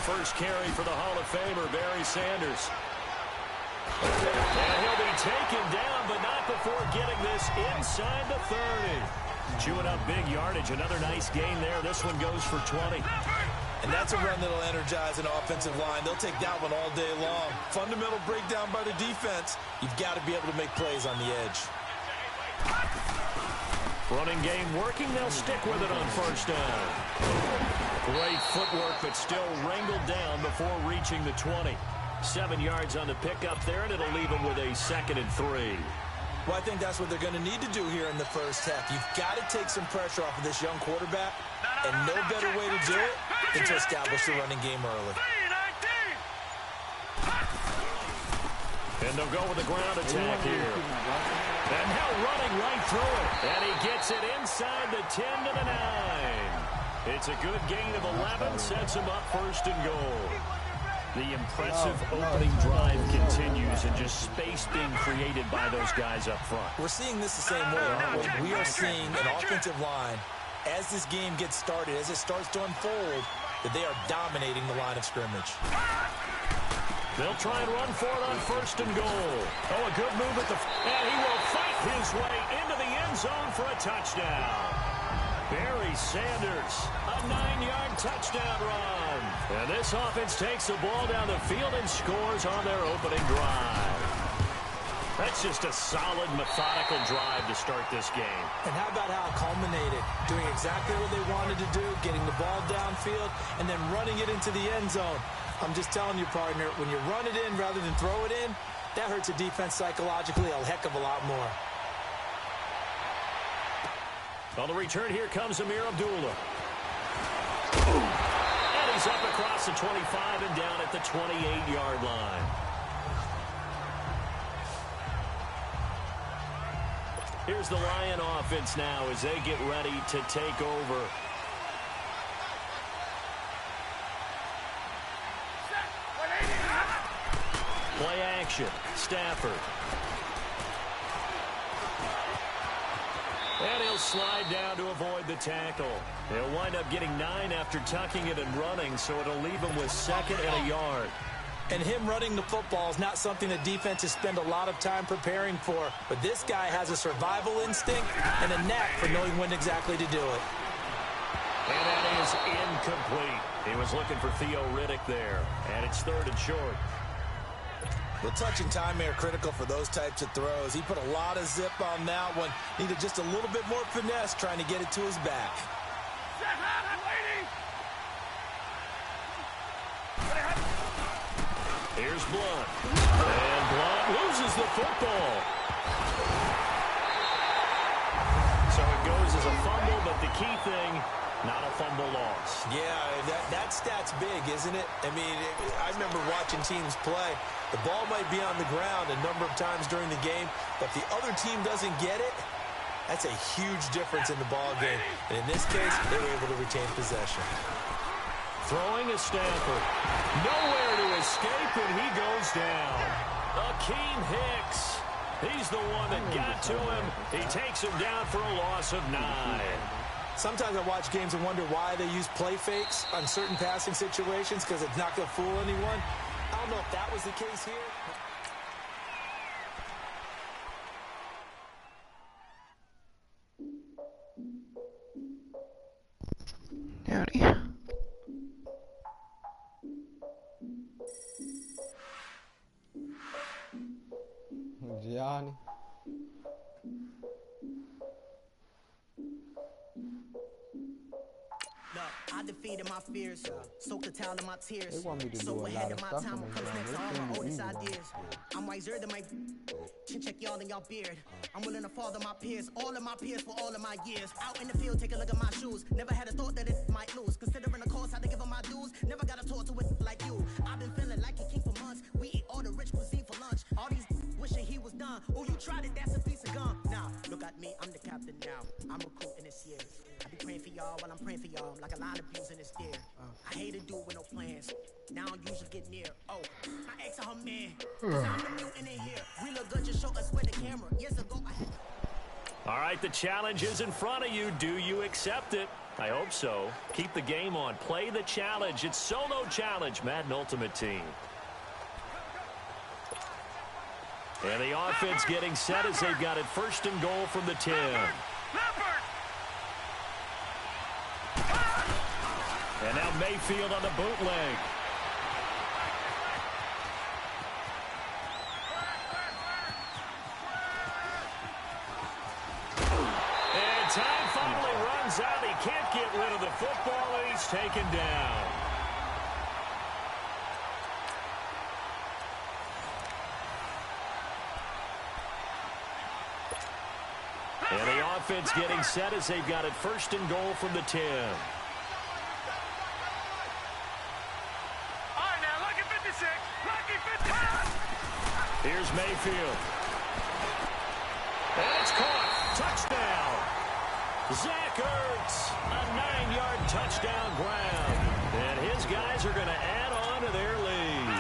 first carry for the Hall of Famer, Barry Sanders. And he'll be taken down, but not before getting this inside the 30. Chewing up big yardage. Another nice gain there. This one goes for 20. And that's a run that'll energize an offensive line. They'll take that one all day long. Fundamental breakdown by the defense. You've got to be able to make plays on the edge. Running game working. They'll stick with it on first down. Great footwork, but still wrangled down before reaching the 20. 7 yards on the pickup there, and it'll leave them with a 2nd and 3. Well, I think that's what they're going to need to do here in the first half. You've got to take some pressure off of this young quarterback, and no better way to do it than to establish the running game early. And they'll go with the ground attack here. And now running right through it. And he gets it inside the 10 to the 9. It's a good gain of 11, sets him up 1st and goal. The impressive opening drive continues, and just space being created by those guys up front. We're seeing this the same way, aren't we? We are seeing an offensive line, as this game gets started, as it starts to unfold, that they are dominating the line of scrimmage. They'll try and run for it on 1st and goal. Oh, a good move at the... And he will fight his way into the end zone for a touchdown. Barry Sanders, a 9-yard touchdown run. And this offense takes the ball down the field and scores on their opening drive. That's just a solid, methodical drive to start this game. And how about how it culminated? Doing exactly what they wanted to do, getting the ball downfield, and then running it into the end zone. I'm just telling you, partner, when you run it in rather than throw it in, that hurts a defense psychologically a heck of a lot more. On the return, here comes Amir Abdullah. And he's up across the 25 and down at the 28-yard line. Here's the Lion offense now as they get ready to take over. Play action. Stafford. And he'll slide down to avoid the tackle. He'll wind up getting 9 after tucking it and running, so it'll leave him with 2nd and a yard. And him running the football is not something that defenses spend a lot of time preparing for. But this guy has a survival instinct and a knack for knowing when exactly to do it. And that is incomplete. He was looking for Theo Riddick there. And it's 3rd and short. The touch and time are critical for those types of throws. He put a lot of zip on that one. Needed just a little bit more finesse trying to get it to his back. Here's Blunt. And Blunt loses the football. So it goes as a fumble, but the key thing, not a fumble loss. Yeah, that stat's big, isn't it? I mean, I remember watching teams play. The ball might be on the ground a number of times during the game, but if the other team doesn't get it, that's a huge difference in the ball game. And in this case, they were able to retain possession. Throwing is Stafford. Nowhere to escape, and he goes down. Akeem Hicks. He's the one that got to him. He takes him down for a loss of 9. Sometimes I watch games and wonder why they use play fakes on certain passing situations because it's not going to fool anyone. I don't know if that was the case here. Howdy. Gianni. I defeated my fears, soaked the towel in my tears. They want me to do So a ahead lot of of my stuff time, in what the comes next game. to all This my thing oldest is easy. ideas. I'm wiser than my chin check y'all in y'all beard. I'm willing to father my peers, all of my peers for all of my years. Out in the field, take a look at my shoes. Never had a thought that it might lose. Considering the cost, how to give them my dues. Never got a talk to it like you. I've been feeling like a king for months. We eat all the rich cuisine for lunch. All these wishing he was done. Oh, you tried it, that's a piece of gum. Now, look at me, I'm the captain now. I'm recruiting this year. I be praying for y'all while I'm praying for y'all. Like a line of views in this year. I hate to do it with no plans. Now I usually get near. Oh, my ex and her man. I'm the mutant in here. We look good, just show us where the camera. Years ago, I had... All right, the challenge is in front of you. Do you accept it? I hope so. Keep the game on. Play the challenge. It's solo challenge, Madden Ultimate Team. And the offense getting set as they've got it first and goal from the 10. And now Mayfield on the bootleg. And time finally runs out. He can't get rid of the football, and he's taken down. And the offense getting set as they've got it first and goal from the 10. Here's Mayfield. And it's caught. Touchdown. Zach Ertz, a 9-yard touchdown grab. And his guys are going to add on to their lead.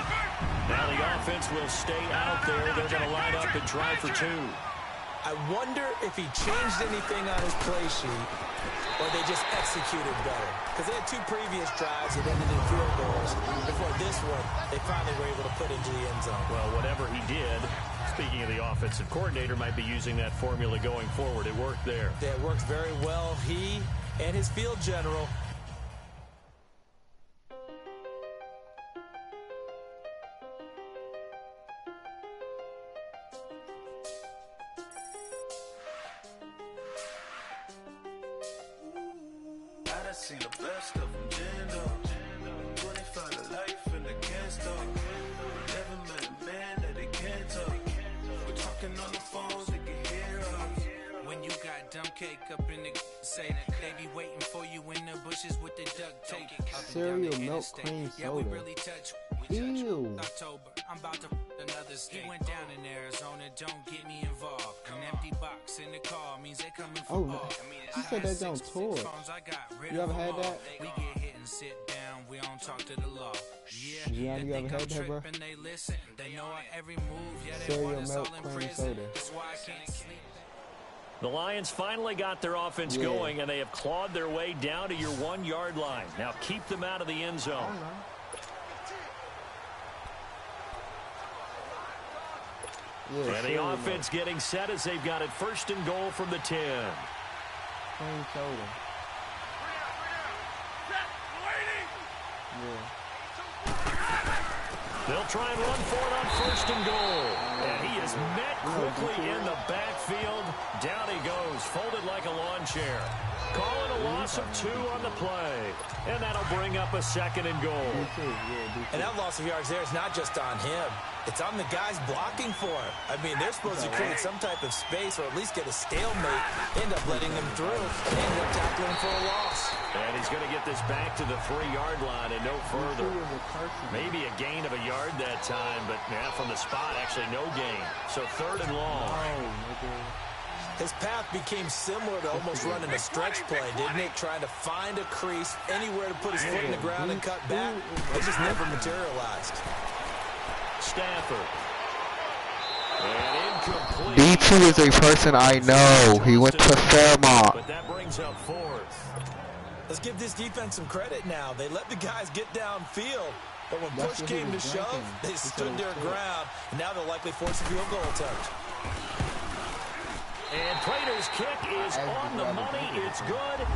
Now the offense will stay out there. They're going to line up and try for 2. I wonder if he changed anything on his play sheet or they just executed better. Because they had 2 previous drives that ended in field goals. Before this one, they finally were able to put into the end zone. Well, whatever he did, speaking of the offensive coordinator, might be using that formula going forward. It worked there. Yeah, it worked very well. He and his field general. See the best of them, Jando. 25 to life and they can't stop. Never met a man that they can't talk. We're talking on the phones, they can hear us. When you got dumb cake up in the say that they be waiting for you in the bushes with the duct tape. Cereal milk cream Yeah, we soda. really touch. Ew. October, I'm about to another state. He went down in Arizona, don't get me involved. An empty box in the car means they coming for Oh, all. she said that don't tour. You ever had that? We get hit and sit down, we don't talk to the law. Yeah, Yeah, they you think ever I'm had that, bro? tripping, they listen. They know our every move, yeah, they Cereal want us milk all in cream prison. soda. That's why I can't sleep. The Lions finally got their offense going, and they have clawed their way down to your 1-yard line. Now keep them out of the end zone. Yeah, And the offense getting set as they've got it first and goal from the 10. Cream soda. Yeah. They'll try and run for it on first and goal. And he is met quickly in the backfield. Down he goes, folded like a lawn chair. Calling a loss of 2 on the play. And that'll bring up a second and goal. And that loss of yards there is not just on him. It's on the guys blocking for him. I mean, they're supposed to create some type of space or at least get a stalemate. End up letting them through. End up tackling for a loss. And he's going to get this back to the 3-yard line and no further. Maybe a gain of a yard that time, but yeah, from the spot, actually no gain. So 3rd and long. His path became similar to almost running a stretch play, didn't it? Trying to find a crease, anywhere to put his foot in the ground and cut back. It just never materialized. Stafford. And incomplete. B2 is a person I know. He went to Fairmont. But that brings up 4th. Let's give this defense some credit now. They let the guys get downfield. But when push came to shove, they stood their ground. And now they'll likely force a field goal attempt. And Prater's kick is on the money. It's good.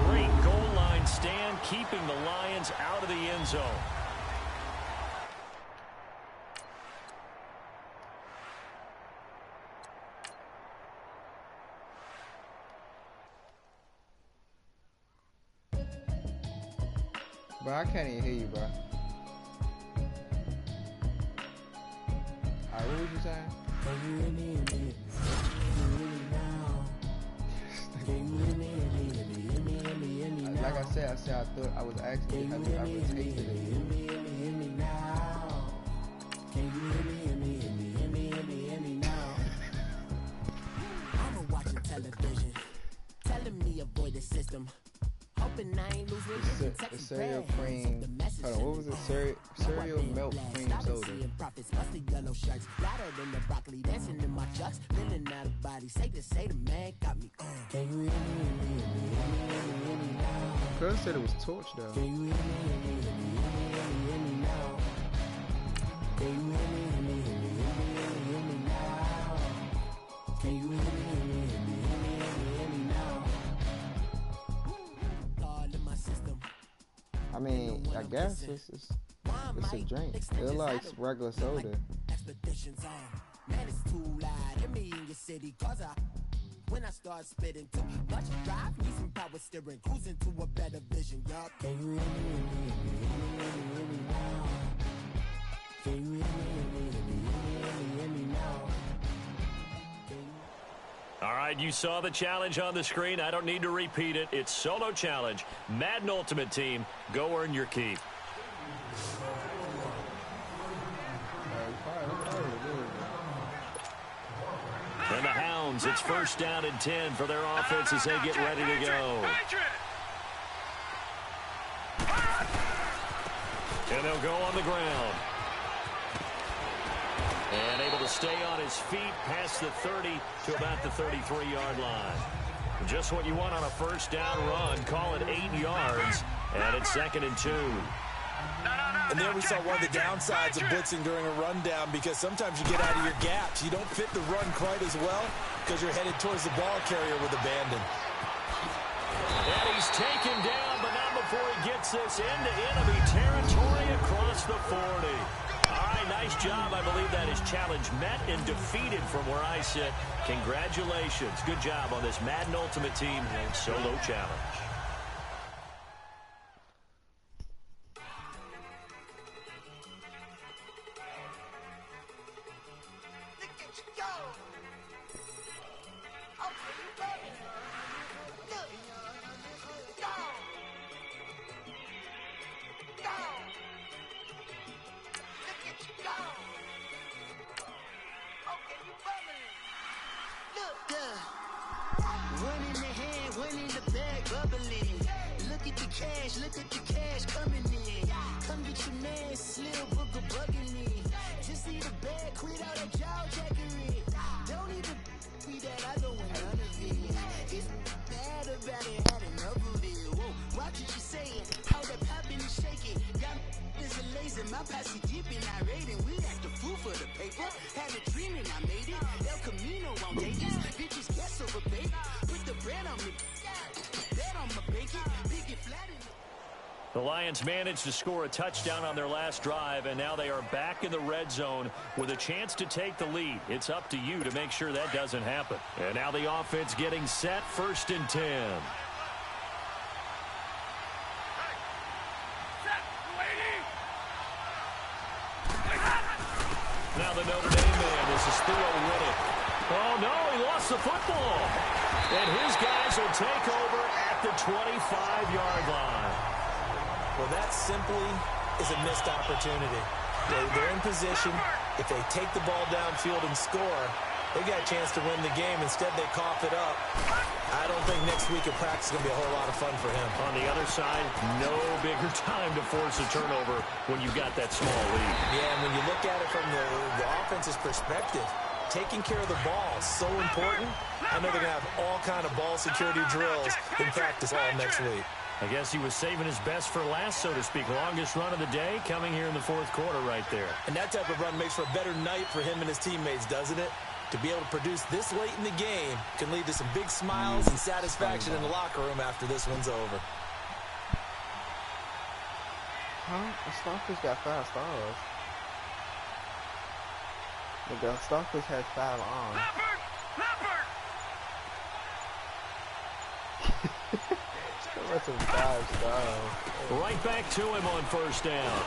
Great goal line stand, keeping the Lions out of the end zone. Bro, I can't even hear you, bro. Alright, what was you saying? Like I said, I thought I was asking, have you ever tasted it? I'm watching television, telling me avoid the system. Hoping I ain't losing The cereal cream. Hold on, what was it? Cereal milk cream soda. Profits, busted yellow shirts, louder than the broccoli, dancing in my chucks, feeling out of body. Say the man got me. Can you hear me now? Cuz said it was torch though. I mean, I guess it's a drink. It likes regular soda. Man, it's too loud. Hit me in your city, cause when I start spitting too much drive, need some power steering, cruising to a better vision, yup. Can you hear me now? Can you hear me now? All right, you saw the challenge on the screen. I don't need to repeat it. It's solo challenge. Madden Ultimate Team, go earn your keep. And the Hounds, it's first down and 10 for their offense as they get ready to go. And they'll go on the ground. And able to stay on his feet past the 30 to about the 33-yard line. Just what you want on a first down run. Call it 8 yards. And it's 2nd and 2. And there we saw one of the downsides of blitzing during a rundown, because sometimes you get out of your gaps. You don't fit the run quite as well because you're headed towards the ball carrier with abandon. And he's taken down, but not before he gets this into enemy territory across the 40. All right, nice job. I believe that is challenge met and defeated from where I sit. Congratulations. Good job on this Madden Ultimate Team solo challenge. The Lions managed to score a touchdown on their last drive, and now they are back in the red zone with a chance to take the lead. It's up to you to make sure that doesn't happen. And now the offense getting set, 1st and 10. Now the Notre Dame man, this is Theo Riddick. Oh, no, he lost the football. And his guys will take over at the 25-yard line. Well, that simply is a missed opportunity. They're in position. If they take the ball downfield and score, they got a chance to win the game. Instead, they cough it up. I don't think next week at practice is going to be a whole lot of fun for him. On the other side, no bigger time to force a turnover when you've got that small lead. Yeah, and when you look at it from the offense's perspective, taking care of the ball is so important. I know they're going to have all kind of ball security drills in practice all next week. I guess he was saving his best for last, so to speak. Longest run of the day coming here in the 4th quarter right there. And that type of run makes for a better night for him and his teammates, doesn't it? To be able to produce this late in the game can lead to some big smiles and satisfaction in the locker room after this one's over. Huh? The Stalkers got 5 stars. The Stalkers had 5 arms. That's some 5 stars. Right back to him on 1st down.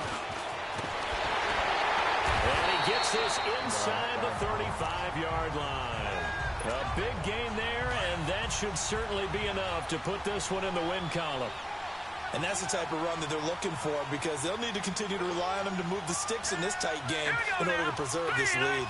And he gets this inside the 35-yard line. A big gain there, and that should certainly be enough to put this one in the win column. And that's the type of run that they're looking for, because they'll need to continue to rely on him to move the sticks in this tight game in order to preserve this lead.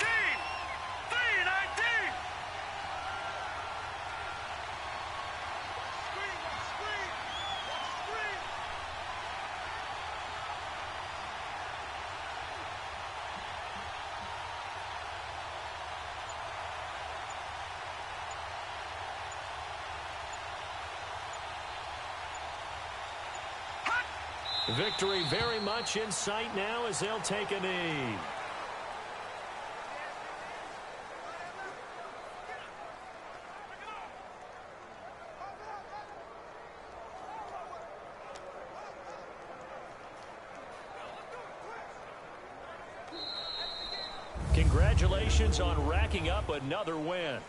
Victory very much in sight now as they'll take a knee. Congratulations on racking up another win.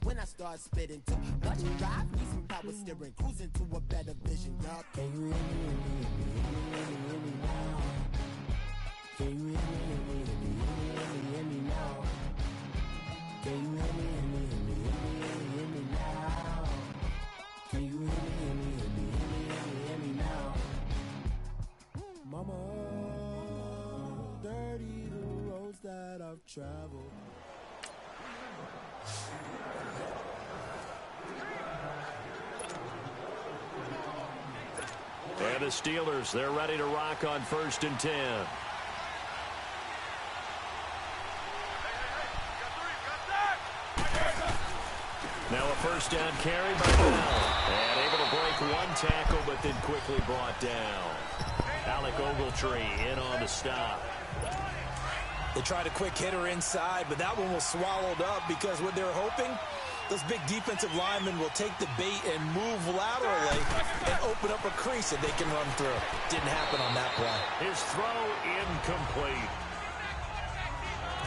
When I start spitting too much drive, need some power steering, cruising to a better vision, y'all. Can you hear me, hear me now? Can you hear me, hear me now? Can you hear me, hear me now? Can you hear me, hear me now? Mama, dirty the roads that I've traveled. And the Steelers, they're ready to rock on 1st and 10. Now a first down carry by Bell. And able to break one tackle, but then quickly brought down. Alec Ogletree in on the stop. They tried a quick hitter inside, but that one was swallowed up because what they're hoping, those big defensive linemen will take the bait and move laterally and open up a crease that they can run through. Didn't happen on that play. His throw incomplete.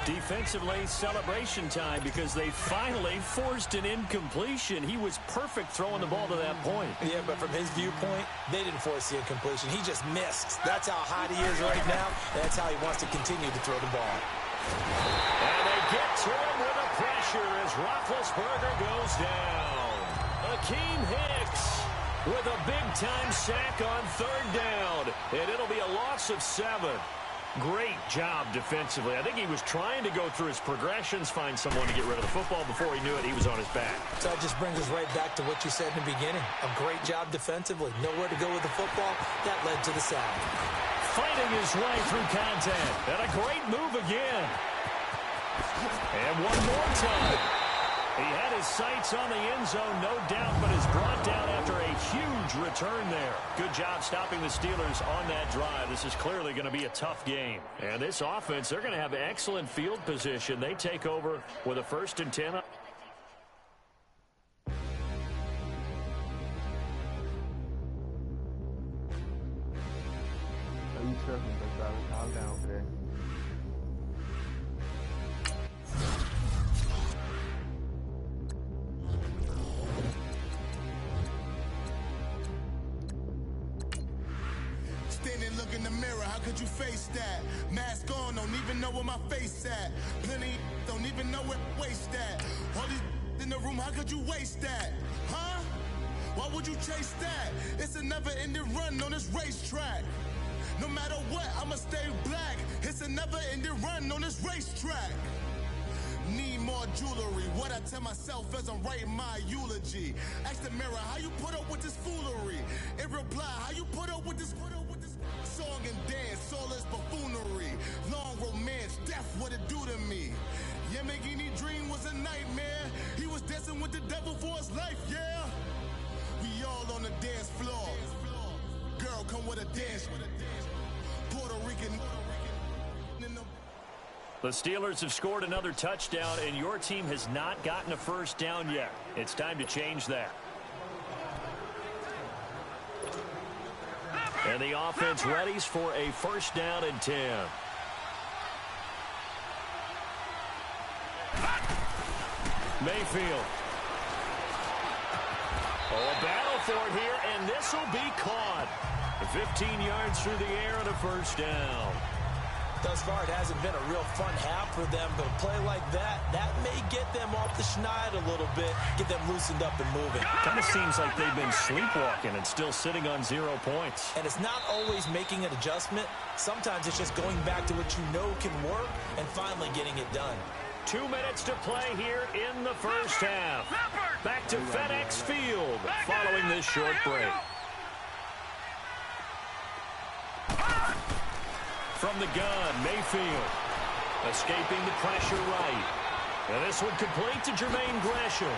Defensively, celebration time because they finally forced an incompletion. He was perfect throwing the ball to that point. Yeah, but from his viewpoint, they didn't force the incompletion. He just missed. That's how hot he is right now. That's how he wants to continue to throw the ball. And they get to him with a pressure as Roethlisberger goes down. Akeem Hicks with a big-time sack on 3rd down. And it'll be a loss of 7. Great job defensively. I think he was trying to go through his progressions, find someone to get rid of the football. Before he knew it, he was on his back. So that just brings us right back to what you said in the beginning. A great job defensively. Nowhere to go with the football. That led to the sack. Fighting his way through contact. And a great move again. And one more time. He had his sights on the end zone, no doubt, but is brought down after a huge return there. Good job stopping the Steelers on that drive. This is clearly going to be a tough game. And this offense, they're going to have excellent field position. They take over with a 1st and 10. Are you tripping, big brother? Calm down over there. Standing, look in the mirror, how could you face that? Mask on, don't even know where my face at. Plenty, don't even know where waste at. All these in the room, how could you waste that? Huh? Why would you chase that? It's a never-ending run on this racetrack. No matter what, I'ma stay black. It's a never-ending run on this racetrack. Need more jewelry. What I tell myself as I'm writing my eulogy. Ask the mirror, how you put up with this foolery? In reply, how you put up with this song and dance, soulless buffoonery. Long romance, death, what it do to me? Yeah, Yamagini dream was a nightmare. He was Riding with the devil for his life, yeah. We all on the dance floor. Girl, come with a dance. Puerto Rican. The Steelers have scored another touchdown, and your team has not gotten a first down yet. It's time to change that. And the offense readies for a first down and 10. Mayfield. Oh, a battle for it here, and this will be caught. 15 yards through the air and a first down. Thus far, it hasn't been a real fun half for them, but a play like that may get them off the schneid a little bit, get them loosened up and moving. Kind of seems like they've been sleepwalking and still sitting on 0 points. And it's not always making an adjustment. Sometimes it's just going back to what you know can work and finally getting it done. 2 minutes to play here in the first half. Back to FedEx Field following this short break. From the gun, Mayfield escaping the pressure right. And this one complete to Jermaine Gresham.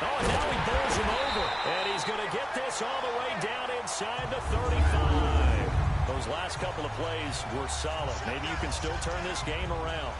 Oh, and now he bowls him over. And he's going to get this all the way down inside the 35. Those last couple of plays were solid. Maybe you can still turn this game around.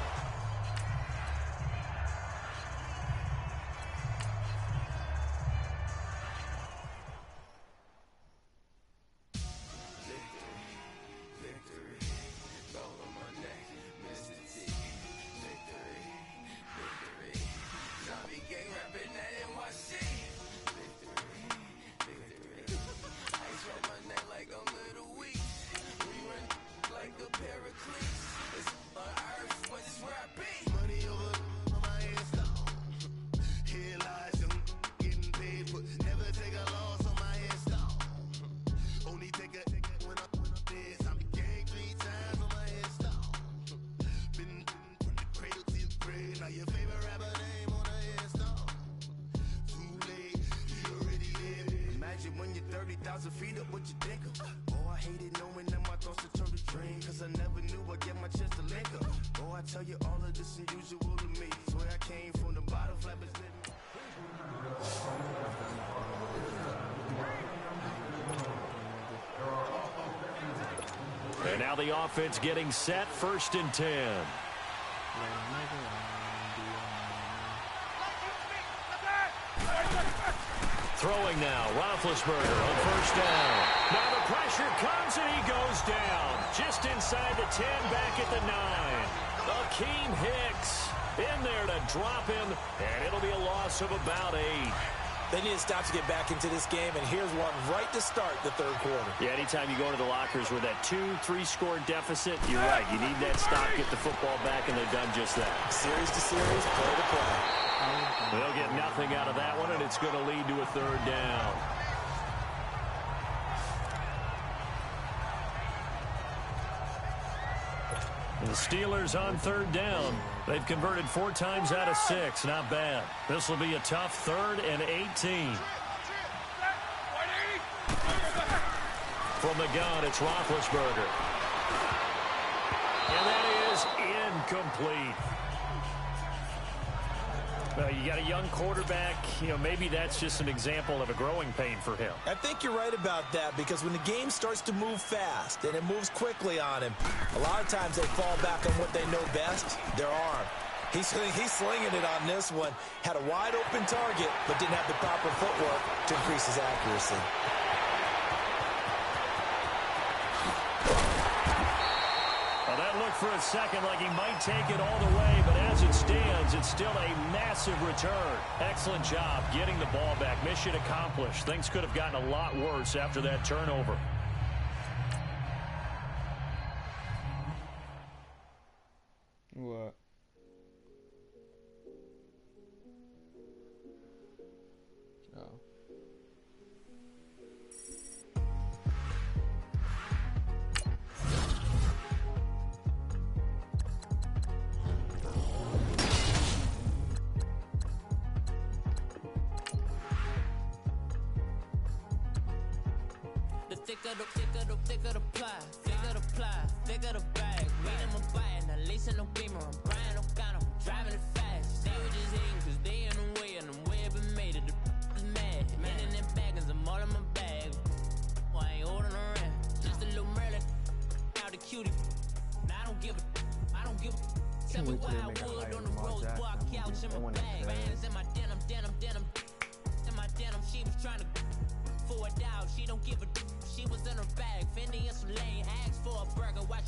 And now the offense getting set, 1st and 10. Throwing now, Roethlisberger on 1st down. Now the pressure comes and he goes down. Just inside the 10, back at the 9. Akeem Hicks in there to drop him, and it'll be a loss of about 8. They need to stop to get back into this game, and here's one right to start the 3rd quarter. Yeah, anytime you go into the lockers with that 2-3 score deficit, you're right. You need that stop, get the football back, and they've done just that. Series to series, play to play. They'll get nothing out of that one, and it's going to lead to a 3rd down. The Steelers on 3rd down. They've converted 4 times out of 6. Not bad. This will be a tough 3rd and 18. From the gun, it's Roethlisberger. And that is incomplete. Well, you got a young quarterback. You know, maybe that's just an example of a growing pain for him. I think you're right about that, because when the game starts to move fast and it moves quickly on him, a lot of times they fall back on what they know best, their arm. He's slinging it on this one. Had a wide open target, but didn't have the proper footwork to increase his accuracy. For a second like he might take it all the way, but as it stands, it's still a massive return. Excellent job getting the ball back. Mission accomplished. Things could have gotten a lot worse after that turnover. What? Oh. Thicker the ply, thicker the bag. Read them a bite, now lace in the beamer. I'm Brian O'Connor, driving it fast. They were just hating cause they in the way, and I'm way up and made it. Tell me why I would on the road, bar couch in my bag. Bands in my denim. In my denim, she was trying to for a doubt. She don't give a. She was in her bag. Fendi and some lane. Asked for a burger. Watch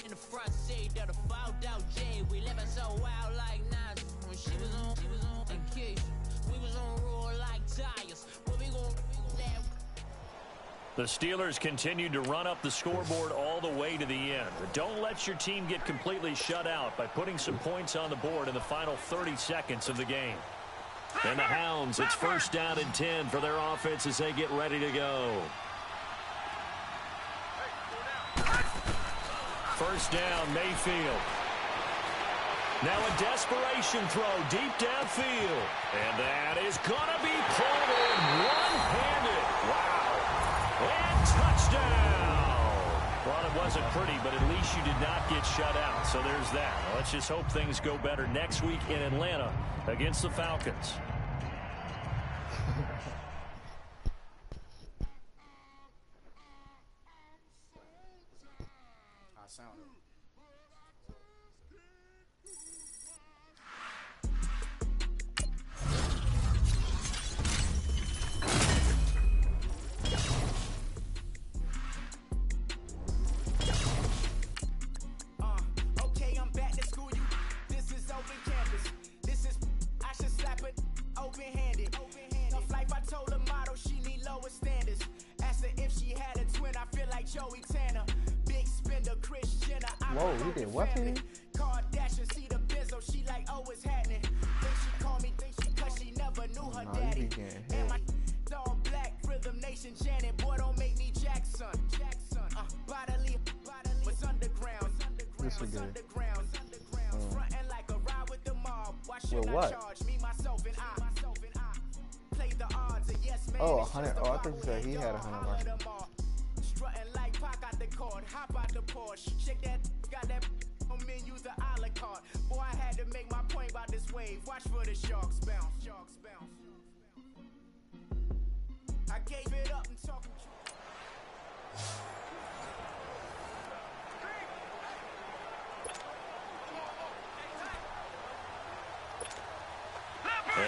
in the front seat of the fouled out J. We living so wild like Nas. When she was on vacation. We was on roll like tires. Where we gon' that? The Steelers continued to run up the scoreboard all the way to the end. But don't let your team get completely shut out by putting some points on the board in the final 30 seconds of the game. And the Hounds, it's first down and 10 for their offense as they get ready to go. First down, Mayfield. Now a desperation throw deep downfield. And that is going to be pulled in one-handed. Wow. And touchdown. Well, it wasn't pretty, but at least you did not get shut out. So there's that. Well, let's just hope things go better next week in Atlanta against the Falcons. I sound it. Whoa, he did what to him? Kardashian see the Benzo, she like, oh, it's happening. Think she call me, think she cause she never knew her daddy. And my all black, Rhythm Nation Janet, boy, don't make me Jackson. Bodily, was underground. This was good. Frontin' like a ride with the mob. Why should I charge me, myself, and I? Play the odds, and yes, man. Oh, 100. Oh, I think you said he had 100. Strutting like Pac out the court, hop out the Porsche, shake that, got that on menu, the a la carte. Boy, I had to make my point about this wave. Watch for the sharks bounce, sharks bounce. I gave it up and talking.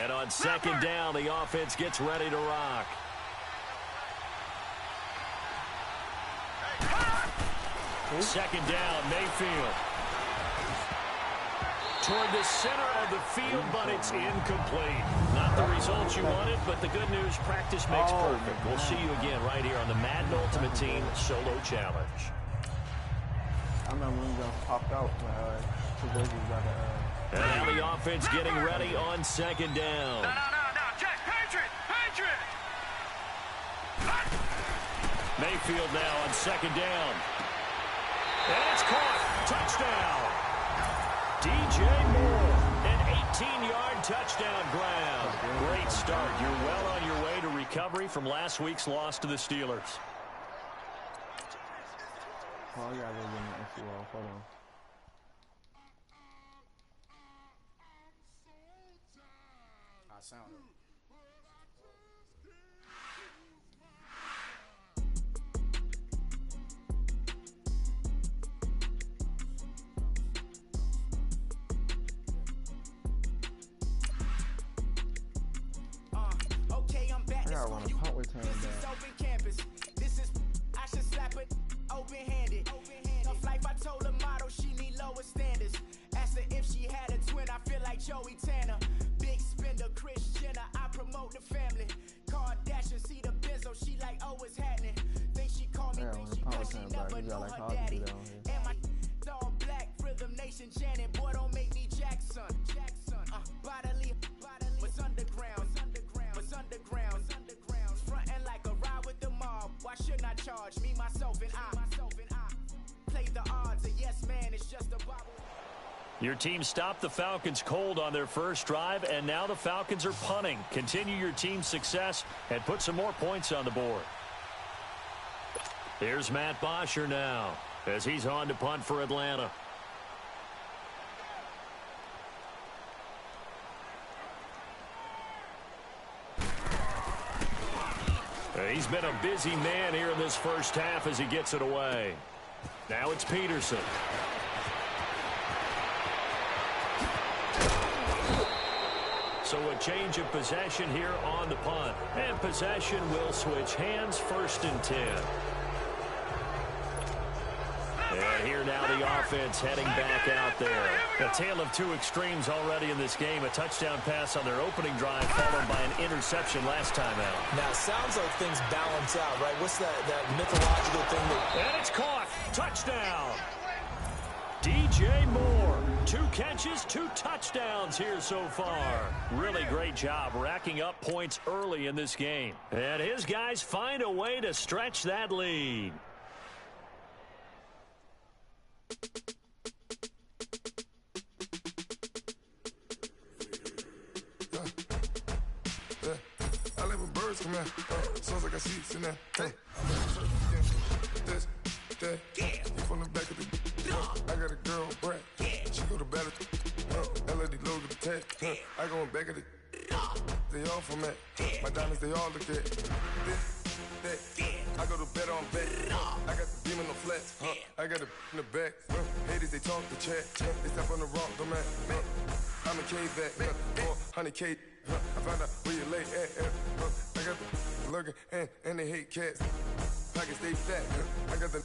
And on second down, the offense gets ready to rock. Second down, Mayfield. Toward the center of the field, but it's incomplete. Not the results you wanted, but the good news, practice makes perfect. We'll see you again right here on the Madden Ultimate Team Solo Challenge. I remember when we popped out. And now the offense getting ready on second down. No, Jack, Patriot! Mayfield now on second down. And it's caught. Touchdown. DJ Moore. An 18-yard touchdown grab. Great start. You're well on your way to recovery from last week's loss to the Steelers. Oh, I gotta go get my SEO. Hold on. I sound it. Okay, I'm back. I gotta run a punt return This is open campus. This is, I should slap it open-handed. Tough life, I told her motto, she need lower standards. Asked her if she had a twin, I feel like Joey Tanner. Big spender, Chris Jenner, I promote the family. Kardashian, see the Benzo, she like, oh, it's happening. Think she call me, think she cause she never knew her daddy. And my all black, Rhythm Nation Janet, boy, don't make me Jackson. Bodily, was underground. Frontin' like a ride with the mob. Why shouldn't I charge me, myself, and I? Play the odds, and yes, man, it's just a bobble. Your team stopped the Falcons cold on their first drive, and now the Falcons are punting. Continue your team's success and put some more points on the board. Here's Matt Bosher now as he's on to punt for Atlanta. He's been a busy man here in this first half as he gets it away. Now it's Peterson. So a change of possession here on the punt. And possession will switch hands, 1st and 10. And here now the offense heading back out there. A tale of two extremes already in this game. A touchdown pass on their opening drive followed by an interception last time out. Now, sounds like things balance out, right? What's that mythological thing that... And it's caught. Touchdown. DJ Moore. 2 catches, 2 touchdowns here so far. Really great job racking up points early in this game. And his guys find a way to stretch that lead. I live with birds come in. Sounds like I see seats in there. This, that. You from the back of the. I got a girl, Brad. She go to battle. LED logo the tag. I go in back of the. They all from that. My diamonds, they all look at. This, that. I go to bed on back. I got the beam in the flat. I got it in the back. Haters, they talk the chat. They step on the rock, the man. I'm a K-back. 400K. I found out where you lay at. I got the lurking and they hate cats. Pockets stay fat. I got the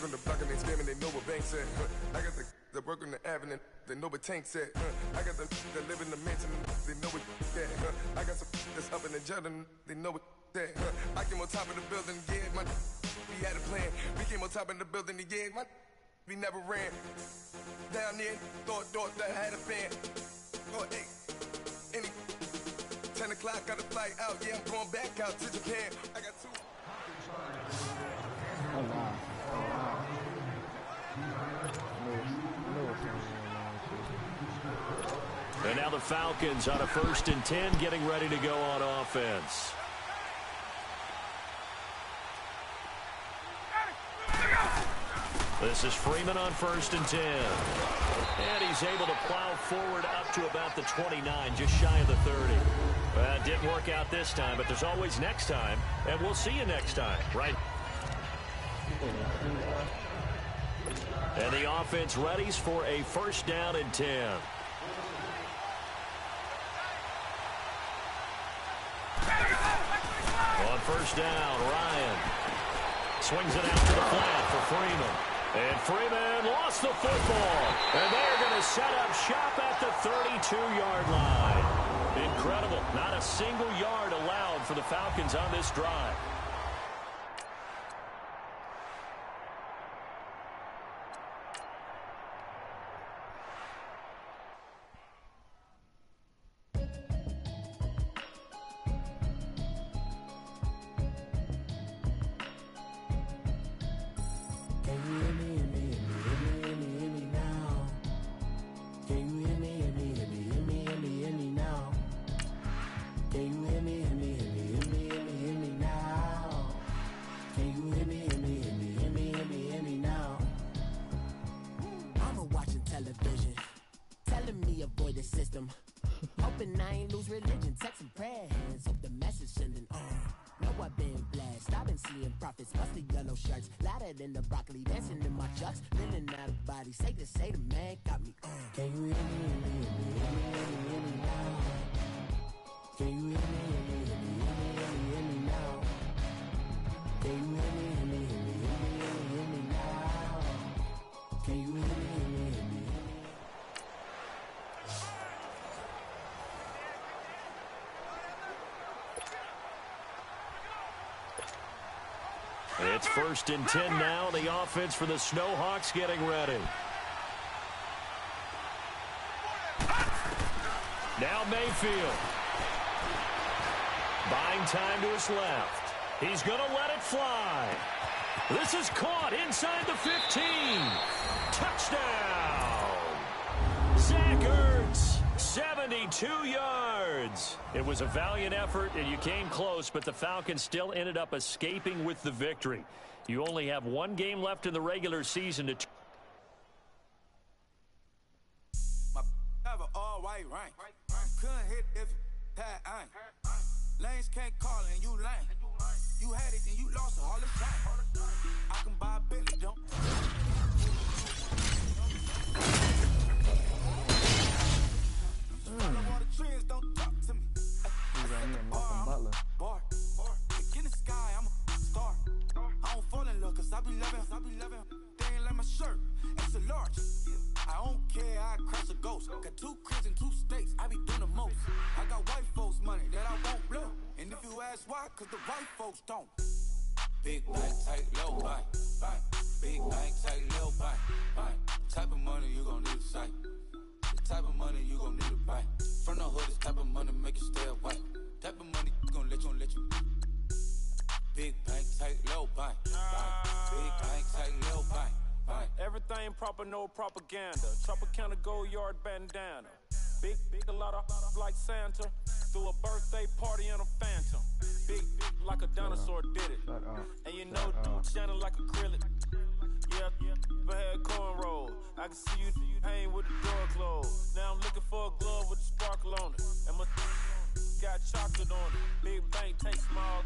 on the block and they scamming, they know what banks at. I got the work on the avenue, they know what tanks at. I got the live in the mansion, they know what that. I got some that's up in the jungle, they know what that. I came on top of the building, yeah, we had a plan. We came on top of the building, yeah, we never ran. Down there, thought that I had a fan. Oh, hey, 10 o'clock, got a flight out, yeah, I'm going back out to Japan. I got 2. Oh, wow. And now the Falcons on a 1st and 10, getting ready to go on offense. This is Freeman on 1st and 10. And he's able to plow forward up to about the 29, just shy of the 30. It didn't work out this time, but there's always next time, and we'll see you next time, right? And the offense readies for a 1st down and 10. On 1st down, Ryan swings it out to the flat for Freeman. And Freeman lost the football. And they're going to set up shop at the 32-yard line. Incredible. Not a single yard allowed for the Falcons on this drive. Hoping I ain't lose religion, texting prayer hands, hope the message sending on. Know I've been blessed, I've been seeing prophets, busted yellow shirts, louder than the broccoli, dancing in my chucks, living out of body, say the man got me on. Can you hear me, hear me now? Can you hear me, hear me now? Can you hear me, hear me now? Can you hear me, hear me? It's 1st and 10 now. The offense for the Snowhawks getting ready. Now Mayfield. Buying time to his left. He's going to let it fly. This is caught inside the 15. Touchdown. Zach Ertz, 72 yards. It was a valiant effort, and you came close, but the Falcons still ended up escaping with the victory. You only have one game left in the regular season to... Have an all-white rank. Couldn't hit if you had ain't. Lanes can't call and you lame. You had it and you lost all the time. I can buy a Bentley, don't. All the trends don't talk to ghost. Got 2 cribs and 2 states, I be doing the most. I got white folks money that I won't blow. And if you ask why, cause the white folks don't. Big bank, tight, low bank, bank. Big bank, tight, low bank, bank. Type of money you gon' need to sight. The type of money you gon' need to buy. From the hood, this type of money make you stay away. Type of money gon' let you. Big bank, tight, low bank, bank. Big bank, tight, low bank, bank. Everything proper, no propaganda. Tropicana gold yard bandana. Big, a lot of like Santa. Threw a birthday party in a phantom. Big like a dinosaur did it. And you know, dude shining like acrylic. Yeah, but had cornrow. I can see you hang with the door closed. Now I'm looking for a glove with a sparkle on it. And my got chocolate on it. Big bank, take small.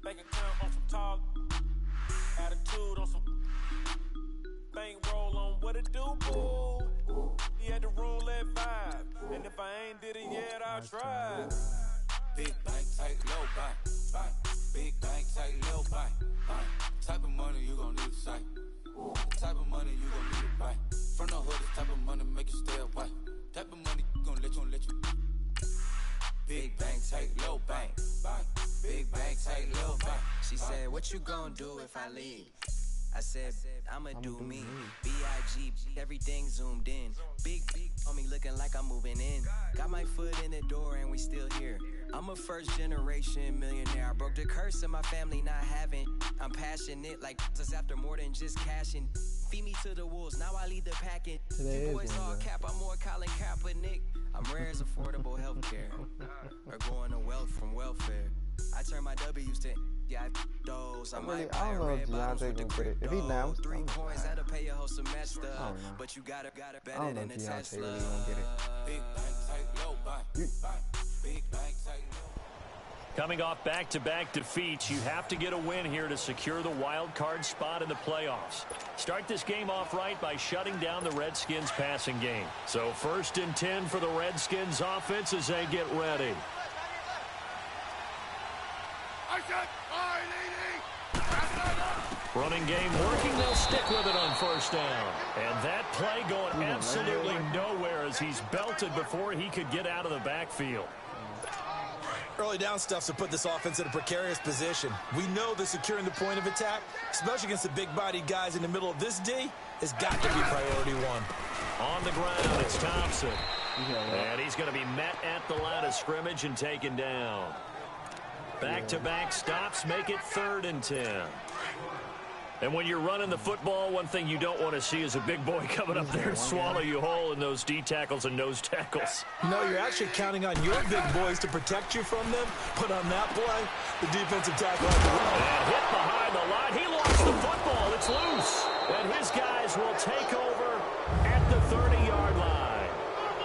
Bank account on some talk. Attitude on some bank roll on what it do, boo. He had the roulette vibe. And if I ain't did it yet, I'll try. Big bank, tight, low bank, bank. Big bank, tight, low bank, bank. Type of money you gon' need to sight. Type of money you gon' need to buy. From the hood, this type of money make you stay away. Type of money gon' let you. Big bank, tight, low bank, bank. Big bank, tight, low bank. She said, what you gon' do if I leave? I said, I'ma do me. B.I.G. Everything zoomed in. Big on me looking like I'm moving in. Got my foot in the door and we still here. I'm a first generation millionaire. I broke the curse of my family not having. I'm passionate like this after more than just cashing. Feed me to the wolves, now I lead the packet. You boys all cap, I'm more Colin Kaepernick. I'm rare as affordable healthcare. Or going to wealth from welfare. I turn my W's to those. I might buy a red bottles with the crypto. If he now, 3 coins, that'll pay a whole semester. But you gotta better than a Tesla. Really gonna get it. Big bank, tight, low bank, bank. Big bank, tight, low. Coming off back-to-back defeats, you have to get a win here to secure the wild card spot in the playoffs. Start this game off right by shutting down the Redskins' passing game. So 1st and 10 for the Redskins offense as they get ready. Running game working, they'll stick with it on 1st down. And that play going absolutely nowhere as he's belted before he could get out of the backfield. Early down stuff to put this offense in a precarious position. We know that securing the point of attack, especially against the big-bodied guys in the middle of this D, has got to be priority 1. On the ground, it's Thompson. And he's going to be met at the line of scrimmage and taken down. Back-to-back stops make it 3rd and 10. And when you're running the football, one thing you don't want to see is a big boy coming up there and swallow you whole in those D tackles and nose tackles. No, you're actually counting on your big boys to protect you from them. But on that play, the defensive tackle had to run. And hit behind the line. He lost the football. It's loose. And his guys will take over at the 30-yard line.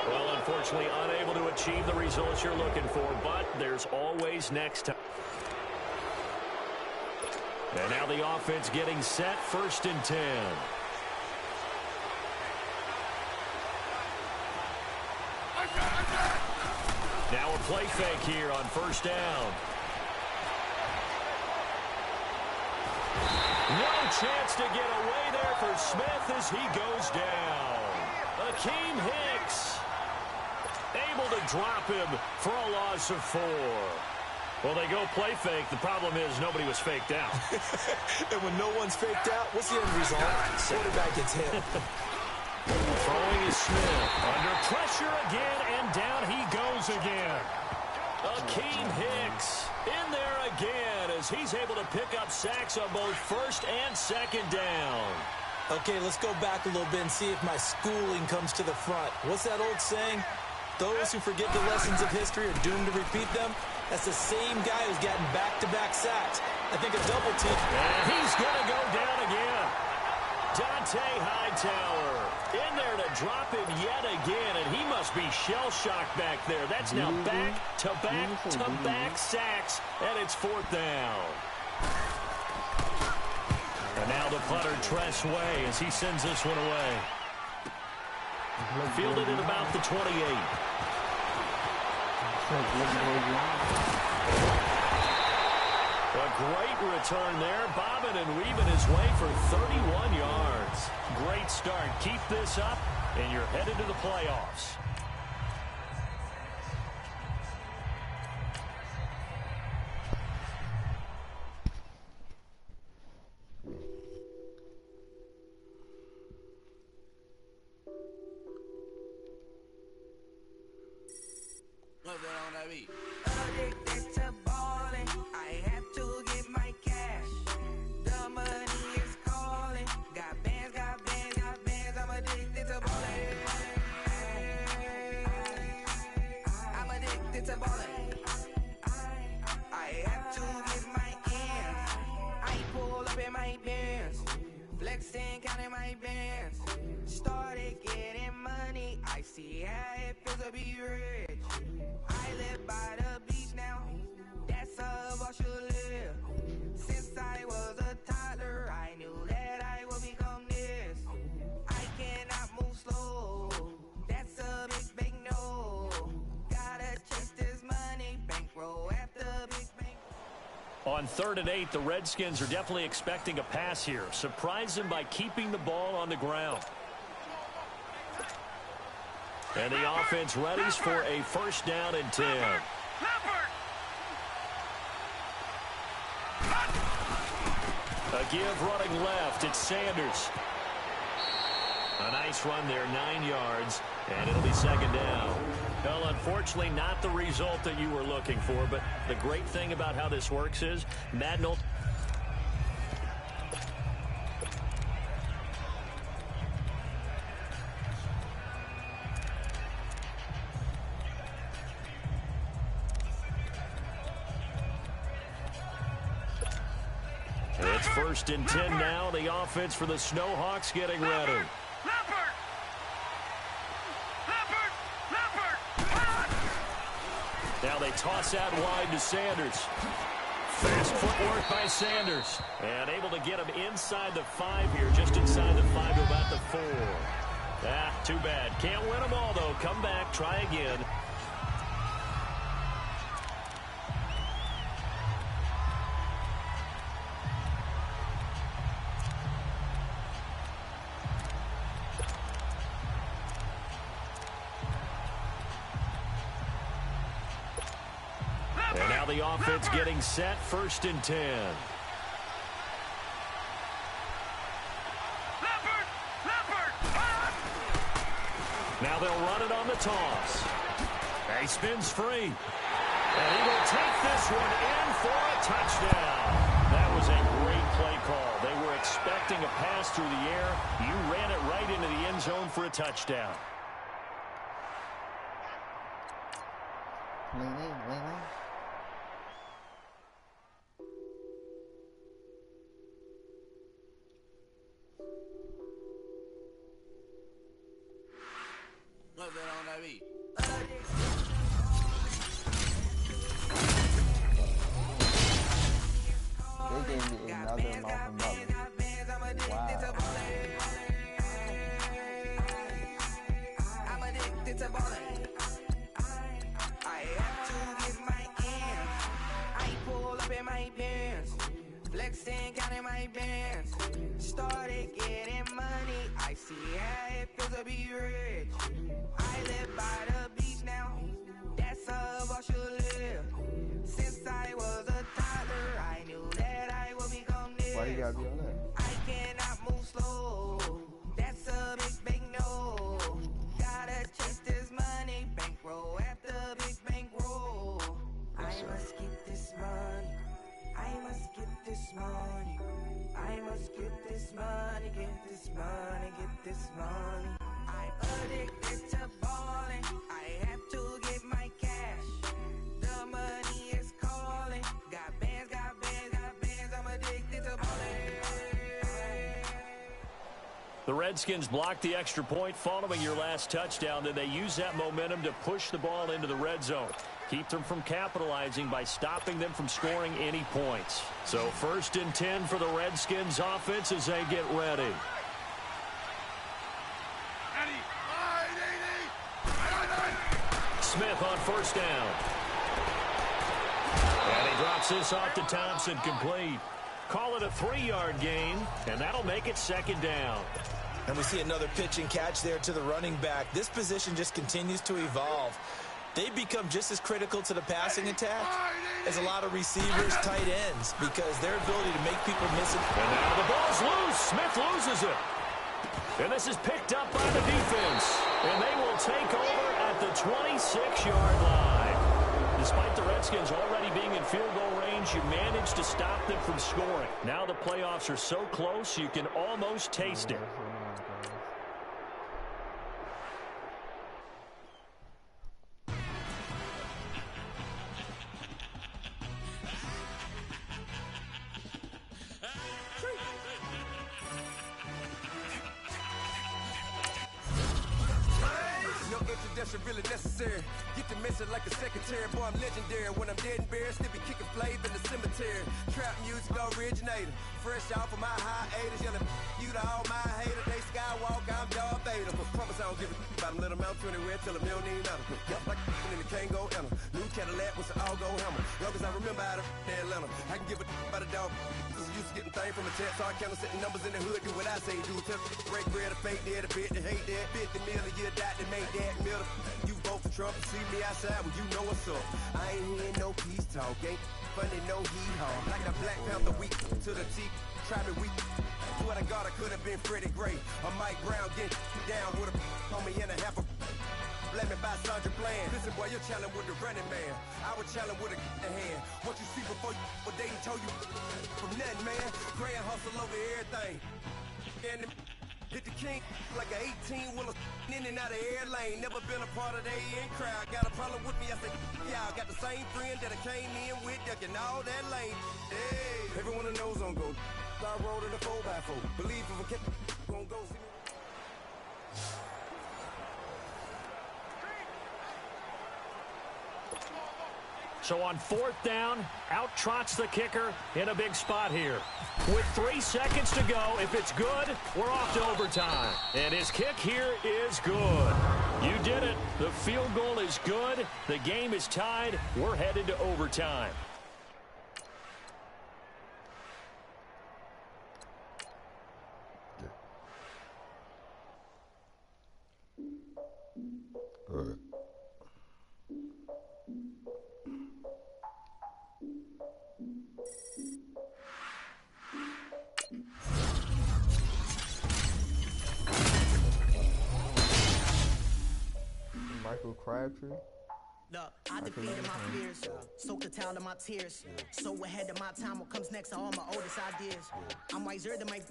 Well, unfortunately, unable to achieve the results you're looking for, but there's always next time. And now the offense getting set, 1st and 10. Now a play fake here on 1st down. No chance to get away there for Smith as he goes down. Akeem Hicks able to drop him for a loss of 4. Well, they go play fake. The problem is nobody was faked out. And when no one's faked out, what's the end result? Quarterback gets hit. Throwing is Smith. Under pressure again, and down he goes again. Akeem Hicks in there again as he's able to pick up sacks on both 1st and 2nd down. Okay, let's go back a little bit and see if my schooling comes to the front. What's that old saying? Those who forget the lessons of history are doomed to repeat them. That's the same guy who's gotten back-to-back sacks. I think a double team. And he's going to go down again. Dante Hightower in there to drop him yet again, and he must be shell-shocked back there. That's now back-to-back sacks, and it's 4th down. And now the punter, Tress Way, as he sends this one away. Fielded at about the 28. A great return there, bobbing and weaving his way for 31 yards. Great start. Keep this up, and you're headed to the playoffs. What's that on that beat? Addicted to ballin', I have to get my cash. The money is calling. Got bands, got bands, got bands. I'm addicted to ballin'. I'm addicted to ballin'. I have to get my ends. I pull up in my bands, flexing, counting my bands. Started getting money. I see how it feels to be rich. I live by the beach now, that's how I should live. Since I was a toddler, I knew that I would become this. I cannot move slow, that's a big no. Gotta chase this money, bankroll after big bank. On 3rd and 8, the Redskins are definitely expecting a pass here. Surprise them by keeping the ball on the ground. And the offense readies for a 1st down and 10. A give running left. It's Sanders. A nice run there, 9 yards, and it'll be 2nd down. Well, unfortunately, not the result that you were looking for, but the great thing about how this works is Madden will... It's 1st and 10 now. The offense for the Snowhawks getting ready. Now they toss out wide to Sanders. Fast footwork by Sanders. And able to get him inside the 5 here, just inside the 5 to about the 4. Too bad. Can't win them all, though. Come back, try again. And now the offense getting set, 1st and 10. Now they'll run it on the toss. He spins free. And he will take this one in for a touchdown. That was a great play call. They were expecting a pass through the air. You ran it right into the end zone for a touchdown. What's that on that beat? They gave me another Malcolm Butler. Wow. I'm addicted to ballin'. I have to get my ends. I pull up in my bands, flexing, counting my bands. Started getting money. I see how it feels to be rich. I live by the beach now, that's how I should live. Since I was a toddler, I knew that I would become this. Why you gotta be on that? I cannot move slow, that's a big no. Gotta chase this money, bankroll after big bankroll. I must get this money, I must get this money, I must get this money, get this money, get this money. I'm addicted to ballin', I have to get my cash. The money is calling, got bands, got bands, got bands. I'm addicted to ballin'. The Redskins blocked the extra point following your last touchdown. Then they use that momentum to push the ball into the red zone. Keep them from capitalizing by stopping them from scoring any points. So 1st and 10 for the Redskins offense as they get ready. Smith on 1st down. And he drops this off to Thompson, complete. Call it a 3-yard gain, and that'll make it 2nd down. And we see another pitch and catch there to the running back. This position just continues to evolve. They've become just as critical to the passing attack as a lot of receivers, tight ends, because their ability to make people miss it. And now the ball's loose. Smith loses it. And this is picked up by the defense. And they will take over at the 26-yard line. Despite the Redskins already being in field goal range, you managed to stop them from scoring. Now the playoffs are so close, you can almost taste it. Really necessary. Get the message like a secretary. Boy, I'm legendary. When I'm dead and buried, still be kicking flavor in the cemetery. Trap music originator. Fresh off of my hiatus. Yelling you to all my haters. They skywalk, I'm Darth Vader. Promise I don't give a about them. Let them out anywhere. Tell them they don't need nothing. Just like in the Kango enter. New Cadillac with an all-go hammer. Long as I remember out of Atlanta. I can give a about a dog. Used to getting things from a chat, so I count setting numbers in the hood. Do what I say, do. Tell break bread, a fake dead, a bit, to hate that. 50 million, you die to make that middle. You vote for Trump, see me outside when you know what's up. I ain't hearing no peace talk, ain't funny, no hee-haw. Like the Black Panther week to the teeth, try me weak. Swear to God, I could have been Freddie Gray. Or Mike Brown getting down with a on me and a half a. Let me buy Sandra Bland. Listen, boy, you're challenging with the running man. I was challenging with a hand. What you see before you, what they told you from nothing, man. Grand hustle over everything. And hit the king like an 18-wheeler in and out of air lane. Never been a part of the in crowd. Got a problem with me, I said, y'all got the same friend that I came in with, ducking all that lane. Hey, everyone knows on go. I rolled in a 4x4. Believe if I kept gonna go see me. So on 4th down, out trots the kicker in a big spot here. With 3 seconds to go, if it's good, we're off to overtime. And his kick here is good. You did it. The field goal is good. The game is tied. We're headed to overtime. All right. Michael Crabtree. Look, I defeated my fears, soaked the towel of my tears. So ahead of my time, what comes next are all my oldest ideas. I'm wiser than my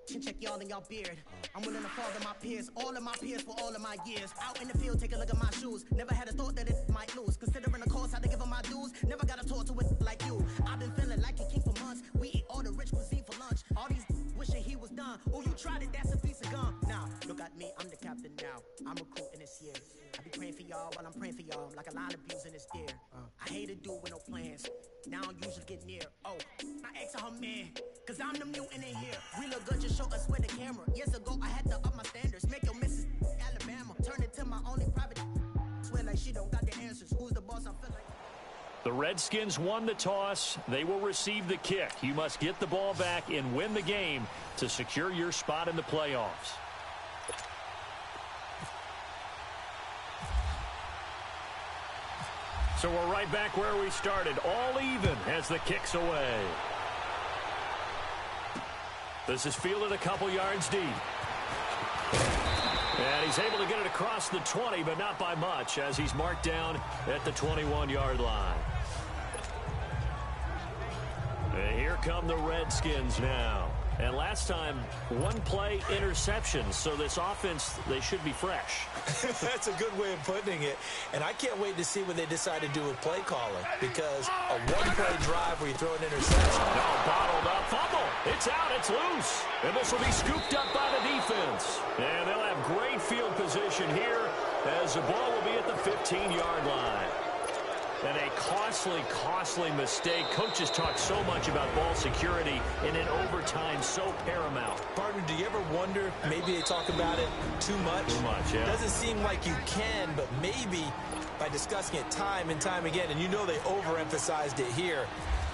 chin check y'all in y'all beard. I'm willing to father my peers, all of my peers for all of my years. Out in the field, take a look at my shoes. Never had a thought that it might lose. Considering the cost, I had to give them my dues. Never got a talk to it like you. I've been feeling like a king for months. We eat all the rich cuisine for lunch. All these wishing he was done. Oh, you tried it, that's a piece of gum. Now, look at me, I'm the captain now. I'm recruiting this year. I be praying for y'all while I'm praying for y'all. Like a line of abusing this deer. I hate a dude with no plans. Now I don't usually get near. Oh, I asked her man, cause I'm the mutant in here. We look good, just show us where the camera. Years ago, I had to up my standards. Make your Mrs. Alabama. Turn it to my only private. Swear like she don't got the answers. Who's the boss? I feel like. The Redskins won the toss. They will receive the kick. You must get the ball back and win the game to secure your spot in the playoffs. So we're right back where we started, all even as the kick's away. This is fielded a couple yards deep. And he's able to get it across the 20, but not by much, as he's marked down at the 21-yard line. And here come the Redskins now. And last time, one play interception. So this offense, they should be fresh. That's a good way of putting it. And I can't wait to see what they decide to do with play calling. Because a one-play drive where you throw an interception. No, bottled up fumble. It's out. It's loose. And this will be scooped up by the defense. And they'll have great field position here as the ball will be at the 15-yard line. And a costly mistake. Coaches talk so much about ball security, and in overtime, so paramount. Partner, do you ever wonder, maybe they talk about it too much? Too much, yeah. Doesn't seem like you can, but maybe by discussing it time and time again, and you know they overemphasized it here,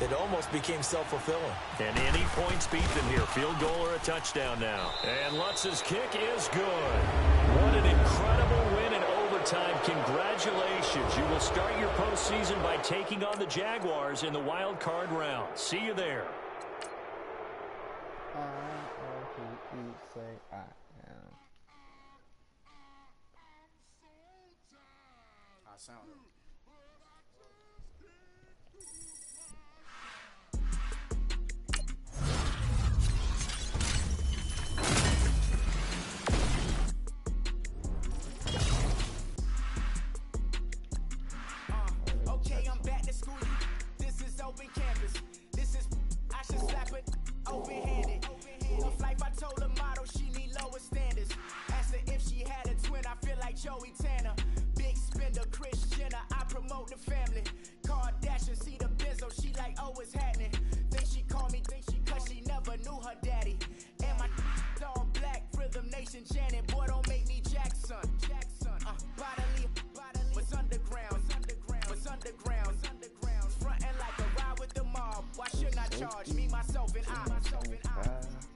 It almost became self-fulfilling. And any points beaten here, field goal or a touchdown now. And Lutz's kick is good. What an incredible win in overtime. Congratulations. You will start your postseason by taking on the Jaguars in the wild card round. See you there. Say I am. I sound it. Okay, I'm back to school. This is open campus. This is I should slap it open-handed. Of life, I told her model she need lower standards. Asked her if she had a twin. I feel like Joey Tanner. Big spender, Chris Jenner. I promote the family. Kardashian, see the Benzo. She like, oh, it's happening. Think she called me, cause she never knew her daddy. And my all black, Rhythm Nation Janet. Boy, don't make me Jackson. Bodily, was underground. Was underground. Frontin' like a ride with the mob. Why shouldn't I charge me, myself, and I?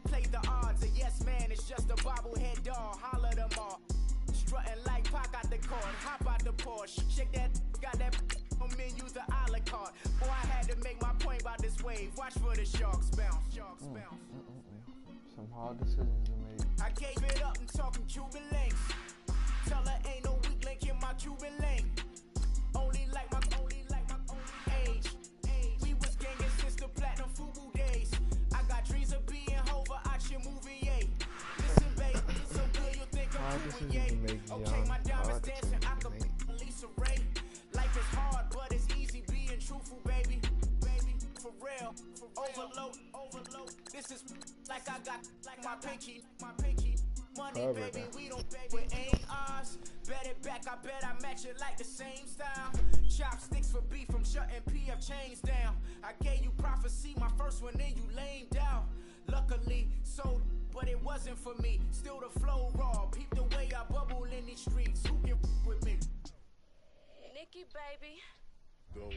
Play the odds, a yes man, it's just a bobblehead doll. Holler them all. Strutting like Pac out the court, hop out the Porsche. Shake that, got that on menu, the a la carte. Boy, I had to make my point about this wave. Watch for the sharks bounce. Some hard decisions to make. I gave it up and talking Cuban links. Tell her ain't no weak link in my Cuban link. Only like my age. We was gangin' since the platinum FUBU days. I got dreams of being Hova out your movie, yay. Listen, babe, so good you think I'm cool, yay. Okay, my diamonds dancing, I could Lisa Ray. Life is hard, but it's easy being truthful, baby. For real, overload. This is like I got like my pinky. Money, baby, we don't pay, it ain't ours. Bet it back, I bet I match it like the same style. Chopsticks for beef from shutting PF chains down. I gave you prophecy, my first one, then you lamed out. Luckily, sold, but it wasn't for me. Still the flow raw, peep the way I bubble in these streets. Who can with me? Nikki, baby. Go.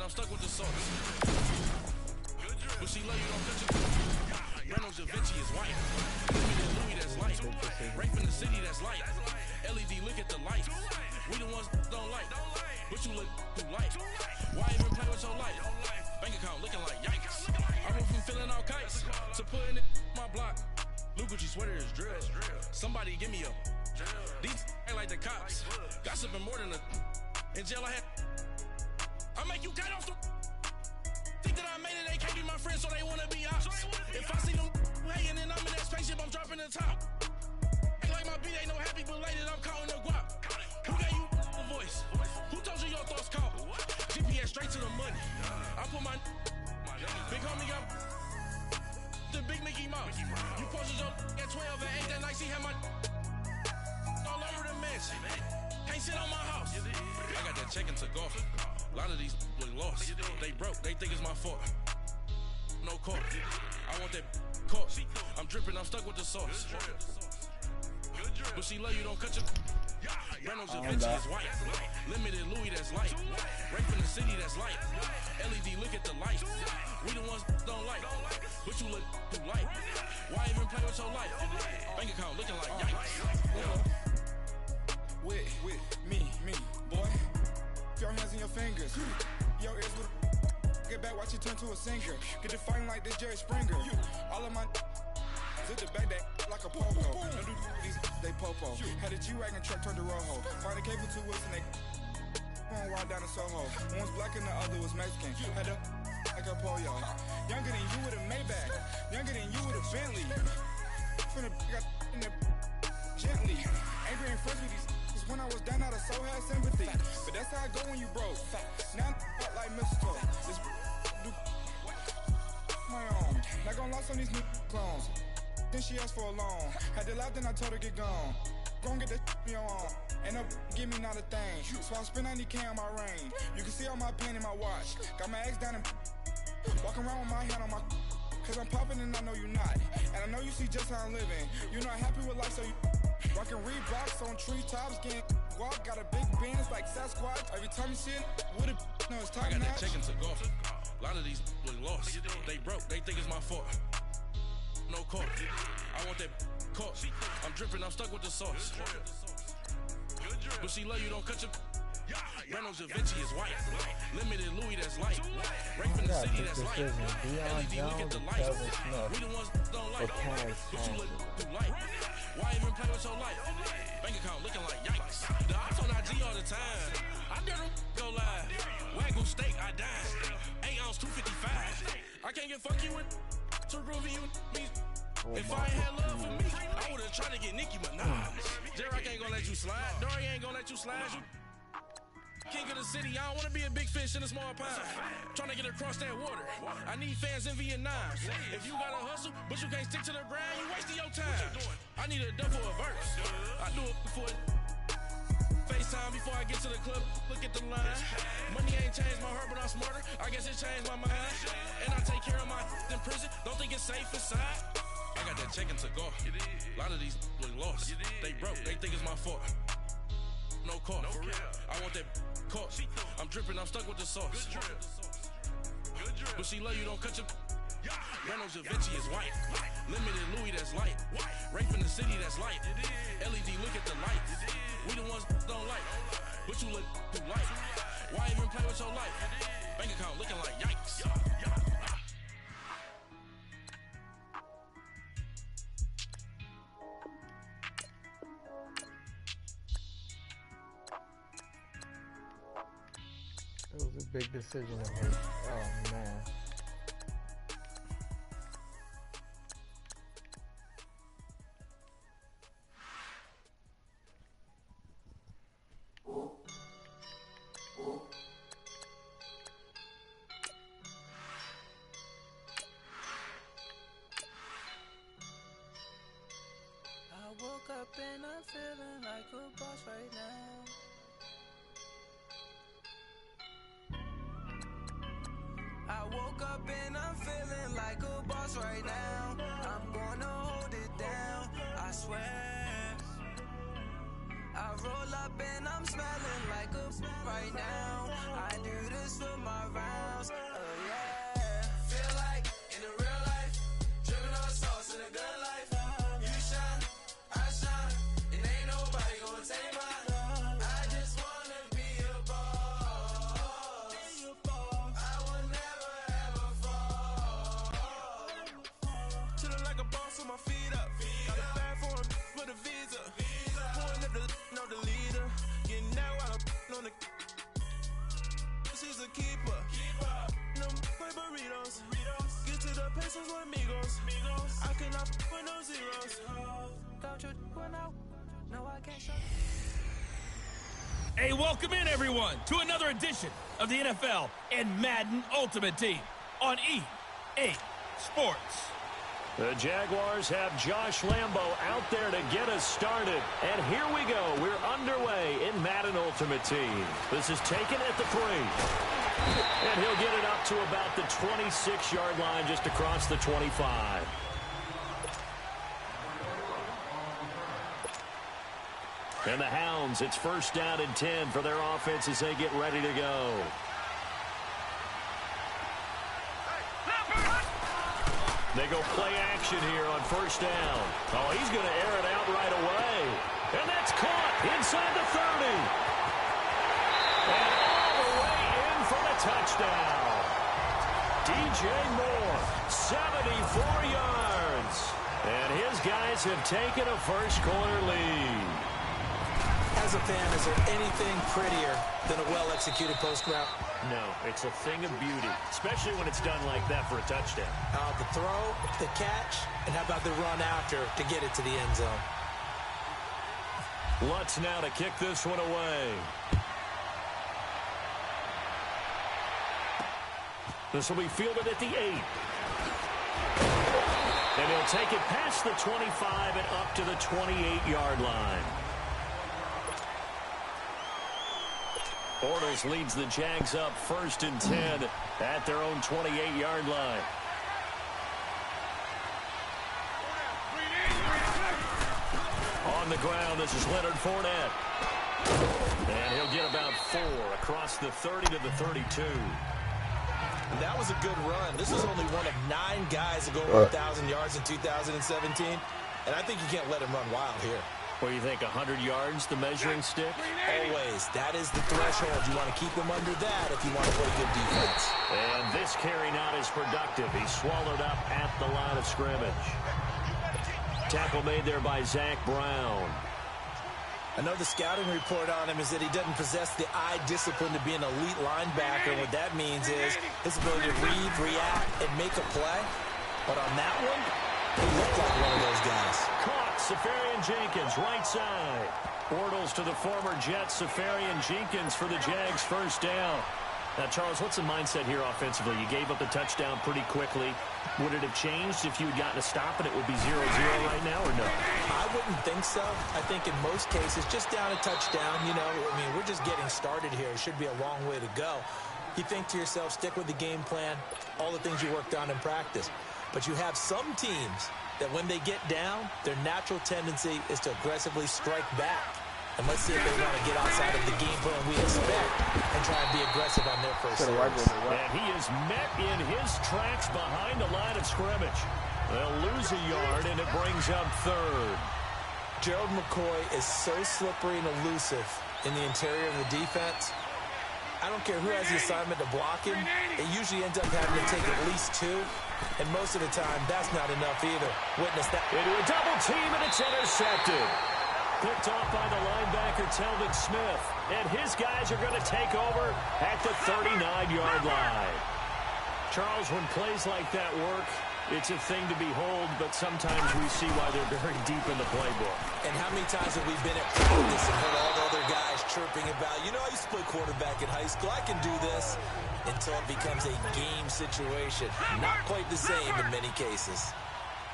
I'm stuck with the sauce. But she love you, don't touch it. Reynolds Da Vinci is white. Limited Louis, that's light. Rape in the city, that's light. LED, look at the light. We the ones don't like. But you look too light. Why even play with your life? Bank account looking like yikes. I went from feeling all kites to putting it in my block. Blue Gucci sweater is drill. Somebody give me a. These ain't like the cops. Gossiping more than a. In jail I had. I make you cut off the. Think that I made it, they can't be my friends, so they wanna be ops. If I see them hanging and I'm in that spaceship, I'm dropping the top. Ain't like my beat ain't no happy, but later I'm counting the guap. Who gave you the voice? Who told you your thoughts count? GPS straight to the money. I put my big homie got the big Mickey Mouse. You posted your at 12 and 8 that night, she had my all over the mansion. Can't sit on my house. I got that check and took off. A lot of these look lost. They broke, they think it's my fault. No court. I want that court. I'm dripping, I'm stuck with the sauce. But she love you, don't cut your. Reynolds Da Vinci is white. Limited Louis, that's light. Rape in the city, that's light. LED, look at the light. We the ones don't like. But you look too light. Why even play with your life? Bank account looking like yikes. With me, boy. Your hands and your fingers. Your ears with get back, watch you turn to a singer. Get it fighting like this Jerry Springer. All of my zip the back that like a popo. No do these they popo. Had a G-Wagon truck turned to Rojo. Find a cable 2 wheels and they on ride down to Soho. One's black and the other was Mexican. Had a like a polio. Younger than you with a Maybach. Younger than you with a Bentley. From the got in the gently. Angry and friends with these when I was down out of so had sympathy. But that's how I go when you broke. Now I'm like mistletoe. This do my own. Not gonna lost on these new clones. Then she asked for a loan. Had to laugh, then I told her get gone. Gon' get that me on. And up, give me not a thing. So I spend 90K on my range. You can see all my pain in my watch. Got my ex down and walking around with my hand on my. Cause I'm popping and I know you not. And I know you see just how I'm living. You're not happy with life, so you rockin' Reeboks on treetops, getting walk. Got a big Benz like Sasquatch. Every time you see it, with it, no, it's top I got notch. that chicken to go. A lot of these was lost. They broke, they think it's my fault. No court. I want that caught. I'm dripping, I'm stuck with the sauce. But she love you, don't cut your. Reynolds Da Vinci is white. Limited Louis, that's light. Right from the city, that's light. LED, look at the light. We the ones don't like. But you look too light. Why even play with your life? Bank account looking like yikes. The ops on IG all the time. I dare them go live. Wagyu steak, I died. 8 ounce, 255. I can't get fuck you with to groovy you me. If I ain't had love for me, I would've tried to get Nicki Minaj. Derek ain't gonna let you slide. Dory ain't gonna let you slide. You king of the city, I don't wanna be a big fish in a small pond. Trying to get across that water. I need fans in Vietnam. If you gotta hustle, but you can't stick to the grind, you wasting your time. I need a double a verse. I do it for FaceTime before I get to the club. Look at the line. Money ain't changed my heart, but I'm smarter. I guess it changed my mind. And I take care of my in prison. Don't think it's safe inside. I got that chicken to go. A lot of these was lost. They broke, they think it's my fault. No call, for real. I want that caught. I'm dripping, I'm stuck with the sauce. But she love you, don't cut your. Reynolds Da Vinci is white. Limited Louis, that's light. Right from the city, that's light. LED, look at the light. We the ones don't like. But you look too light. Why even play with your life? Bank account looking like yikes. It was a big decision to make. Oh man. I woke up and I'm feeling like a boss right now. I woke up and I'm feeling like a boss right now. I'm gonna hold it down, I swear. I roll up and I'm smelling like a right now. I do this for my rounds, oh yeah. Feel like in the real life, dripping on sauce in a good life. You shine, I shine, and ain't nobody gonna take mine. I just wanna be a boss. I will never ever fall. Chillin' like a boss with my feet up. Got a bag for him with a visa. Pulling up the know the leader. Getting out while I'm on the. She's a keeper. Them play burritos. Get to the pesos with amigos. I cannot with no zeros. Don't you run out? No, I can't show. Hey, welcome in, everyone, to another edition of the NFL and Madden Ultimate Team on EA Sports. The Jaguars have Josh Lambo out there to get us started. And here we go. We're underway in Madden Ultimate Team. This is taken at the 3. And he'll get it up to about the 26-yard line, just across the 25. And the Hounds, it's first down and 10 for their offense as they get ready to go. They go play action here on first down. Oh, he's going to air it out right away. And that's caught inside the 30. And all the way in for the touchdown. DJ Moore, 74 yards. And his guys have taken a first-quarter lead. As a fan, is there anything prettier than a well-executed post route? No, it's a thing of beauty, especially when it's done like that for a touchdown. The throw, the catch, and how about the run after to get it to the end zone? Lutz now to kick this one away. This will be fielded at the 8. And he'll take it past the 25 and up to the 28-yard line. Bortles leads the Jags up 1st and 10 at their own 28-yard line. On the ground, this is Leonard Fournette. And he'll get about 4 across the 30 to the 32. That was a good run. This is only one of 9 guys to go over 1,000 yards in 2017. And I think you can't let him run wild here. What do you think, 100 yards, the measuring stick? Always. That is the threshold. You want to keep him under that if you want to play good defense. And this carry not as productive. He's swallowed up at the line of scrimmage. Tackle made there by Zach Brown. I know the scouting report on him is that he doesn't possess the eye discipline to be an elite linebacker. And what that means is his ability to read, react, and make a play. But on that one, he looked like one of those guys. Caught, Safarian Jenkins, right side. Bortles to the former Jet, Safarian Jenkins for the Jags' first down. Now, Charles, what's the mindset here offensively? You gave up a touchdown pretty quickly. Would it have changed if you had gotten a stop and it would be 0-0 right now, or no? I wouldn't think so. I think in most cases, just down a touchdown, you know, I mean, we're just getting started here. It should be a long way to go. You think to yourself, stick with the game plan, all the things you worked on in practice. But you have some teams that when they get down, their natural tendency is to aggressively strike back. And let's see if they want to get outside of the game plan we expect and try and be aggressive on their first series. And he is met in his tracks behind the line of scrimmage. They'll lose a yard, and it brings up 3rd. Gerald McCoy is so slippery and elusive in the interior of the defense. I don't care who has the assignment to block him. It usually ends up having to take at least 2. And most of the time, that's not enough either. Witness that. Into a double team, and it's intercepted. Picked off by the linebacker, Telvin Smith. And his guys are going to take over at the 39-yard line. Charles, when plays like that work, it's a thing to behold, but sometimes we see why they're very deep in the playbook. And how many times have we been at practice and heard all the other guys chirping about, you know, I used to play quarterback in high school, I can do this, until it becomes a game situation. Not quite the same in many cases.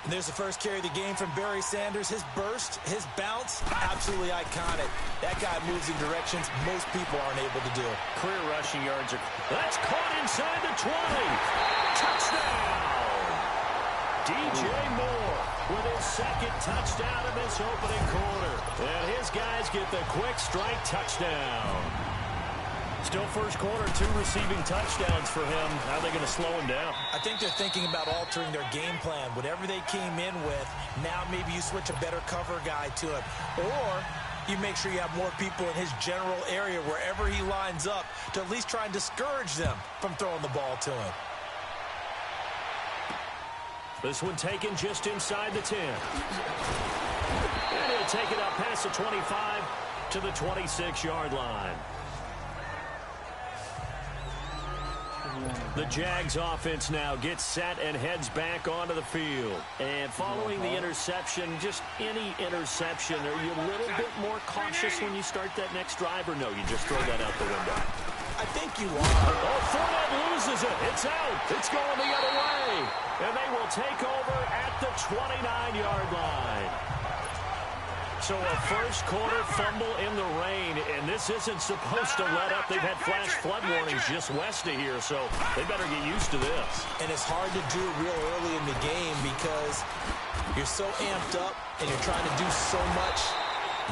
And there's the first carry of the game from Barry Sanders. His burst, his bounce, absolutely iconic. That guy moves in directions most people aren't able to do. Career rushing yards are... That's caught inside the 20. Touchdown! DJ Moore with his 2nd touchdown of this opening quarter. And his guys get the quick strike touchdown. Still first quarter, 2 receiving touchdowns for him. How are they going to slow him down? I think they're thinking about altering their game plan. Whatever they came in with, now maybe you switch a better cover guy to him. Or you make sure you have more people in his general area wherever he lines up to at least try and discourage them from throwing the ball to him. This one taken just inside the 10. And he'll take it up past the 25 to the 26-yard line. The Jags offense now gets set and heads back onto the field. And following the interception, just any interception, are you a little bit more cautious when you start that next drive, or no, you just throw that out the window? I think you are. Oh, Fournette loses it. It's out. It's going the other way. And they will take over at the 29-yard line. So a first quarter fumble in the rain, and this isn't supposed to let up. They've had flash flood warnings just west of here, so they better get used to this. And it's hard to do real early in the game because you're so amped up and you're trying to do so much.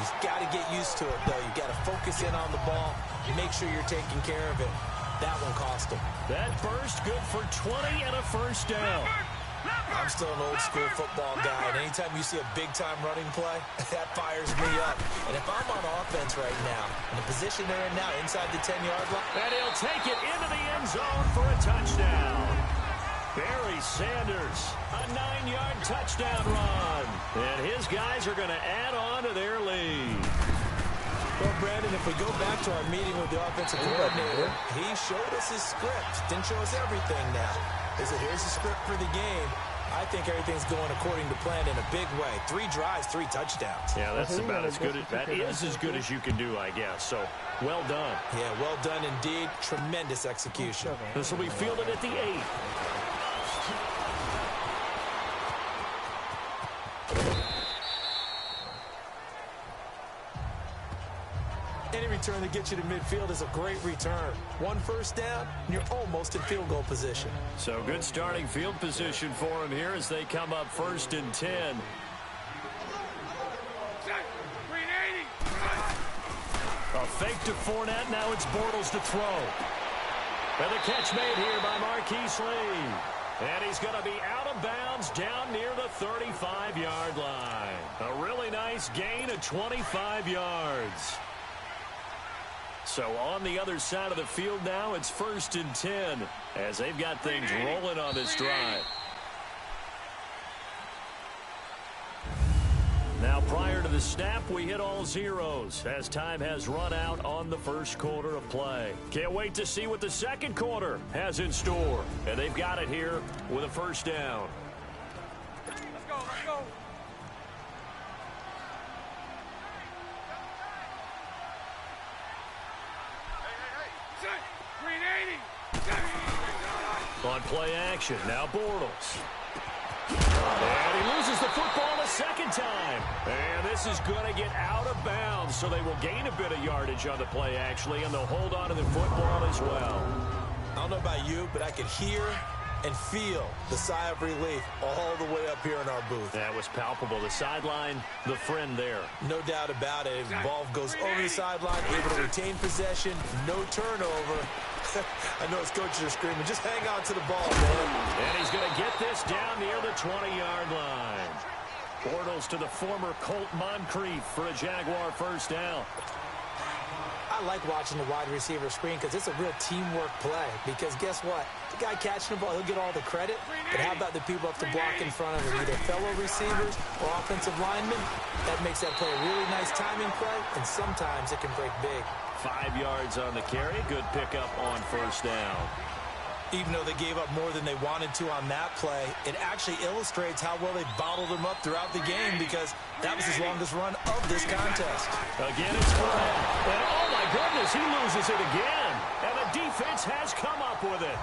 You've got to get used to it, though. You've got to focus in on the ball, make sure you're taking care of it. That one cost them. That burst good for 20 and a first down. I'm still an old-school football guy, and anytime you see a big-time running play, that fires me up. And if I'm on offense right now, in the position they're in now, inside the 10-yard line... And he'll take it into the end zone for a touchdown. Barry Sanders, a 9-yard touchdown run. And his guys are going to add on to their lead. Well, Brandon, if we go back to our meeting with the offensive coordinator, he showed us his script. Didn't show us everything now. He said, here's the script for the game. I think everything's going according to plan in a big way. 3 drives, 3 touchdowns. Yeah, that's about as good as that is as good as you can do, I guess. So, well done. Yeah, well done indeed. Tremendous execution. This will be fielded at the 8. Any return that gets you to midfield is a great return. 1 first down, and you're almost in field goal position. So good starting field position for him here as they come up 1st and 10. A fake to Fournette. Now it's Bortles to throw. And the catch made here by Marquise Lee. And he's going to be out of bounds down near the 35-yard line. A really nice gain of 25 yards. So on the other side of the field now, it's 1st and 10 as they've got things rolling on this drive. Now prior to the snap, we hit all zeros as time has run out on the first quarter of play. Can't wait to see what the second quarter has in store. And they've got it here with a first down. Let's go, let's go. On play action, now Bortles. And he loses the football a second time. And this is going to get out of bounds, so they will gain a bit of yardage on the play, actually, and they'll hold on to the football as well. I don't know about you, but I could hear and feel the sigh of relief all the way up here in our booth. That was palpable. The sideline, the friend there. No doubt about it. The ball goes over the sideline, able to retain possession, no turnover. I know his coaches are screaming, just hang on to the ball, man. And he's going to get this down near the 20-yard line. Bortles to the former Colt Moncrief for a Jaguar first down. I like watching the wide receiver screen because it's a real teamwork play. Because guess what? The guy catching the ball, he'll get all the credit. But how about the people up to block in front of him, either fellow receivers or offensive linemen? That makes that play a really nice timing play, and sometimes it can break big. 5 yards on the carry. Good pickup on first down. Even though they gave up more than they wanted to on that play, it actually illustrates how well they bottled them up throughout the game because that was his longest run of this contest. Again, it's Fournette. And oh my goodness, he loses it again. And the defense has come up with it.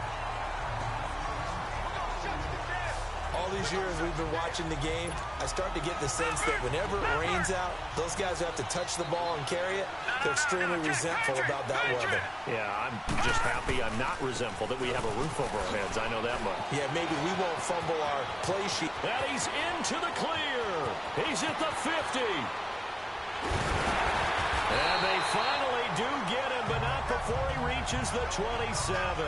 All these years we've been watching the game, I start to get the sense that whenever it rains out, those guys who have to touch the ball and carry it, they're extremely resentful about that weather. Yeah, I'm just happy I'm not resentful that we have a roof over our heads. I know that much. Yeah, maybe we won't fumble our play sheet. And he's into the clear. He's at the 50. And they finally do get him, but not before he reaches the 27.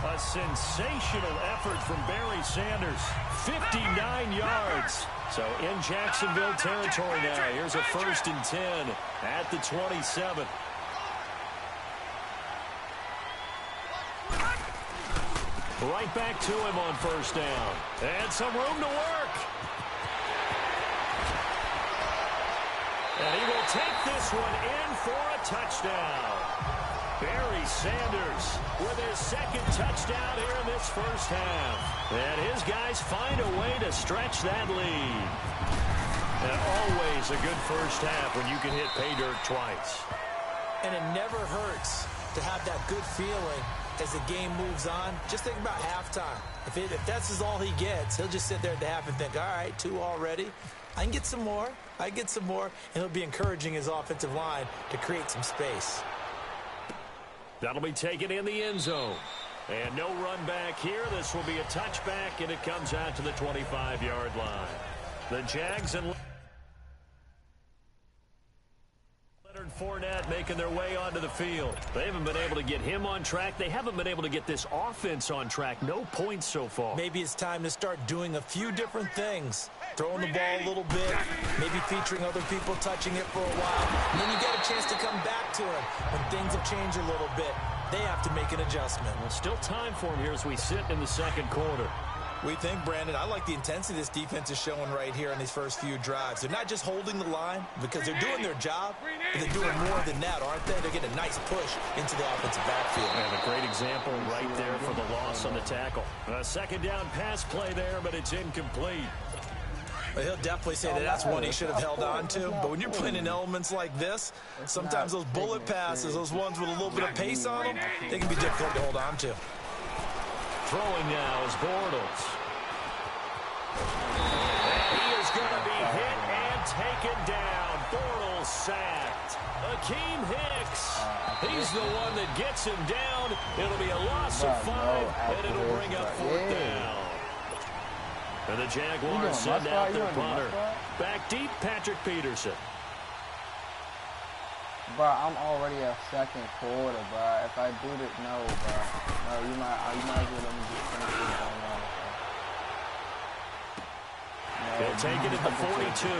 A sensational effort from Barry Sanders. 59 yards. So in Jacksonville territory now. Here's a 1st and 10 at the 27. Right back to him on first down. And some room to work. And he will take this one in for a touchdown. Barry Sanders with his second touchdown here in this first half. And his guys find a way to stretch that lead. And always a good first half when you can hit pay dirt twice. And it never hurts to have that good feeling as the game moves on. Just think about halftime. If that's all he gets, he'll just sit there at the half and think, all right, 2 already. I can get some more. I can get some more. And he'll be encouraging his offensive line to create some space. That'll be taken in the end zone. And no run back here. This will be a touchback, and it comes out to the 25-yard line. The Jags and Leonard Fournette making their way onto the field. They haven't been able to get him on track. They haven't been able to get this offense on track. No points so far. Maybe it's time to start doing a few different things. Throwing the ball a little bit, maybe featuring other people touching it for a while. And then you get a chance to come back to him when things have changed a little bit. They have to make an adjustment. Well, still time for him here as we sit in the second quarter. We think, Brandon, I like the intensity this defense is showing right here in these first few drives. They're not just holding the line because they're doing their job, but they're doing more than that, aren't they? They're getting a nice push into the offensive backfield. And a great example right there for the loss on the tackle. A second down pass play there, but it's incomplete. But he'll definitely say that that's one he should have held on to. But when you're playing in elements like this, sometimes those bullet passes, those ones with a little bit of pace on them, they can be difficult to hold on to. Throwing now is Bortles. And he is going to be hit and taken down. Bortles sacked. Akeem Hicks. He's the one that gets him down. It'll be a loss of 5, and it'll bring up 4th down. And the Jaguars send out their punter. Back deep, Patrick Peterson. Bro, I'm already at second quarter, bro. If I do this, no, bro. No, you might as well let me just finish this going on. They'll take it at the 42.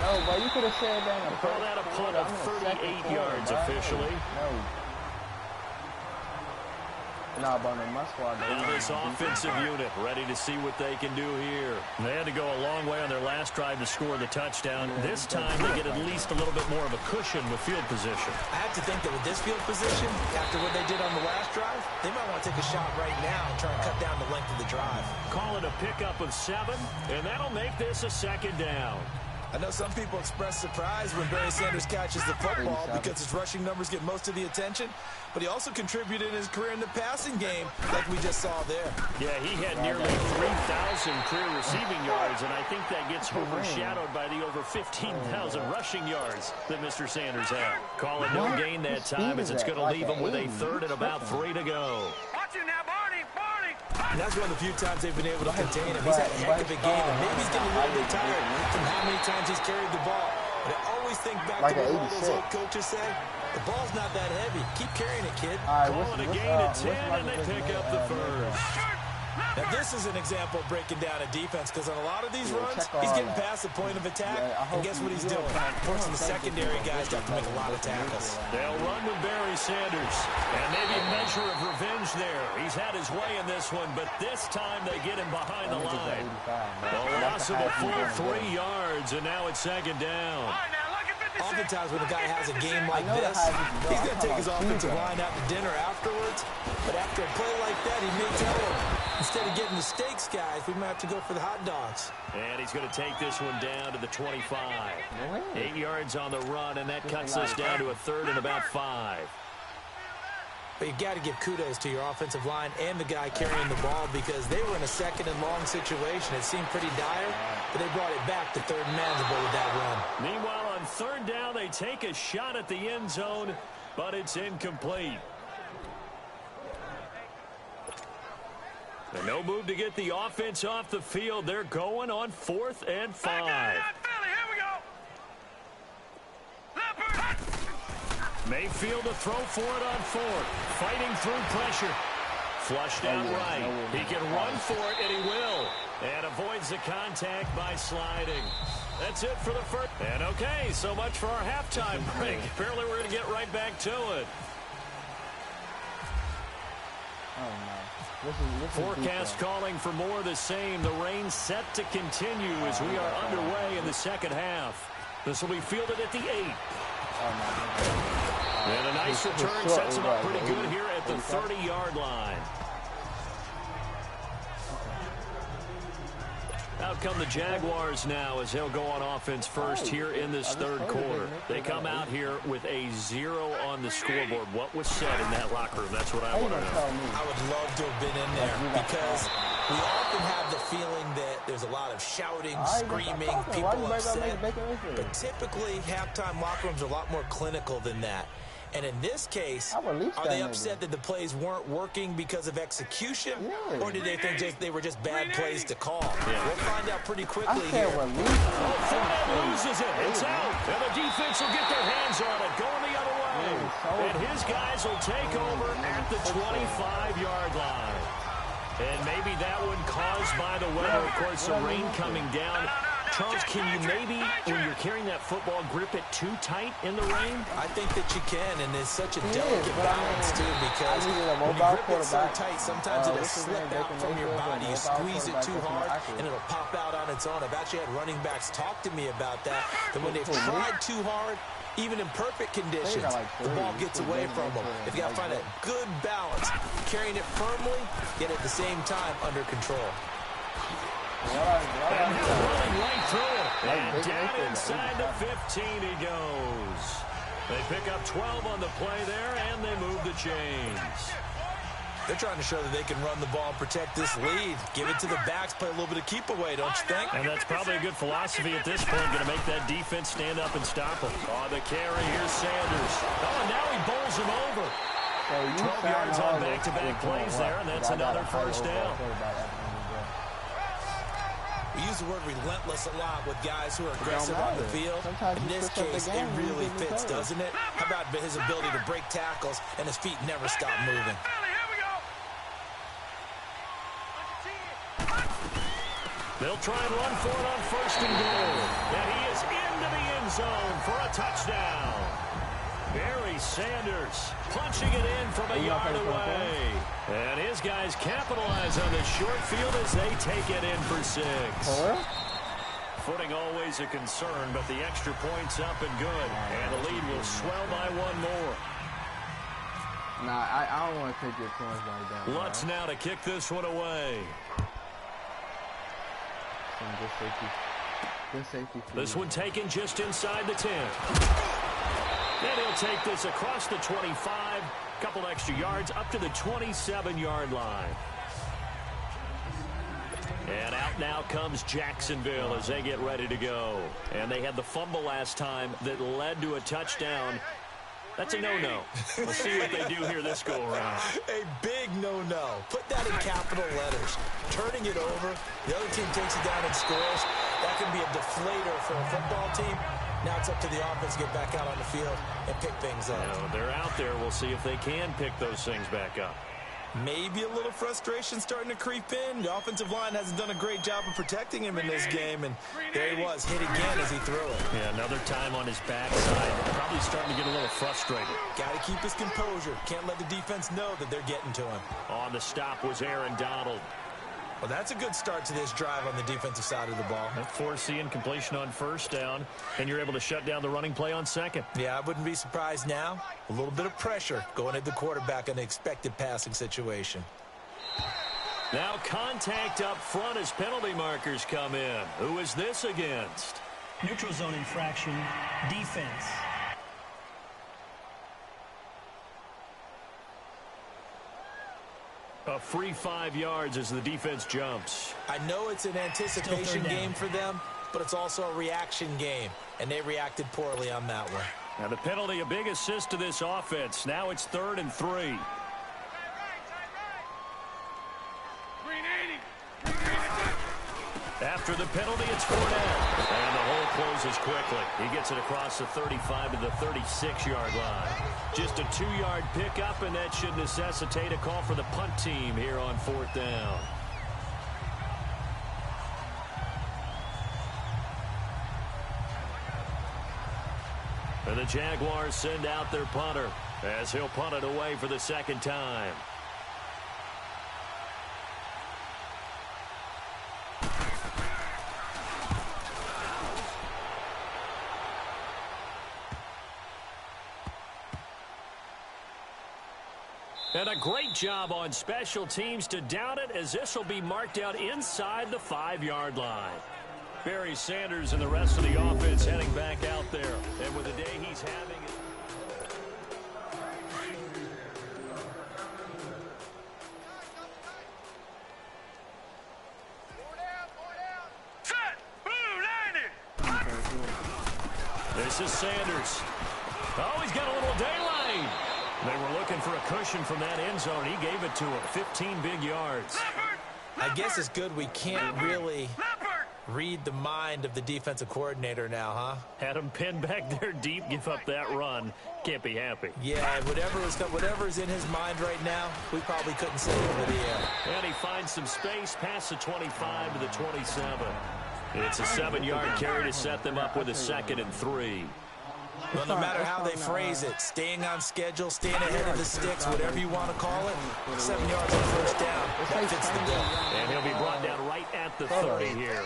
No, bro, you could have said that in the call that a punt of 38 yards officially. No. Nah, but no, my squad. Now this offensive unit ready to see what they can do here. They had to go a long way on their last drive to score the touchdown. This time they get at least a little bit more of a cushion with field position. I have to think that with this field position, after what they did on the last drive, they might want to take a shot right now and try and cut down the length of the drive. Call it a pickup of 7, and that'll make this a second down. I know some people express surprise when Barry Sanders catches the football because his rushing numbers get most of the attention, but he also contributed in his career in the passing game like we just saw there. Yeah, he had nearly 3,000 career receiving yards, and I think that gets overshadowed by the over 15,000 rushing yards that Mr. Sanders had. Call it no gain that time as it's going to leave him with a 3rd and about 3 to go. Watch it now, Barney! And that's one of the few times they've been able to contain him. He's had a heck of a game, and maybe he's getting a little bit tired from how many times he's carried the ball. But I always think back to what all those old coaches say. The ball's not that heavy. Keep carrying it, kid. Calling a gain of 10, and they pick up the first. Now, this is an example of breaking down a defense because on a lot of these runs, he's getting past the point of attack, and guess what he's doing? Forcing the secondary guys to have to make a lot of tackles. They'll run with Barry Sanders, and maybe a measure of revenge there. He's had his way in this one, but this time they get him behind the line. A loss of a full 3 yards, and now it's second down. Oftentimes when a guy has a game like this, he's going to take his offensive line out to dinner afterwards. But after a play like that, he may tell him, instead of getting the steaks, guys, we might have to go for the hot dogs. And he's going to take this one down to the 25. 8 yards on the run, and that cuts us down to a 3rd and about 5. But you've got to give kudos to your offensive line and the guy carrying the ball because they were in a 2nd and long situation. It seemed pretty dire, but they brought it back to 3rd and manageable with that run. Meanwhile, on 3rd down, they take a shot at the end zone, but it's incomplete. And no move to get the offense off the field. They're going on 4th and 5. Mayfield to throw for it on 4th. Fighting through pressure. Flushed out right. He can run for it, and he will. And avoids the contact by sliding. That's it for the first. And okay, so much for our halftime break. Apparently we're going to get right back to it. Forecast calling for more of the same. The rain set to continue as we are underway in the second half. This will be fielded at the 8. And a nice return sets him up pretty good here at the 30-yard line. Out come the Jaguars now as they'll go on offense first here in this 3rd quarter. They come out here with a 0 on the scoreboard. What was said in that locker room? That's what I want to know. I would love to have been in there because we often have the feeling that there's a lot of shouting, screaming, people upset. But typically, halftime locker rooms are a lot more clinical than that. And in this case, are they upset that the plays weren't working because of execution? Or did they think they were just bad plays to call? We'll find out pretty quickly here. Fournette loses it. It's out. And the defense will get their hands on it. Going the other way. And his guys will take over at the 25-yard line. And maybe that one caused by the weather. Of course, the rain coming down Charles, can you maybe, when you're carrying that football, grip it too tight in the rain? I think that you can, and it's such a delicate balance, too, because when you grip it so tight, sometimes it'll slip out from your body. You squeeze it too hard, and it'll pop out on its own. I've actually had running backs talk to me about that when they've tried too hard, even in perfect conditions, the ball gets away from them. They've got to find a good balance, carrying it firmly, yet at the same time under control. And he's running right through it. And down inside the 15 he goes. They pick up 12 on the play there, and they move the chains. They're trying to show that they can run the ball and protect this lead. Give it to the backs, play a little bit of keep away, don't you think? And that's probably a good philosophy at this point, going to make that defense stand up and stop them. On the carry, here's Sanders. Oh, and now he bowls him over. 12 yards on back-to-back plays there, and that's another first down. We use the word relentless a lot with guys who are aggressive on the field. In this case, it really fits, doesn't it? How about his ability to break tackles and his feet never stop moving? They'll try and run for it on first and goal. And he is into the end zone for a touchdown. Barry Sanders punching it in from a yard away. And his guys capitalize on the short field as they take it in for 6. Footing always a concern, but the extra point's up and good. And the lead will swell by 1 more. Nah, I don't want to take your points like that. Lutz now to kick this one away. Good safety. This one taken just inside the 10. And he'll take this across the 25, couple extra yards up to the 27-yard line. And out now comes Jacksonville as they get ready to go. And they had the fumble last time that led to a touchdown. That's a no-no. We'll see what they do here this go-around. A big no-no. Put that in capital letters. Turning it over, the other team takes it down and scores. That can be a deflator for a football team. Now it's up to the offense to get back out on the field and pick things up. You know, they're out there. We'll see if they can pick those things back up. Maybe a little frustration starting to creep in. The offensive line hasn't done a great job of protecting him in this game, and there he was, hit again as he threw it. Yeah, another time on his backside. Probably starting to get a little frustrated. Got to keep his composure. Can't let the defense know that they're getting to him. On the stop was Aaron Donald. Well, that's a good start to this drive on the defensive side of the ball. Forcing completion on first down, and you're able to shut down the running play on second. Yeah, I wouldn't be surprised now. A little bit of pressure going at the quarterback in the expected passing situation. Now contact up front as penalty markers come in. Who is this against? Neutral zone infraction, defense. A free 5 yards as the defense jumps. I know it's an anticipation game for them, but it's also a reaction game, and they reacted poorly on that one. Now the penalty, a big assist to this offense. Now it's 3rd and 3. After the penalty, it's Fournette. And the hole closes quickly. He gets it across the 35 to the 36-yard line. Just a 2-yard pickup, and that should necessitate a call for the punt team here on 4th down. And the Jaguars send out their punter as he'll punt it away for the 2nd time. And a great job on special teams to down it, as this will be marked out inside the 5-yard line. Barry Sanders and the rest of the offense heading back out there. And with the day he's having... This is Sanders. Oh, he's got a little daylight. They were looking for a cushion from that end zone. He gave it to him. 15 big yards. I guess it's good we can't really read the mind of the defensive coordinator now, huh? Had him pinned back there deep, give up that run. Can't be happy. Yeah, whatever's in his mind right now, we probably couldn't say over the air. And he finds some space past the 25 to the 27. It's a 7-yard carry to set them up with a 2nd and 3. Well, no matter how they phrase it, staying on schedule, staying ahead of the sticks, whatever you want to call it, 7 yards on first down, that fits the bill. And he'll be brought down right at the 30 here.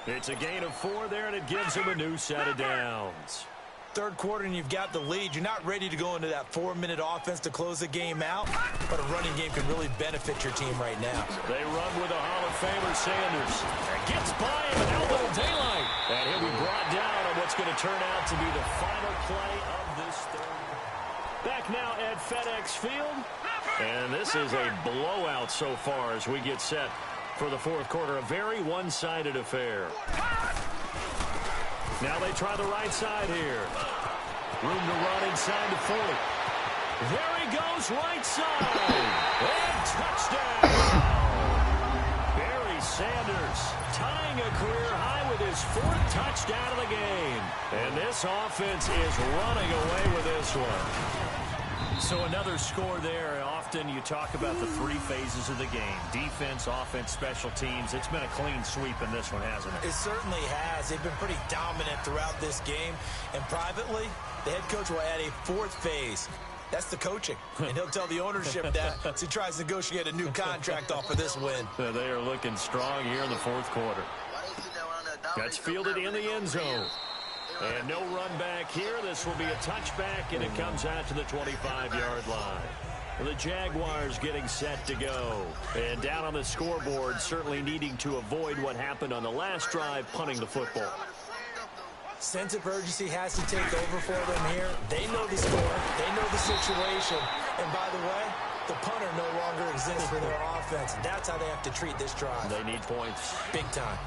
It's a gain of 4 there, and it gives him a new set of downs. Third quarter, and you've got the lead. You're not ready to go into that 4-minute offense to close the game out, but a running game can really benefit your team right now. They run with a Hall of Famer, Sanders. Gets by him, and now little daylight. And he'll be brought down on what's going to turn out to be the final play of this third. Back now at FedEx Field. And this is a blowout so far as we get set for the fourth quarter. A very one-sided affair. Now they try the right side here. Room to run inside the 40. There he goes, right side. And touchdown. Barry Sanders tying a career high with his 4th touchdown of the game. And this offense is running away with this one. So another score there. Often you talk about the 3 phases of the game. Defense, offense, special teams. It's been a clean sweep in this one, hasn't it? It certainly has. They've been pretty dominant throughout this game. And privately, the head coach will add a 4th phase. That's the coaching. And he'll tell the ownership that as he tries to negotiate a new contract off of this win. They are looking strong here in the fourth quarter. That's fielded in the end zone. And no run back here. This will be a touchback, and it comes out to the 25-yard line. The Jaguars getting set to go. And down on the scoreboard, certainly needing to avoid what happened on the last drive, punting the football. Sense of urgency has to take over for them here. They know the score. They know the situation. And by the way, the punter no longer exists for their offense. That's how they have to treat this drive. They need points. Big time.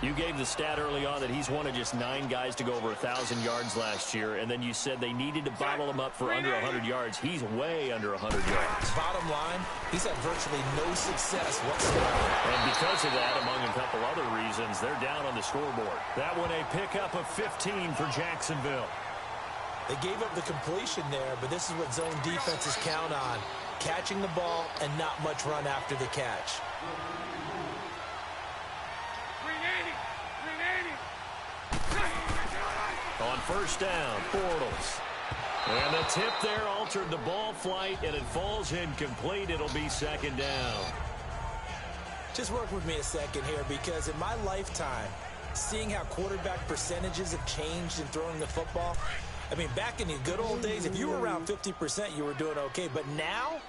You gave the stat early on that he's one of just 9 guys to go over 1,000 yards last year, and then you said they needed to bottle him up for under 100 yards. He's way under 100 yards. Bottom line, he's had virtually no success whatsoever. And because of that, among a couple other reasons, they're down on the scoreboard. That one a pickup of 15 for Jacksonville. They gave up the completion there, but this is what zone defenses count on. Catching the ball and not much run after the catch. On first down, Bortles. And the tip there altered the ball flight, and it falls incomplete. It'll be 2nd down. Just work with me a second here, because in my lifetime, seeing how quarterback percentages have changed in throwing the football, I mean, back in the good old days, if you were around 50%, you were doing okay. But now,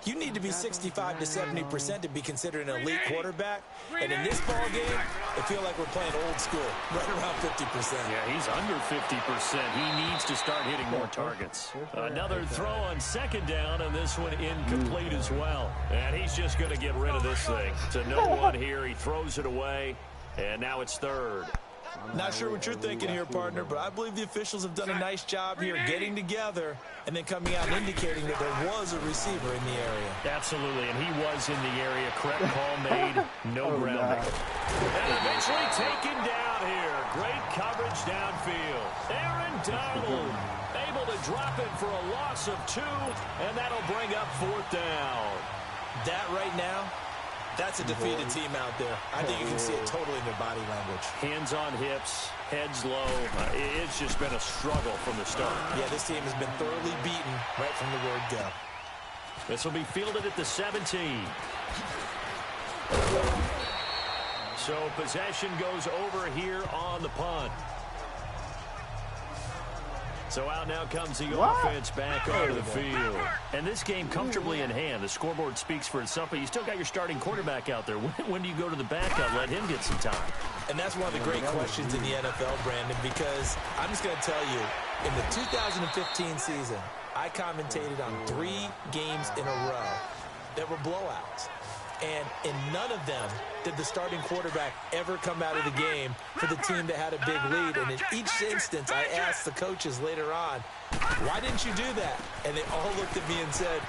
you need to be 65 to 70% to be considered an elite quarterback. And in this ball game, I feel like we're playing old school, right around 50%. Yeah, he's under 50%. He needs to start hitting more targets. Another throw on 2nd down, and this one incomplete as well. And he's just going to get rid of this thing. To no one here. He throws it away, and now it's 3rd. Not sure what you're thinking here, partner, but I believe the officials have done a nice job here getting together and then coming out and indicating that there was a receiver in the area. Absolutely, and he was in the area. Correct call made. No grounding. And eventually taken down here. Great coverage downfield. Aaron Donald able to drop it for a loss of 2, and that'll bring up 4th down. That right now, that's a defeated team out there. I think you can see it totally in their body language. Hands on hips, heads low. It's just been a struggle from the start. Yeah, this team has been thoroughly beaten right from the word go. This will be fielded at the 17. So possession goes over here on the punt. So out now comes the offense back onto the field. And this game comfortably in hand. The scoreboard speaks for itself, but you still got your starting quarterback out there. When do you go to the backup? Let him get some time. And that's one of the great questions in the NFL, Brandon, because I'm just going to tell you, in the 2015 season, I commentated on 3 games in a row that were blowouts. And in none of them did the starting quarterback ever come out of the game for the team that had a big lead. And in each instance, I asked the coaches later on, why didn't you do that? And they all looked at me and said,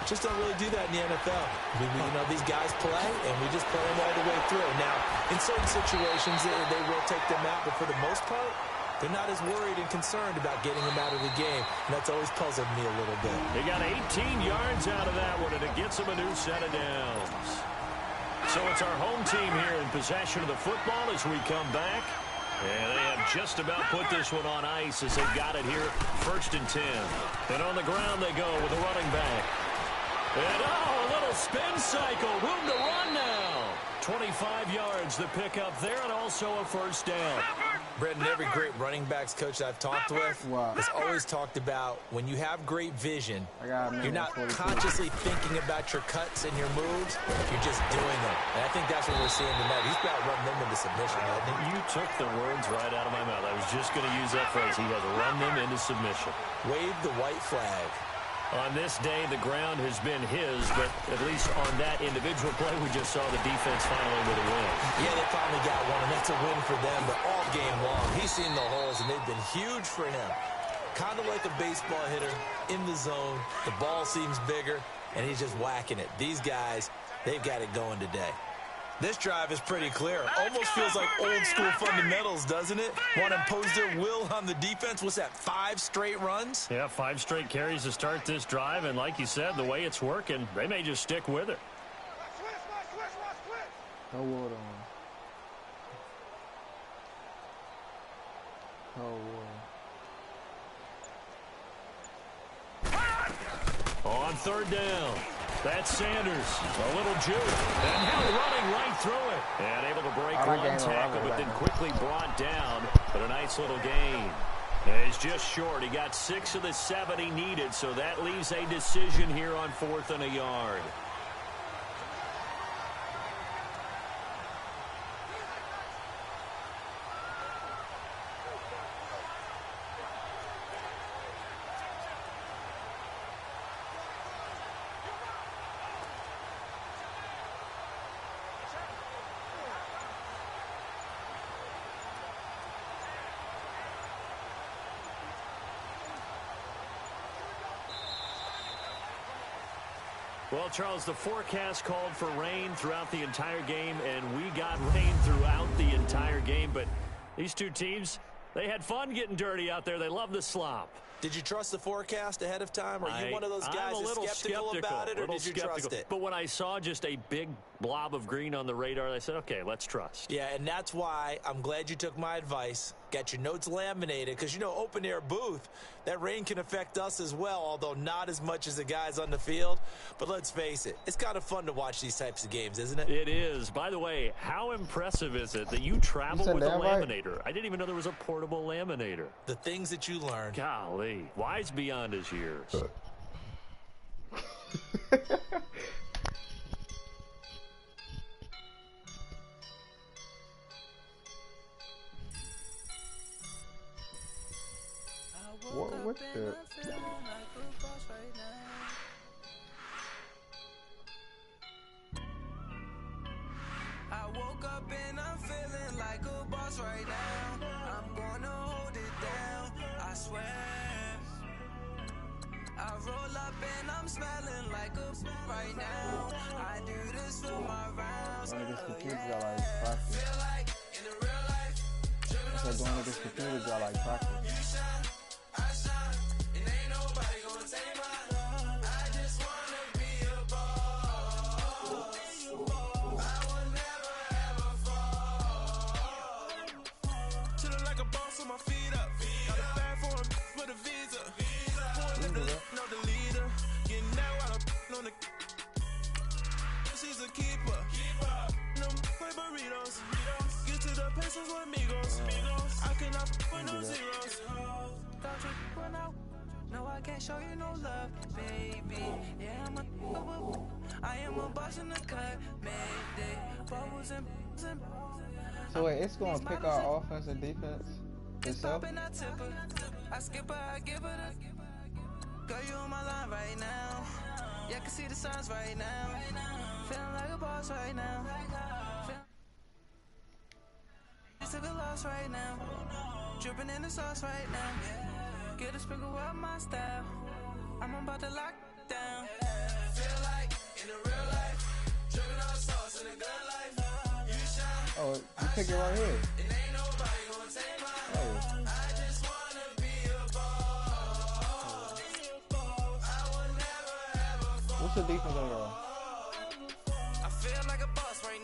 just don't really do that in the NFL. You know, these guys play, and we just play them all the way through. Now, in certain situations, they will take them out, but for the most part, they're not as worried and concerned about getting them out of the game. And that's always puzzled me a little bit. They got 18 yards out of that one, and it gets them a new set of downs. So it's our home team here in possession of the football as we come back. And they have just about put this one on ice as they've got it here, 1st and 10. And on the ground they go with a running back. And, oh, a little spin cycle. Room to run now. 25 yards the pick up there, and also a 1st down. Brendan, every great running backs coach I've talked with has always talked about when you have great vision, you're not consciously thinking about your cuts and your moves, you're just doing them. And I think that's what we're seeing tonight. He's about to run them into submission, I think. You took the words right out of my mouth. I was just going to use that phrase. He has run them into submission. Wave the white flag. On this day, the ground has been his, but at least on that individual play, we just saw the defense finally with a win. Yeah, they finally got one, and that's a win for them, but all game long, he's seen the holes, and they've been huge for him. Kind of like a baseball hitter in the zone. The ball seems bigger, and he's just whacking it. These guys, they've got it going today. This drive is pretty clear. Almost feels like old-school fundamentals, doesn't it? Want to impose their will on the defense. What's that, 5 straight runs? Yeah, 5 straight carries to start this drive, and like you said, the way it's working, they may just stick with it. No water on. No water. On 3rd down. That's Sanders. A little juke. And now running right through it. And able to break one tackle, but then quickly brought down. But a nice little gain. He's just short. He got 6 of the 7 he needed, so that leaves a decision here on 4th and a yard. Well, Charles, the forecast called for rain throughout the entire game, and we got rain throughout the entire game. But these two teams, they had fun getting dirty out there. They love the slop. Did you trust the forecast ahead of time? Are you one of those guys that's skeptical about it, or did you trust it? But when I saw just a big blob of green on the radar, I said, okay, let's trust. Yeah, and that's why I'm glad you took my advice. Got your notes laminated, because, you know, open-air booth, that rain can affect us as well, although not as much as the guys on the field. But let's face it, it's kind of fun to watch these types of games, isn't it? It is. By the way, how impressive is it that you travel with a laminator? I didn't even know there was a portable laminator. The things that you learn. Golly, wise beyond his years. What the? I woke up and I'm feeling like a boss right now. I'm gonna hold it down, I swear. I roll up and I'm smelling like a right now. I do this for my rounds. One of these computers got like practice. I said one of these computers got like practice. No, I can't show you no love, baby. Yeah, I am a boss in the cut, mayday. Bubbles and so wait, it's gonna pick our offense and defense itself? I skip her, I give her the girl, you on my line right now. Yeah, I can see the signs right now. Feeling like a boss right now. Just took a loss right now. Dripping in the sauce right now. Get a sprinkle up my style. I'm about to lock down. Feel like in the real life, dripping on sauce in a good life. You shine. Oh, you pick it right here. And ain't nobody gonna take mine. I just wanna be a boss. I will never ever fall. What's the defense overall? I feel like a boss right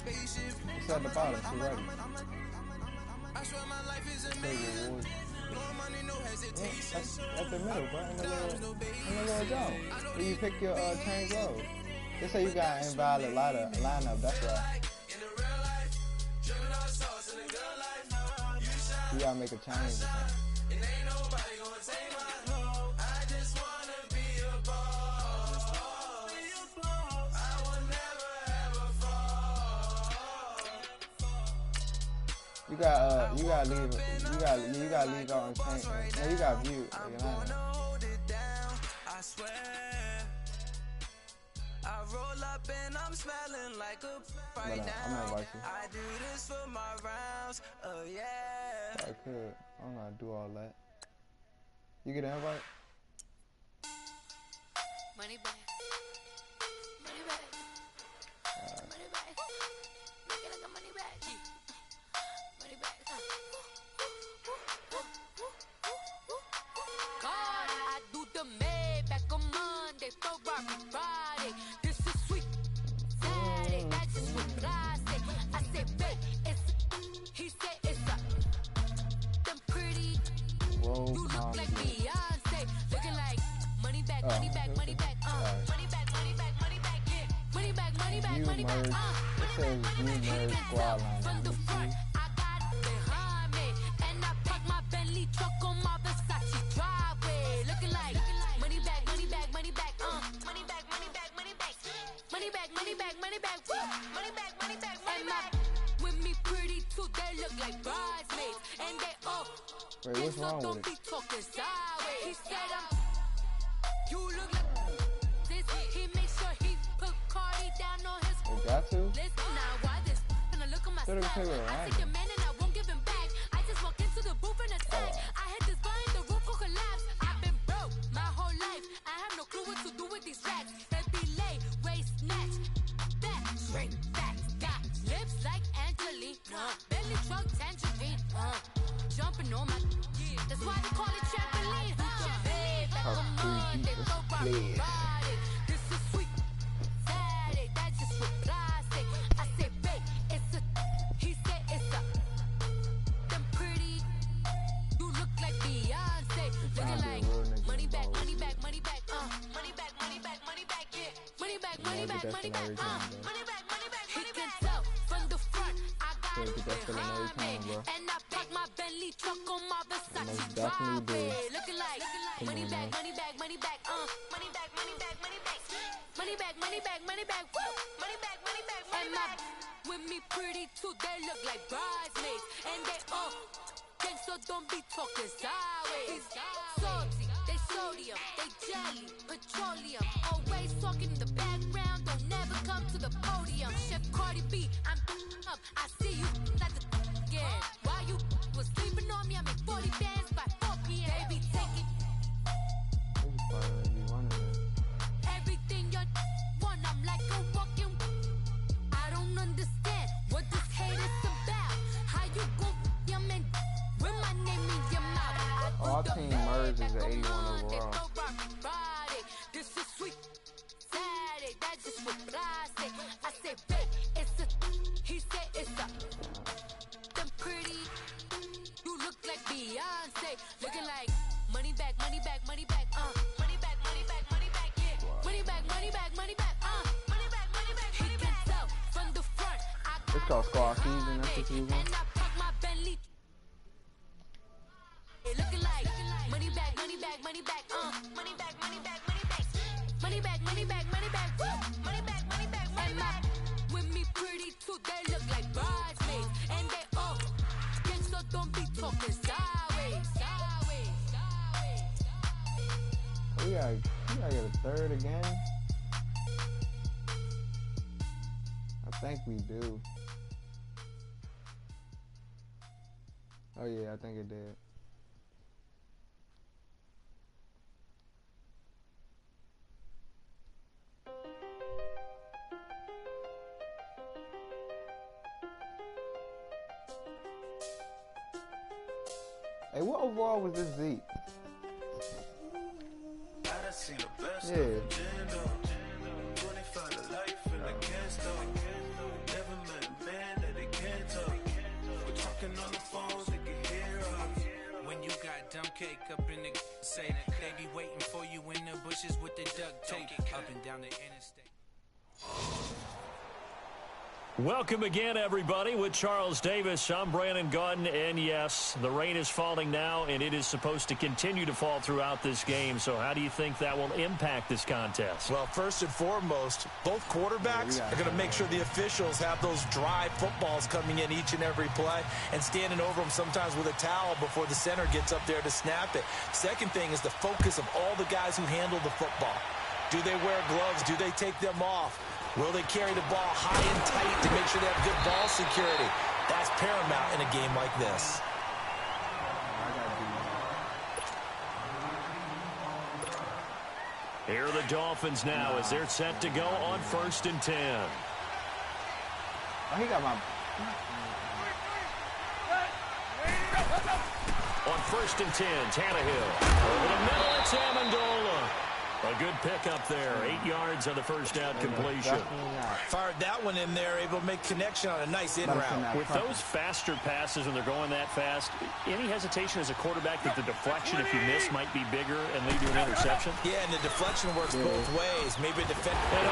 It's at the bottom, so ready. I swear my life is amazing. No money, no hesitation. At the middle, bro. In the little zone. Where you pick your change road. They say you got an invalid lineup, that's right. You gotta make a change or something. You gotta leave out and change. No, you gotta view your lineup. I swear, I roll up and I'm smelling like a right now. I do this for my rounds, oh yeah. I could. I'm gonna do all that. You get an invite? Money back. Money back. Money back. Make it like a money back. Money back. God, I do the Maybach on Monday, Ferrari Friday. This is sweet Saturday. That's just what I say. I say, babe, it's. He said it's a. Them pretty. Whoa, you look like Beyonce. Looking like money back, money back, money back, money back, money back, money back, yeah. Money back, money back, money back, It says you merge squad line. from the front, I got it behind me, and I park my Bentley truck on my Versace driveway. Looking like money back, money back, money back, money back, money back, money back, money back, money back, money back, money back, money back, money back. With me pretty too, they look like bridesmaids, and they all. Wait, what's wrong with it? Be talking sideways. He said you look like this. He makes sure he put Cardi down on his. You got to? Listen now, why this? Gonna look at my style. I take your man and I won't give him back. I just walk into the booth in a sack. I hit this button, the roof will collapse. I've been broke my whole life. I have no clue what to do with these racks. That delay, waist snatch, back, shrink, back. Got lips like Angelina, belly truck tangerine. Jumping on my, that's why they call it trampoline. This is sweet Saturday, that's just what plastic. I say, babe, it's a. He said it's a. Them pretty, you look like Beyonce. Looking like money back, money back, money back, money back, money back, money back, yeah. Money back, money back, money back, money back, money back, money back. He can tell from the front, I got it behind me, and I park my Bentley truck on my Versace driveway. Looking like money back, money back, money back, money back, money back, money back, money back, money back, money back, woo, money back, money back, money back. With me pretty too, they look like bridesmaids, and they all think so. Don't be talking sideways. Salty, they sodium, they jelly, petroleum. Always talking in the background, don't never come to the podium. Chef Cardi B, I'm up. I see you at the again. While you was sleeping on me, I make 40 bands by 4 p.m. Baby, take it. Everything you want, I'm like a walking. I don't understand what this hate is about. How you go, your man, with my name in your mouth. Our team merged is an 81 overall. This is sweet Saturday, that's just what I say. I say, babe, it's a. He said it's a. Them pretty, you look like Beyonce. Looking like money back, money back, money back, money back, money back, money back, yeah. Money back, money back, money back, money back, money back. He can tell from the front. It's called Squad Season, that's the season. And I park my Bentley. Looking like money back, money back, money back, money back, money back, money back, money back, money back, money back, money back, money back, money back. With me pretty too, they look like bridesmaids, and they all think so. Don't be talking sideways. We gotta get a third again. I think we do. Oh yeah, I think it did. Hey, what overall was this Z? Yeah. cake up in the say they be waiting for you in the bushes with the duct tape up and down the interstate. Welcome again, everybody, with Charles Davis. I'm Brandon Gaudin, and yes, the rain is falling now, and it is supposed to continue to fall throughout this game. So how do you think that will impact this contest? Well, first and foremost, both quarterbacks are going to make sure the officials have those dry footballs coming in each and every play and standing over them sometimes with a towel before the center gets up there to snap it. Second thing is the focus of all the guys who handle the football. Do they wear gloves? Do they take them off? Will they carry the ball high and tight to make sure they have good ball security? That's paramount in a game like this. Here are the Dolphins now as they're set to go on 1st and 10. Oh, he got my... On 1st and 10, Tannehill. Over the middle, it's Amendola. A good pickup there. 8 yards on the first down completion. Fired that one in there, able to make connection on a nice in route. With those faster passes when they're going that fast, any hesitation as a quarterback that the deflection, if you miss, might be bigger and lead to an interception? Yeah, and the deflection works both ways. Maybe a defense. It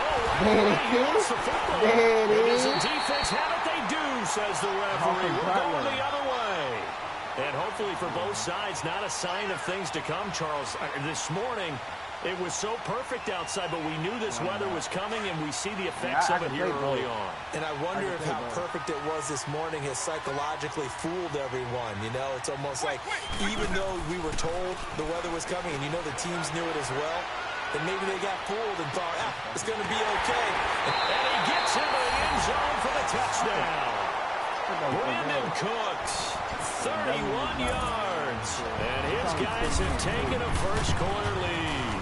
is a defense. Have it they do, says the referee. We're going the other way. And hopefully for both sides, not a sign of things to come, Charles. This morning, it was so perfect outside, but we knew this weather was coming, and we see the effects of it here early on. And I wonder if how perfect it was this morning has psychologically fooled everyone. You know, it's almost like even though we were told the weather was coming, and you know the teams knew it as well, then maybe they got fooled and thought, it's going to be okay. And he gets into the end zone for the touchdown. Brandon Cooks, 31 yards. And his guys have taken a first-quarter lead.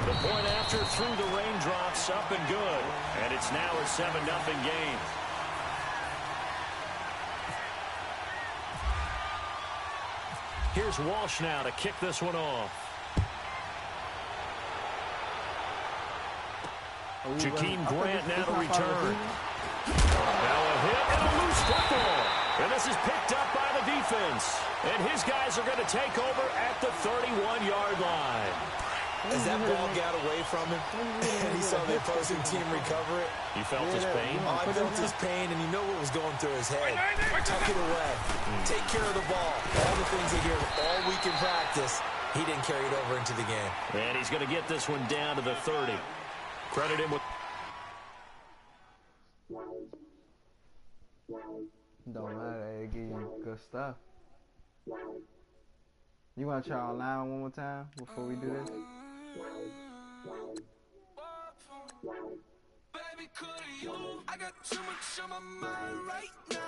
The point after through the raindrops, up and good. And it's now a 7-0 game. Here's Walsh now to kick this one off. Jakeem Grant now to return. Now a hit and a loose football. And this is picked up by the defense. And his guys are going to take over at the 31-yard line. As that ball got away from him, and he saw the opposing team recover it. He felt his pain? Oh, I felt his pain, and you know what was going through his head. Tuck it away. Take care of the ball. All the things they hear all week in practice, he didn't carry it over into the game. And he's going to get this one down to the 30. Credit him with... Don't matter, they give you good stuff. You want to try online one more time before we do this? Baby, could you? I got too much on my mind right now.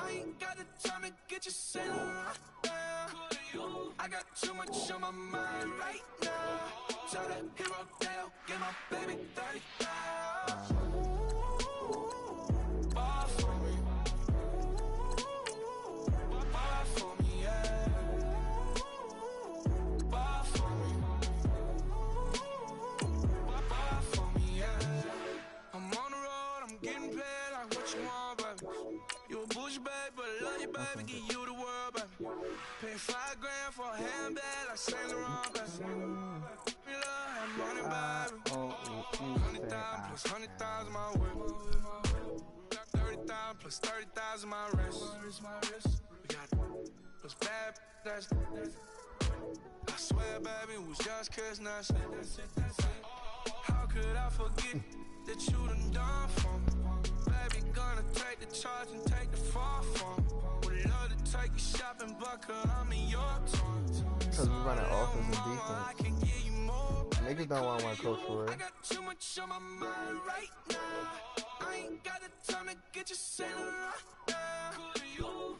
I ain't got the time to get you sitting right now. Could you? I got too much on my mind right now. Tell that hero Dale, get my baby 30,000. Bar for me. Bar for me, yeah. Bar for me. Bar for me, yeah. I'm on the road, I'm getting paid like what you want, baby. You a bush, baby, but I love you, baby. Give you the world, baby. Pay $5 grand for a handbag like Saint Laurent, baby. Me love have money, baby. 100,000 plus 100,000 my way. 30,000 plus 30,000 my wrist. We got those bad, that's. I swear, baby, it was just kissing us. How could I forget that you done for me? Baby, gonna take the charge and take the fall from me. Would love to take you shopping, but I'm in your town. Because we run an offense and defense. Niggas don't want my coach for it. I got too much on my mind right now. I ain't got the time to get you sitting right now.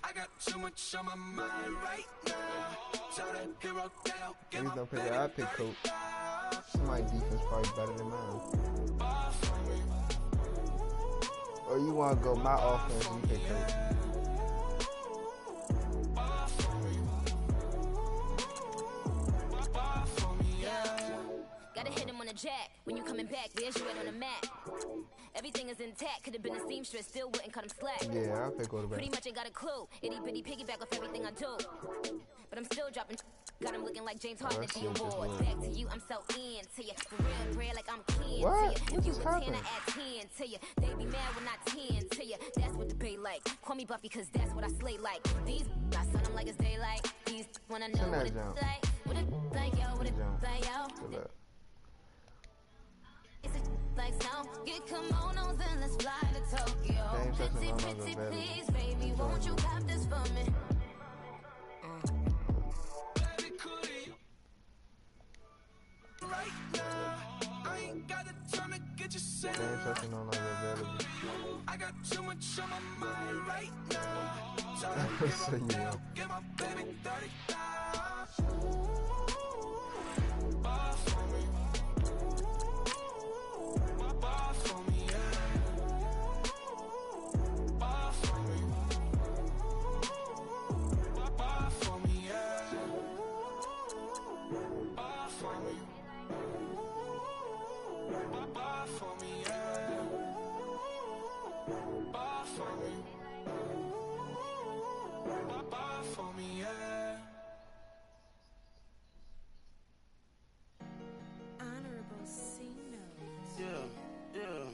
I got too much on my mind right now. Tell that hero Dale, get my baby. I pick coach. My defense probably better than mine. Or you want to go my offense and you pick coach. Gotta hit him on the jack. When you coming back, where's you at on the map? Everything is intact. Could have been a seamstress, still wouldn't cut him slack. Yeah, I'll pick quarterback. Pretty much ain't got a clue. Itty bitty piggyback off everything I do. but I'm still dropping. Got him looking like James Harden at the awards. Back to you, I'm so into you. For real bread like I'm kin to you. You a 10, I add 10 to you. They be mad when I 10 to you. That's what the bay like. Call me Buffy, cause that's what I slay like. These, I sun them like it's daylight. These, when I know what it's like. What it like, yo, what it like, yo. It's like snow. Get kimonos and let's fly to Tokyo. Pretty, please, baby, won't you have this for me? Right now, I ain't got the time to get you set up. I got too much on my mind right now. So get my baby 30,000. Bar for me. Bar for me, yeah. Bar for me. Bar for me, yeah. Bar for me. Bar for me, yeah. Bar for me. Bar for me, yeah. Honorable C notes. Yeah, yeah.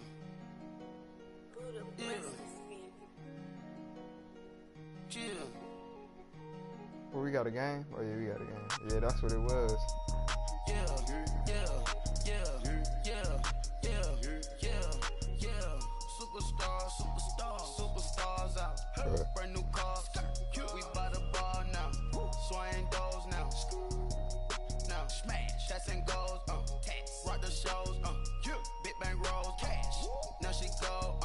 Buddha blesses me. Yeah. Well, we got a game? Oh yeah, we got a game. Yeah, that's what it was. Yeah, yeah, yeah, yeah, yeah, yeah. Superstars out. Brand new cars. We by the bar now. Swaying doors now. Now smash, shots and goals. Rock the shows. Big bang rolls. Cash. Now she go.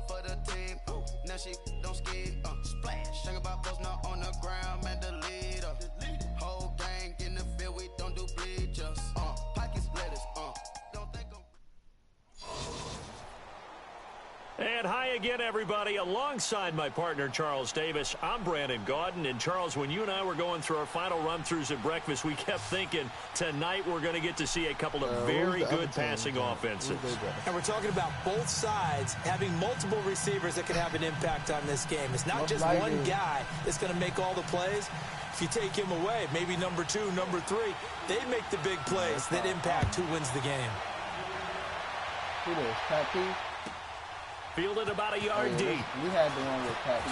For the team. Now she don't ski. Splash. Think about post now on the ground, man. The leader. Whole gang in the field. We don't do bleachers. Pocket splitters. Don't think I'm. And hi again, everybody. Alongside my partner, Charles Davis, I'm Brandon Gaudin. And, Charles, when you and I were going through our final run-throughs at breakfast, we kept thinking tonight we're going to get to see a couple of very good passing offenses. And we're talking about both sides having multiple receivers that can have an impact on this game. It's not just one guy that's going to make all the plays. If you take him away, maybe number 2, number 3, they make the big plays that impact who wins the game. Who is Pat P? Fielded about a yard deep. We had the one with Pat P.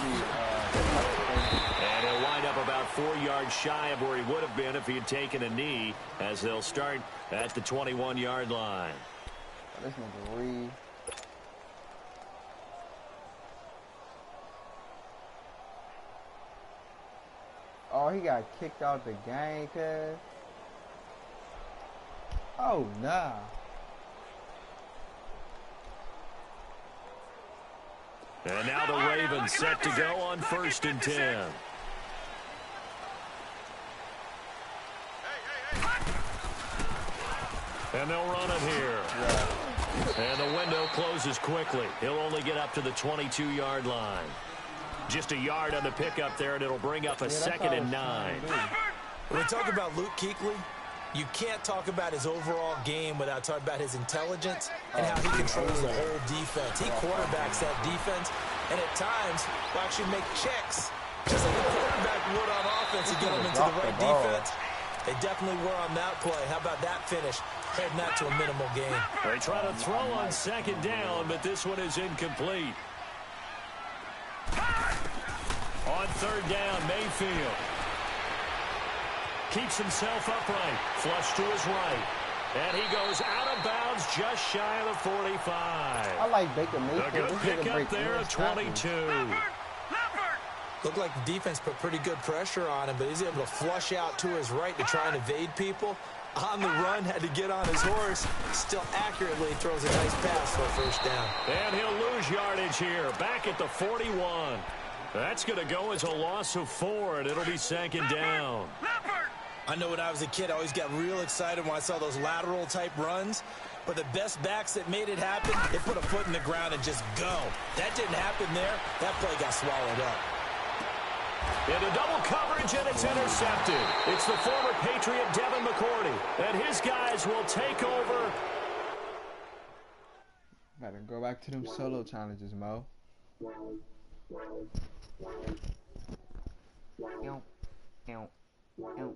And he'll wind up about 4 yards shy of where he would have been if he had taken a knee, as they'll start at the 21-yard line. This nigga Reed. Oh, he got kicked out the game, cuz. Oh, nah. And now the Ravens set to go on 1st and 10. And they'll run it here. And the window closes quickly. He'll only get up to the 22-yard line. Just a yard on the pickup there, and it'll bring up a 2nd and 9. When we talk about Luke Kuechly, you can't talk about his overall game without talking about his intelligence and how he controls the whole defense. He quarterbacks that defense, and at times will actually make checks, just like a quarterback would on offense to get them into the right defense. They definitely were on that play. How about that finish? Heading that to a minimal gain. They try to throw on 2nd down, but this one is incomplete. On 3rd down, Mayfield keeps himself upright, flush to his right, and he goes out of bounds just shy of the 45. I like Baker Mayfield. A good pickup there of 22. Looked like the defense put pretty good pressure on him, but he's able to flush out to his right to try and evade people. On the run, had to get on his horse. Still accurately throws a nice pass for a 1st down. And he'll lose yardage here, back at the 41. That's going to go as a loss of 4, and it'll be 2nd down. I know when I was a kid, I always got real excited when I saw those lateral-type runs. But the best backs that made it happen, they put a foot in the ground and just go. That didn't happen there. That play got swallowed up. Into double coverage, and it's intercepted. It's the former Patriot Devin McCourty, and his guys will take over. Gotta go back to them solo challenges, Mo. Oh,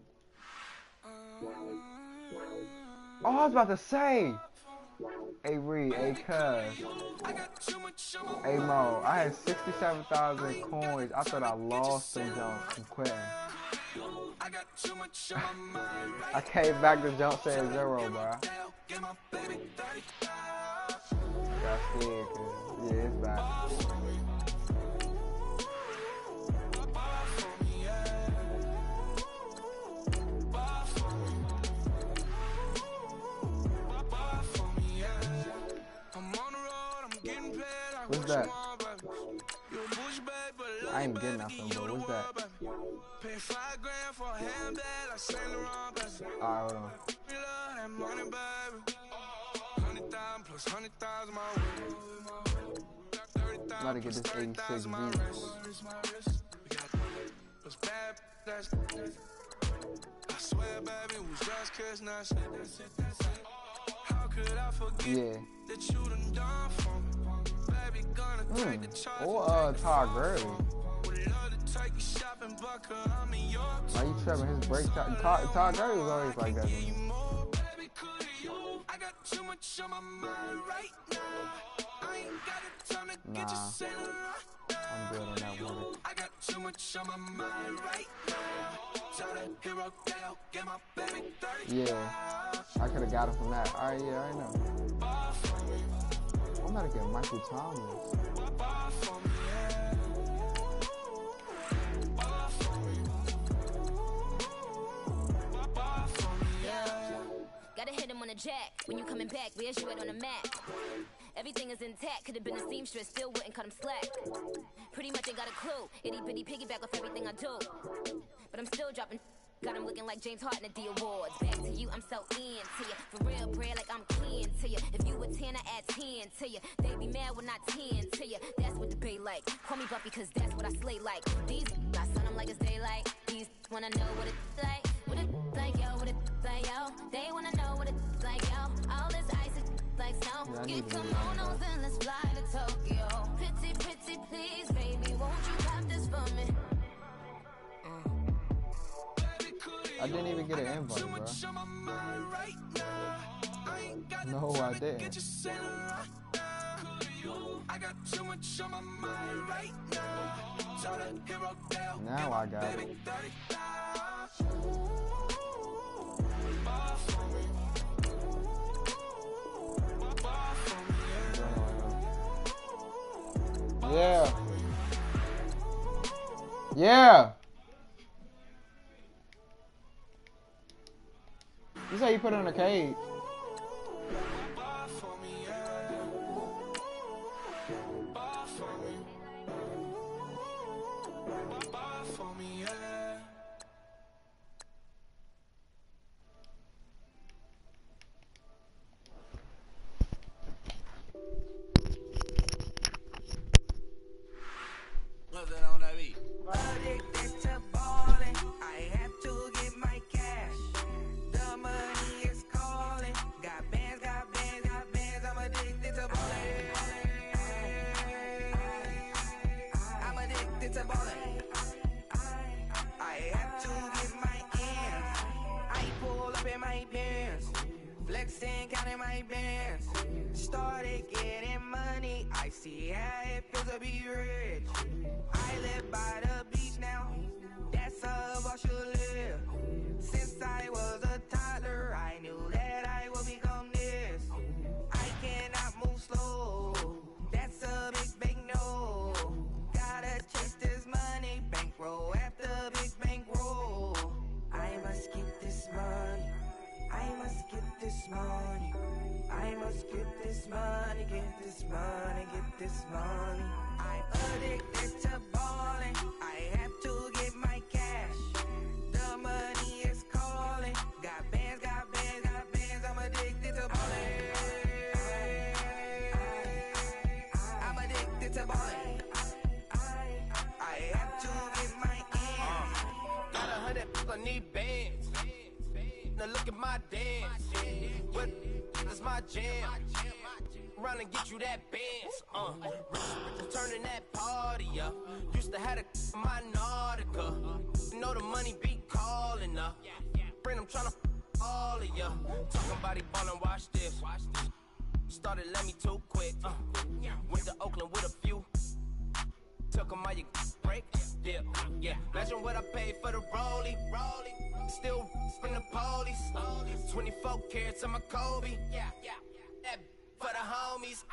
I was about to say. Hey Reed, hey Cuz. Hey Mo, I had 67,000 coins. I thought I lost them jumps from quitting. I came back to jump saying 0, bro. Got scared, cuz. Yeah, it's back. What's that? I ain't getting nothing, but what's that? Alright, hold on. I'm about to get this 86 V. Yeah. Or Todd Gurley. Why you tripping? His break Todd Gurley was always like that. Nah. I'm good on that one. Yeah. I could have got him from that. Alright, yeah, I know. I'm about to get Michael Thomas. Gotta hit him on the jack. When you coming back, where's you at on the map? Everything is intact. Could've been a seamstress, still wouldn't cut him slack. Pretty much ain't got a clue. Itty bitty piggyback off everything I do. But I'm still dropping. Got him looking like James Harden at the awards. Back to you, I'm so into you. For real, bread, like I'm keen to you. If you a 10, I add 10 to you. They be mad when I 10 to you. That's what the bay like. Call me Buffy, cause that's what I slay like. These I son them like it's daylight. These wanna know what it's like. What it's like, yo, what it's like, yo. They wanna know what it's like, yo. All this ice is like snow. Get kimonos and let's fly to Tokyo. Pretty, pretty, please, baby, won't you pop this for me? I didn't even get an invite, bro. No, I didn't. Now I got it. Yeah. Yeah. This is how you put it in a cage. What's that on that beat? Addicted to balling, I have to get my cash. The money is calling. Got bands, got bands, got bands. I'm addicted to balling. I'm addicted to balling. I have to get my ends. I pull up in my pants, flexing, counting my bands. Started getting money. I see how it feels to be rich. I live by the beach now. That's how I should live. Since I was a toddler, I knew that I would become this. I cannot move slow. That's a big no. Gotta chase this money, bankroll after big bankroll. I must get this money. I must get this money. I must get this money, get this money, get this money. I'm addicted to balling. I have to get my cash. The money is calling. Got bands, got bands, got bands. I'm addicted to balling. I'm addicted to balling. I have to get my ends. Got 100 people need bands. Now look at my dance. What is my jam? Run and get you that Benz. Turning that party up. Used to have a my Nautica. Know the money be calling up. Friend, I'm tryna all of ya. Talking about he ballin', watch this. Started let me too quick. Went to Oakland with a few. Took 'em all you break. Yeah. Imagine what I paid for the rollie. Still in the police. 24 carats on my Kobe. That for the homies.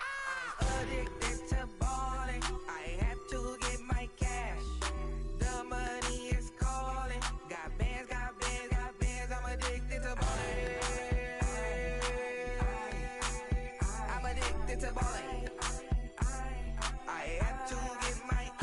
Addicted to balling. I have to get my cash. The money is calling. Got bands, got bands, got bands. I'm addicted to balling. I'm addicted to balling. I have to get my hands.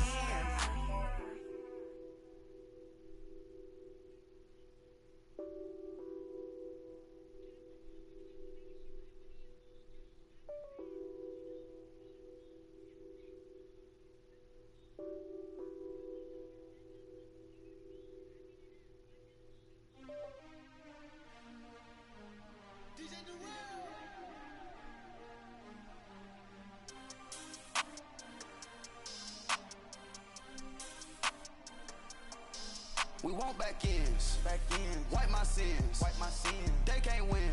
We want back ends. Wipe my sins. They can't win.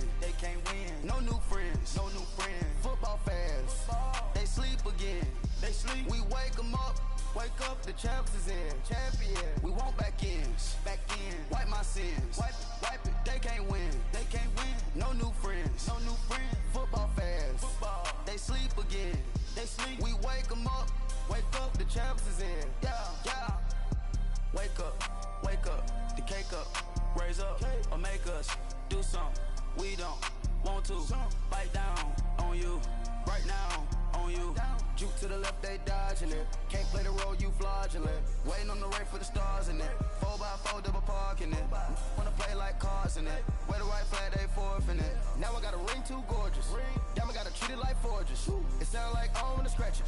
No new friends. Football fans. They sleep again. We wake them up. Wake up, the champs is in. Champion. We want back ends. Wipe my sins. Wipe it. They can't win. No new friends. Football fans. They sleep again. We wake them up. Wake up, the champs is in. Yeah. Wake up, the cake up, raise up, or make us do something we don't want to. Bite down on you, right now on you. Juke to the left, they dodging it. Can't play the role, you fraudulent. Waiting on the race for the stars in it. 4x4 double parking it. Wanna play like cars in it. Wear the white flag, they forfeit it. Now I got a ring too gorgeous. Damn, I gotta treat it like forges. It sound like I wanna scratch it.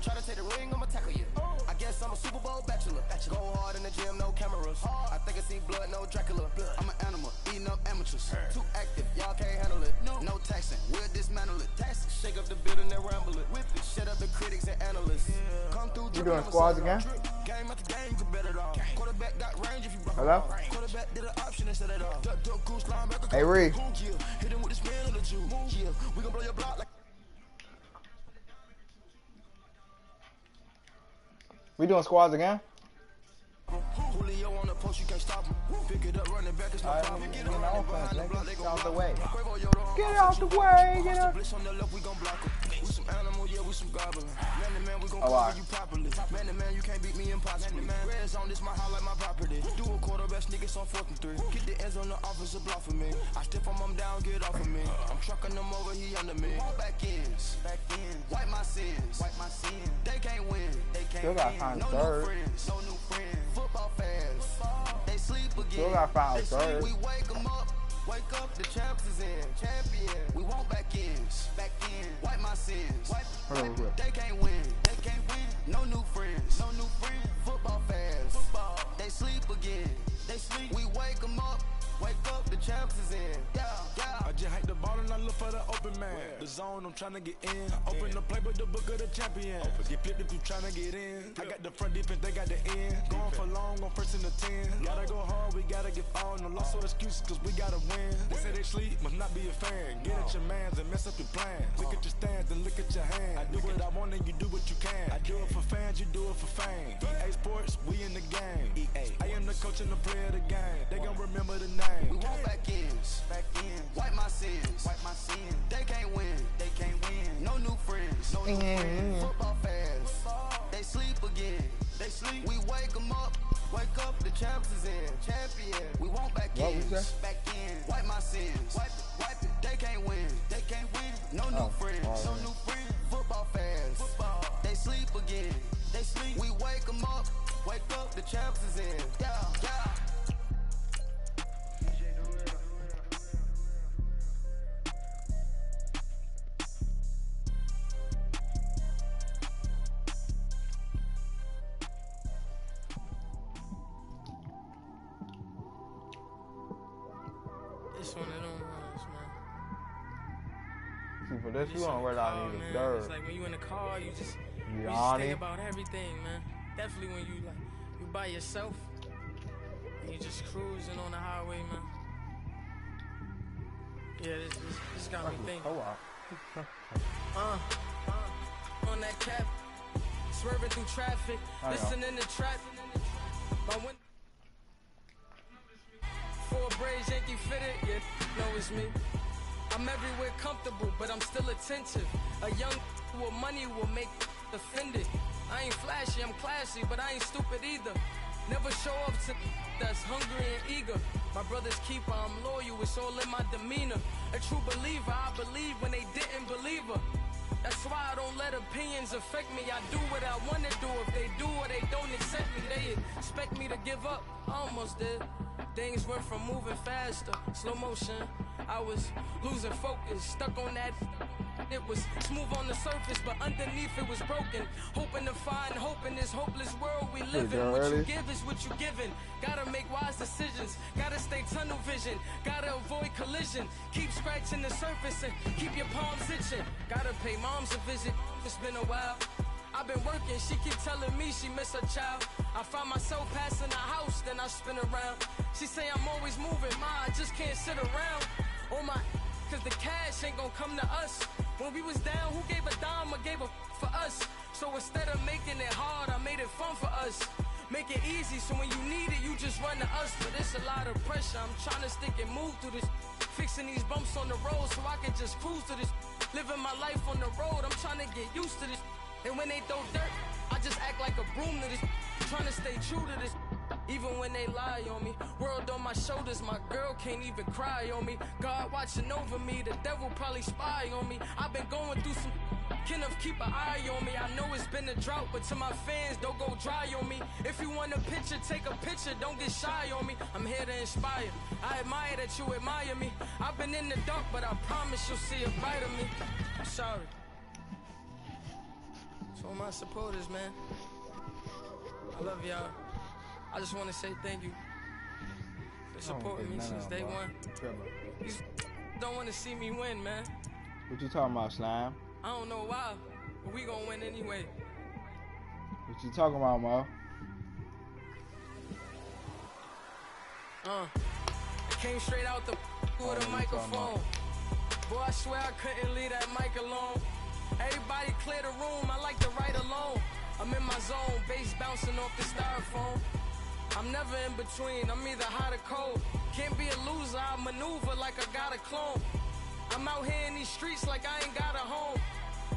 Try to take the ring, I'ma tackle you. I guess I'm a Super Bowl bachelor. Go hard in the gym, no cameras. I think I see blood, no Dracula. I'm an animal, eating up amateurs. Too active, y'all can't handle it. No taxing, we'll dismantle it. Shake up the building and ramble it. Whip it, shut up the critics and analysts. Come through. You doing squads again? Game after game, you bet it all. Quarterback got range if you broke. Hello? Quarterback did an option instead of all. Hey, Ree. Hit him with the spin of the Jew. Yeah, we gon' blow your block like. We doing squads again? Julio on the post, you can't stop him. Pick it up, running back, it's no problem. Get out the way. Get out the way. Get out. We gon' block him. We some animal, yeah, we some goblin. Man to man, we gon' cover you properly. Man to man, you can't beat me impossibly. Red zone, this my house like my property. Do a quarterback sneakers on 4th and 3. Get the ends on the offensive block for me. I step on him down, get off of me. I'm trucking them over, he under me. Back ends. Wipe my sins. They can't win. Still got time third. No new friends. Football fans. They sleep again. Still got found third. We wake them up. Wake up, the champs is in. Champion. We want back ends. Wipe my sins. They can't win. No new friends. Football fans. They sleep again. We wake them up. Wake up, the champs is in. Yeah. I just hate the ball and I look for the open man. The zone, I'm trying to get in. Open the playbook, the book of the champion. Get flipped if you trying to get in. I got the front defense, they got the end. Going for long, on 1st and 10. Gotta go hard, we gotta get all. No loss or excuses, cause we gotta win. They say they sleep, must not be a fan. Get at your mans and mess up your plans. Look at your stands and look at your hands. I do what I want and you do what you can. I do it for fans, you do it for fame. EA Sports, we in the game. I am the coach and the player of the game. They gon' remember the name. We want back ends. Wipe my sins. They can't win. No new friends. Football fans. They sleep again. We wake them up. Wake up, the champs is in. Champion. We want back ends. Wipe my sins. Wipe it. They can't win. No new friends. Football fans. They sleep again. We wake them up. Wake up, the champs is in. Yeah. It's one of them ones, man. See, for this, you don't really need a dirt. It's like when you in the car, you just think about everything, man. Definitely when you by yourself and you just cruising on the highway, man. Yeah, this got me thinking. On that cap, swerving through traffic, listening to trap. My window. Four braids, Yankee fitted, yeah, know it's me. I'm everywhere comfortable, but I'm still attentive. A young with money will make offended. I ain't flashy, I'm classy, but I ain't stupid either. Never show up to that's hungry and eager. My brother's keeper, I'm loyal, it's all in my demeanor. A true believer, I believe when they didn't believe her. That's why I don't let opinions affect me. I do what I want to do. If they do or they don't accept me, they expect me to give up. I almost did. Things went from moving faster, slow motion. I was losing focus, stuck on that. It was smooth on the surface, but underneath it was broken. Hoping to find hope in this hopeless world we live in. What you give is what you given. Gotta make wise decisions. Gotta stay tunnel vision. Gotta avoid collision. Keep scratching the surface and keep your palms itching. Gotta pay moms a visit. It's been a while. I've been working, she keep telling me she miss her child. I find myself passing the house, then I spin around. She say I'm always moving, I just can't sit around. Oh my, cause the cash ain't gonna come to us. When we was down, who gave a dime or gave a for us? So instead of making it hard, I made it fun for us. Make it easy, so when you need it, you just run to us. But it's a lot of pressure, I'm trying to stick and move through this. Fixing these bumps on the road so I can just cruise to this. Living my life on the road, I'm trying to get used to this. And when they throw dirt, I just act like a broom to this. Trying to stay true to this. Even when they lie on me. World on my shoulders, my girl can't even cry on me. God watching over me, the devil probably spy on me. I've been going through some. Kenneth, keep an eye on me. I know it's been a drought, but to my fans, don't go dry on me. If you want a picture, take a picture, don't get shy on me. I'm here to inspire. I admire that you admire me. I've been in the dark, but I promise you'll see a brighter me. I'm sorry. To all my supporters, man, I love y'all. I just want to say thank you for supporting me since day one. You don't want to see me win, man. What you talking about, Slime? I don't know why, but we gonna win anyway. What you talking about, Mo? I came straight out the with a microphone. Boy, I swear I couldn't leave that mic alone. Everybody clear the room, I like to write alone. I'm in my zone, bass bouncing off the styrofoam. I'm never in between, I'm either hot or cold. Can't be a loser, I maneuver like I got a clone. I'm out here in these streets like I ain't got a home.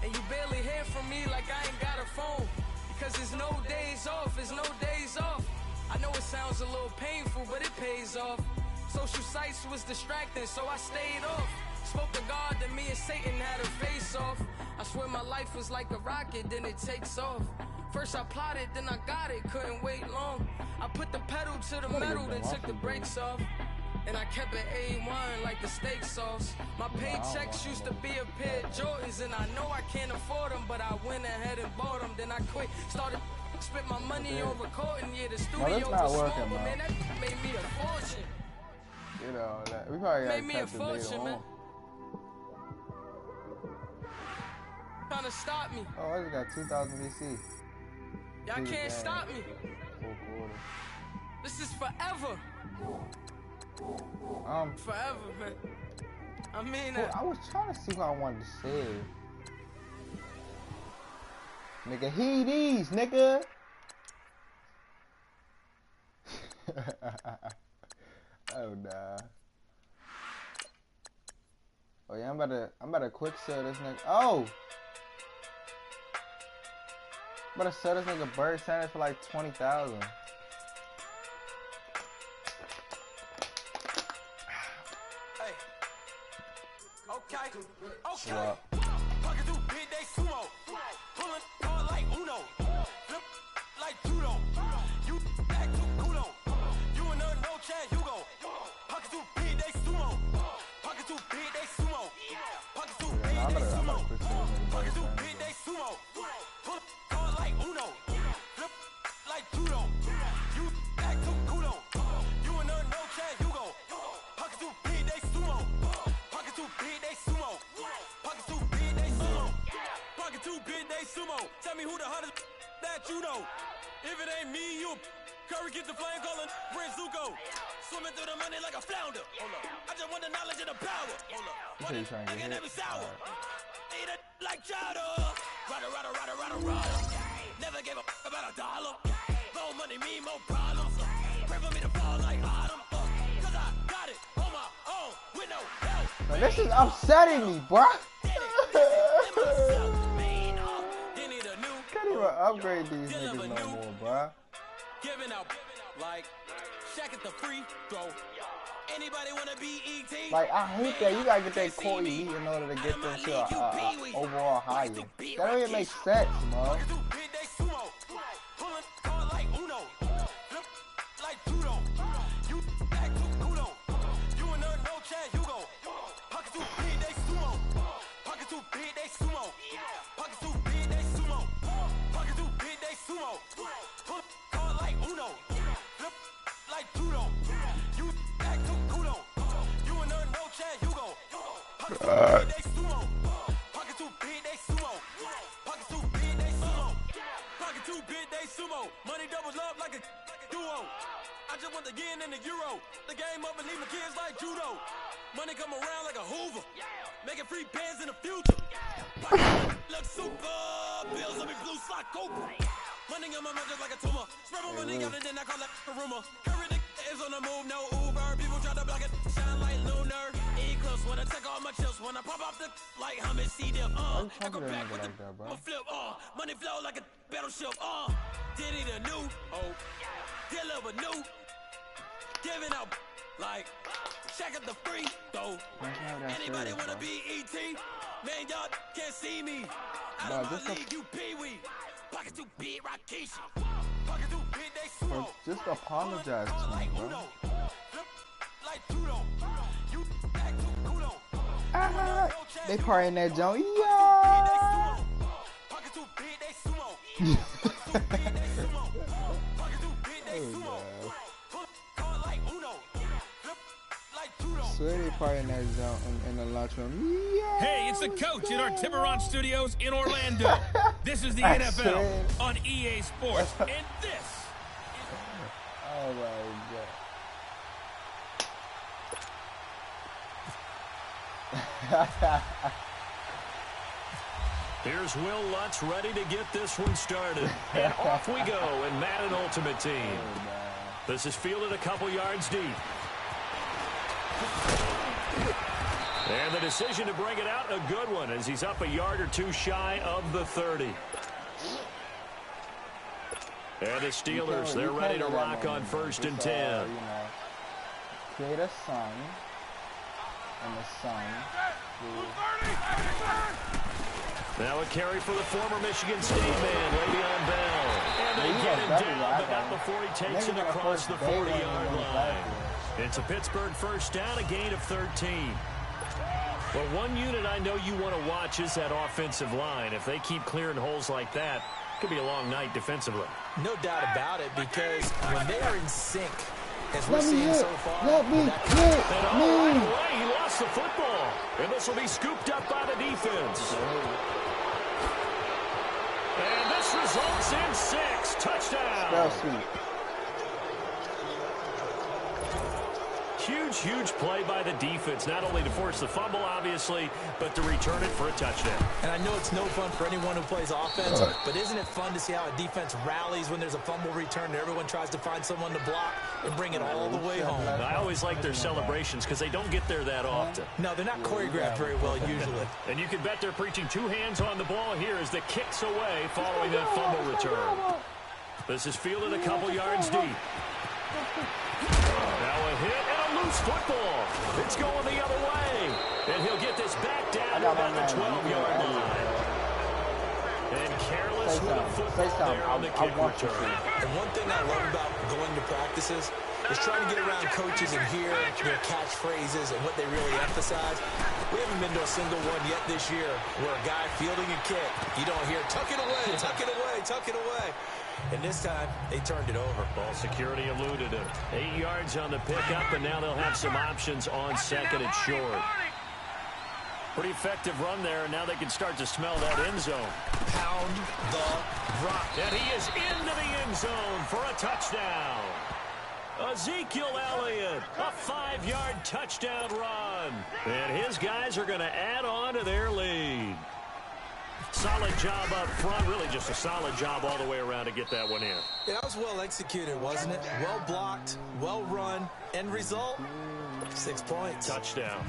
And you barely hear from me like I ain't got a phone. Because there's no days off, there's no days off. I know it sounds a little painful, but it pays off. Social sites was distracting, so I stayed off. Spoke to God, then me and Satan had a face off. I swear my life was like a rocket, then it takes off. First I plotted, then I got it, couldn't wait long. I put the pedal to the metal, then took the brakes off. And I kept it A1 like the steak sauce. My paychecks used to be a pair of Jordans, and I know I can't afford them, but I went ahead and bought them. Then I quit, started spent my money on recording. Yeah, the studio was small, but man, that made me a fortune. You know, that, we probably made me a fortune, man. Trying to stop me. Oh, I just got 2,000 VC. Y'all can't stop me. This is forever. Forever, man. I mean, I was trying to see what I wanted to say. Nigga, he these, nigga. Oh nah. Oh yeah, I'm about to quick sell this nigga. Oh. I'm about to sell this nigga bird sandwich for like 20,000. Okay. Pocket through big day sumo. Pulling hard like Uno. Flip like judo. You back to kudo. You and no Chad Hugo. Pocket through big day sumo. Pocket through big day sumo. Pocket through big day sumo. Pocket through big day sumo. Pull hard like Uno. Flip like judo. You back to kudo. You and no Chad Hugo. Pocket through big day sumo. sumo. Tell me who the hottest that you know. If it ain't me, you Curry get the flame calling Prince Zuko. Swimming through the money like a flounder. Hold up. I just want the knowledge and the power. Hold up. You say you trying to get hit? Sour. Eat it like chowder. Rada. Never gave a about $1. More money, me, more problems. Pray for me to fall like autumn. Cause I got it on my own with no help. Man, this is upsetting me, bruh. Can't even upgrade these niggas no more, bruh. Giving out like Shaq at the free throw. Anybody wanna be ET? Like, I hate that. You gotta get that core elite in order to get them to overall higher. That don't even make sense, bro. Money doubles up like a duo. I just want the yen and the euro. The game up and leave my kids like judo. Money come around like a Hoover. Making free bands in the future. Look super. Bills on me blue slot Cooper. Money on my mind just like a tumor. Spread my money out and then I call it a rumor. Curry the is on the move, no Uber. People try to block it, shine like lunar. Eclipse when I take all my chips. When I pop off the like hummus, see them. I go back with the flip. Money flow like a battleship. Diddy the new, deliver new. Giving out like Shaq at the free throw. Anybody wanna be ET? Man, y'all can't see me. Out of my league, you pee-wee. Pocket too big, Rakishi. Pocket too big, they sumo. Just apologize to me, bro. They partying that joint. Yeah. Swear they partying that joint in the lunchroom. Yeah. Hey, it's the coach in our Tiburon studios in Orlando. This is the NFL on EA Sports, and this is... Oh my God. Here's Will Lutz ready to get this one started. And off we go in Madden Ultimate Team. This is fielded a couple yards deep. And the decision to bring it out, a good one, as he's up a yard or two shy of the 30. And the Steelers, they're ready to rock on 1st and 10. Create a sun. And the sun. Now a carry for the former Michigan State man, Le'Veon Bell. And they get him down, but not before he takes it across the 40-yard line. It's a Pittsburgh first down, a gain of 13. Well, one unit I know you want to watch is that offensive line. If they keep clearing holes like that, it could be a long night defensively. No doubt about it, because when they are in sync, as we're seeing so far. Let me hit right away, he lost the football. And this will be scooped up by the defense. And this results in 6. Touchdown. Spell sweet. Huge play by the defense, not only to force the fumble, obviously, but to return it for a touchdown. And I know it's no fun for anyone who plays offense, but isn't it fun to see how a defense rallies when there's a fumble return and everyone tries to find someone to block and bring it all the way home? I always like their celebrations because they don't get there that often. No, they're not choreographed very well usually. And you can bet they're preaching 2 hands on the ball here as the kicks away following that fumble return. This is fielded a couple yards deep. Now a hit and a loose football. It's going the other way. And he'll get this back down to about the 12-yard line. And careless with a football there on the kick return. And one thing I love about going to practices is trying to get around coaches and hear their catchphrases and what they really emphasize. We haven't been to a single one yet this year where a guy fielding a kick, you don't hear, tuck it away, tuck it away, tuck it away. And this time, they turned it over. Ball security eluded him. 8 yards on the pickup, and now they'll have some options on 2nd and short. Pretty effective run there, and now they can start to smell that end zone. Pound the rock. And he is into the end zone for a touchdown. Ezekiel Elliott, a 5-yard touchdown run. And his guys are going to add on to their lead. Solid job up front, really just a solid job all the way around to get that one in. Yeah, that was well executed, wasn't it? Well blocked, well run. End result, 6 points. Touchdown.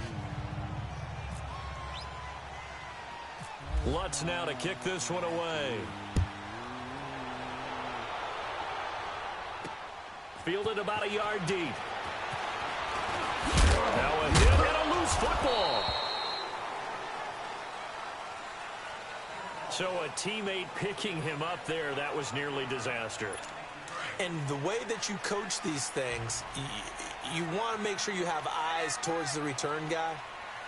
Lutz now to kick this one away. Fielded about a yard deep. Now a hit and a loose football. So a teammate picking him up there, that was nearly disaster. And the way that you coach these things, you want to make sure you have eyes towards the return guy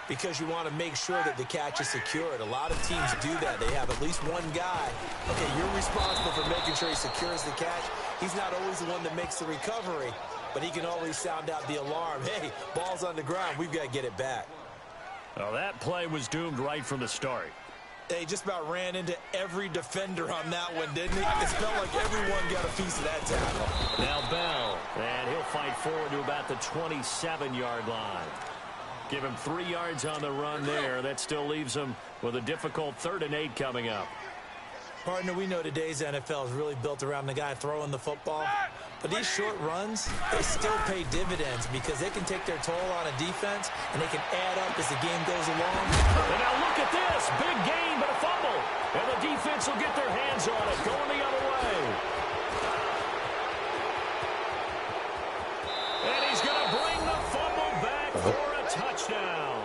because you want to make sure that the catch is secured. A lot of teams do that. They have at least one guy. Okay, you're responsible for making sure he secures the catch. He's not always the one that makes the recovery, but he can always sound out the alarm. Hey, ball's on the ground. We've got to get it back. Well, that play was doomed right from the start. They just about ran into every defender on that one, didn't he? It felt like everyone got a piece of that tackle. Now Bell, and he'll fight forward to about the 27-yard line. Give him 3 yards on the run there. That still leaves him with a difficult 3rd and 8 coming up. Partner, we know today's NFL is really built around the guy throwing the football. But these short runs, they still pay dividends because they can take their toll on a defense and they can add up as the game goes along. And now look at this. Big gain, but a fumble. And the defense will get their hands on it, going the other way. And he's going to bring the fumble back for a touchdown.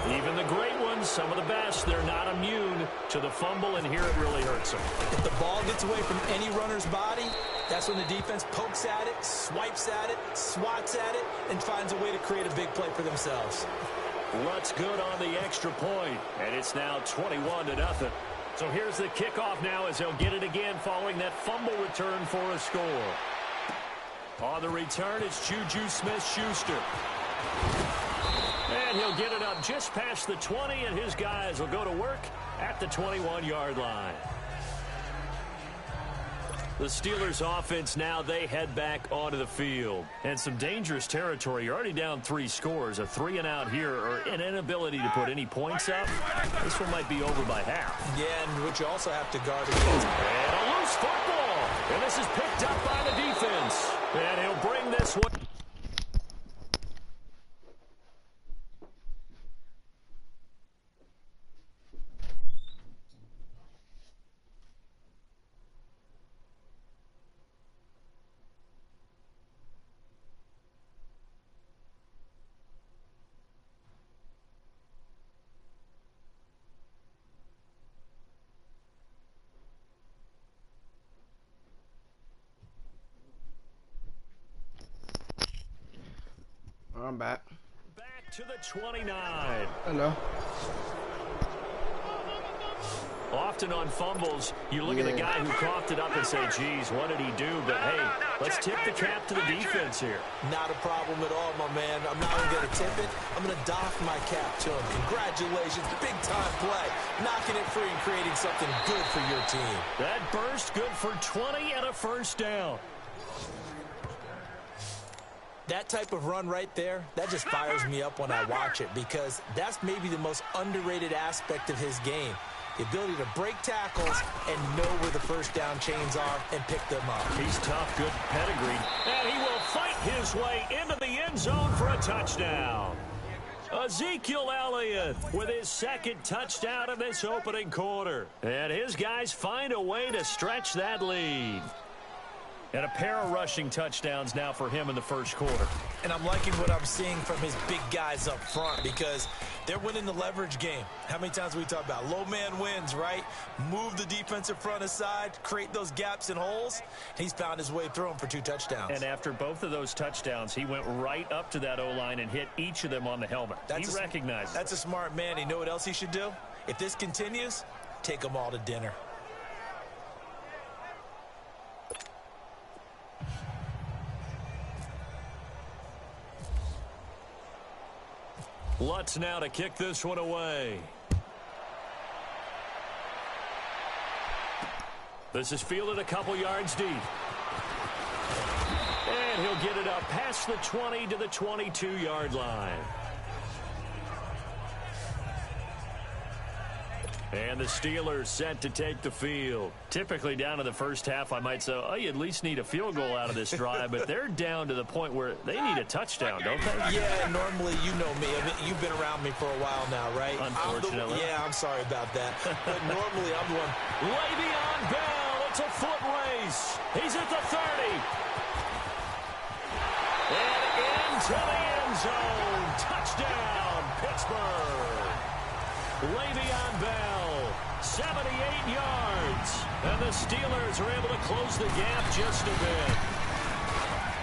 Even the great ones, some of the best, they're not immune to the fumble, and here it really hurts them. If the ball gets away from any runner's body, that's when the defense pokes at it, swipes at it, swats at it, and finds a way to create a big play for themselves. Lutz good on the extra point, and it's now 21-0. So here's the kickoff now as they'll get it again following that fumble return for a score. On the return, it's Juju Smith-Schuster. And he'll get it up just past the 20, and his guys will go to work at the 21-yard line. The Steelers offense now, they head back onto the field. And some dangerous territory. You're already down 3 scores. A 3-and-out here or an inability to put any points up. This one might be over by half. Yeah, and what you also have to guard against. And a loose football. And this is picked up by the defense. And he'll bring this one. I'm back. Back to the 29. Hello. Often on fumbles, you look at the guy who coughed it up and say, geez, what did he do? But, hey, let's tip the cap to the defense here. Not a problem at all, my man. I'm not even going to tip it. I'm going to doff my cap to him. Congratulations. Big-time play. Knocking it free and creating something good for your team. That burst good for 20 and a first down. That type of run right there, that just fires me up when I watch it because that's maybe the most underrated aspect of his game. The ability to break tackles and know where the first down chains are and pick them up. He's tough, good pedigree. And he will fight his way into the end zone for a touchdown. Ezekiel Elliott with his 2nd touchdown in this opening quarter. And his guys find a way to stretch that lead. And a pair of rushing touchdowns now for him in the first quarter. And I'm liking what I'm seeing from his big guys up front because they're winning the leverage game. How many times we talk about low man wins, right? Move the defensive front aside, create those gaps and holes. He's found his way through them for 2 touchdowns. And after both of those touchdowns, he went right up to that O-line and hit each of them on the helmet. He recognized it. That's a smart man. You know what else he should do? If this continues, take them all to dinner. Lutz now to kick this one away. This is fielded a couple yards deep. And he'll get it up past the 20 to the 22-yard line. And the Steelers set to take the field. Typically down in the first half, I might say, oh, you at least need a field goal out of this drive, but they're down to the point where they need a touchdown, don't they? Yeah, normally, you know me. I mean, you've been around me for a while now, right? Unfortunately. I'm sorry about that. But normally, I'm the one. Le'Veon Bell, it's a foot race. He's at the 30. And into the end zone. Touchdown, Pittsburgh. Le'Veon Bell, 78 yards. And the Steelers are able to close the gap just a bit.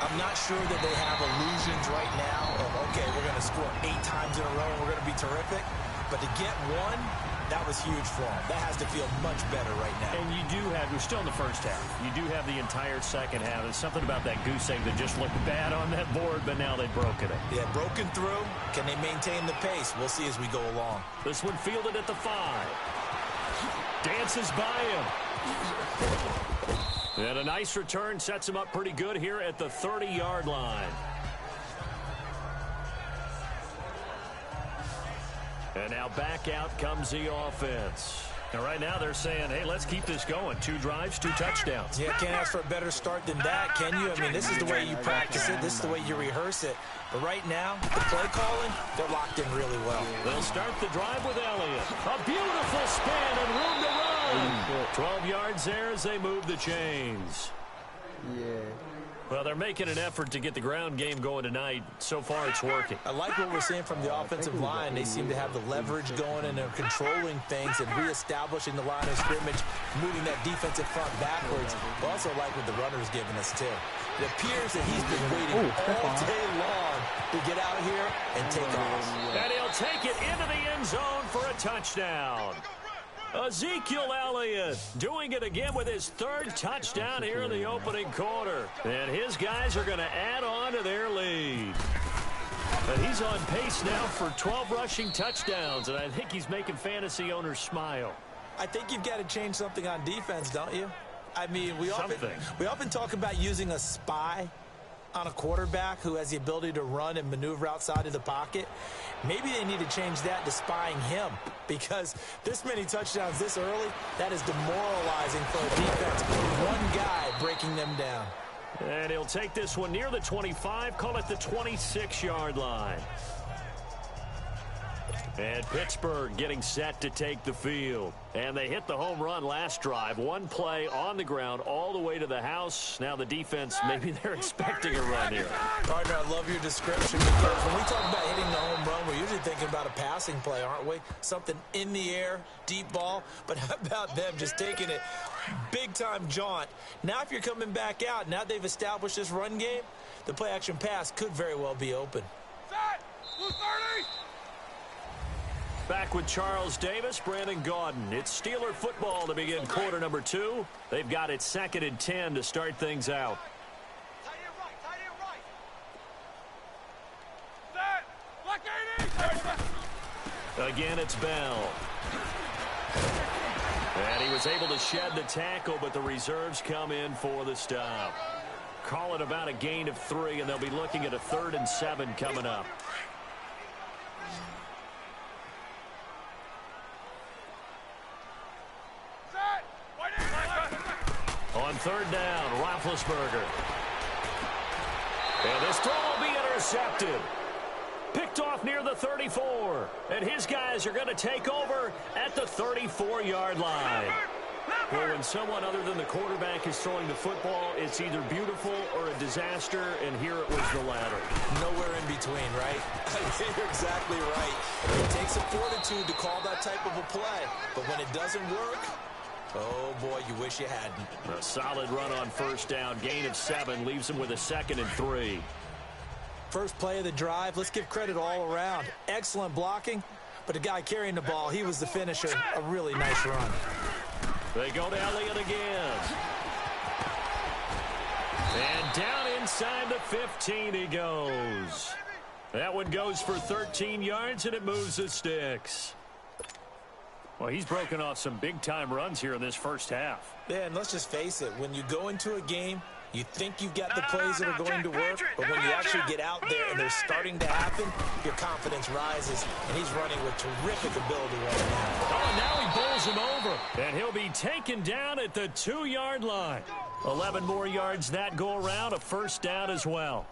I'm not sure that they have illusions right now of, okay, we're going to score 8 times in a row and we're going to be terrific. But to get one, that was huge for them. That has to feel much better right now. And you do have, we're still in the first half. You do have the entire second half. There's something about that goose egg that just looked bad on that board, but now they've broken it. Yeah, broken through. Can they maintain the pace? We'll see as we go along. This one fielded at the 5. Dances by him. And a nice return sets him up pretty good here at the 30-yard line. And now back out comes the offense. And right now they're saying, hey, let's keep this going. 2 drives, 2 touchdowns. Yeah, can't ask for a better start than that, can you? I mean, this is the way you practice it. This is the way you rehearse it. But right now, the play calling, they're locked in really well. They'll start the drive with Elliott. A beautiful spin and room to run. 12 yards there as they move the chains. Yeah. Well, they're making an effort to get the ground game going tonight. So far, it's working. I like what we're seeing from the offensive line. They seem to have the leverage going, and they're controlling things and reestablishing the line of scrimmage, moving that defensive front backwards. I also like what the runner's giving us, too. It appears that he's been waiting all day long to get out here and take off. And he'll take it into the end zone for a touchdown. Ezekiel Elliott doing it again with his 3rd touchdown here in the opening quarter. And his guys are going to add on to their lead. And he's on pace now for 12 rushing touchdowns, and I think he's making fantasy owners smile. I think you've got to change something on defense, don't you? I mean, we often talk about using a spy on a quarterback who has the ability to run and maneuver outside of the pocket. Maybe they need to change that to spying him, because this many touchdowns this early, that is demoralizing for a defense. One guy breaking them down. And he'll take this one near the 25, call it the 26-yard line. And Pittsburgh getting set to take the field. And they hit the home run last drive. One play on the ground all the way to the house. Now the defense, maybe they're expecting a run here. Partner, I love your description, because when we talk about hitting the home run, we're usually thinking about a passing play, aren't we? Something in the air, deep ball. But how about them just taking it big-time jaunt? Now if you're coming back out, now they've established this run game, the play-action pass could very well be open. Set! Blue 30! Back with Charles Davis, Brandon Gaudin. It's Steeler football to begin quarter number 2. They've got it 2nd and 10 to start things out. Tight end right. Set! Black 80! Again, it's Bell. And he was able to shed the tackle, but the reserves come in for the stop. Call it about a gain of 3, and they'll be looking at a 3rd and 7 coming up. On 3rd down, Roethlisberger. And this throw will be intercepted. Picked off near the 34. And his guys are going to take over at the 34-yard line. Well, when someone other than the quarterback is throwing the football, it's either beautiful or a disaster, and here it was the latter. Nowhere in between, right? You're exactly right. It takes some fortitude to call that type of a play, but when it doesn't work, oh, boy, you wish you hadn't. A solid run on 1st down. Gain of 7 leaves him with a 2nd and 3. First play of the drive, let's give credit all around. Excellent blocking, but the guy carrying the ball, he was the finisher. A really nice run. They go to Elliott again. And down inside the 15 he goes. That one goes for 13 yards, and it moves the sticks. Well, he's broken off some big-time runs here in this first half. Yeah, and let's just face it. When you go into a game, you think you've got the plays that are going to work, but when you actually get out there and they're starting to happen, your confidence rises, and he's running with terrific ability right now. Oh, and now he bowls him over, and he'll be taken down at the 2-yard line. 11 more yards that go around, a first down as well.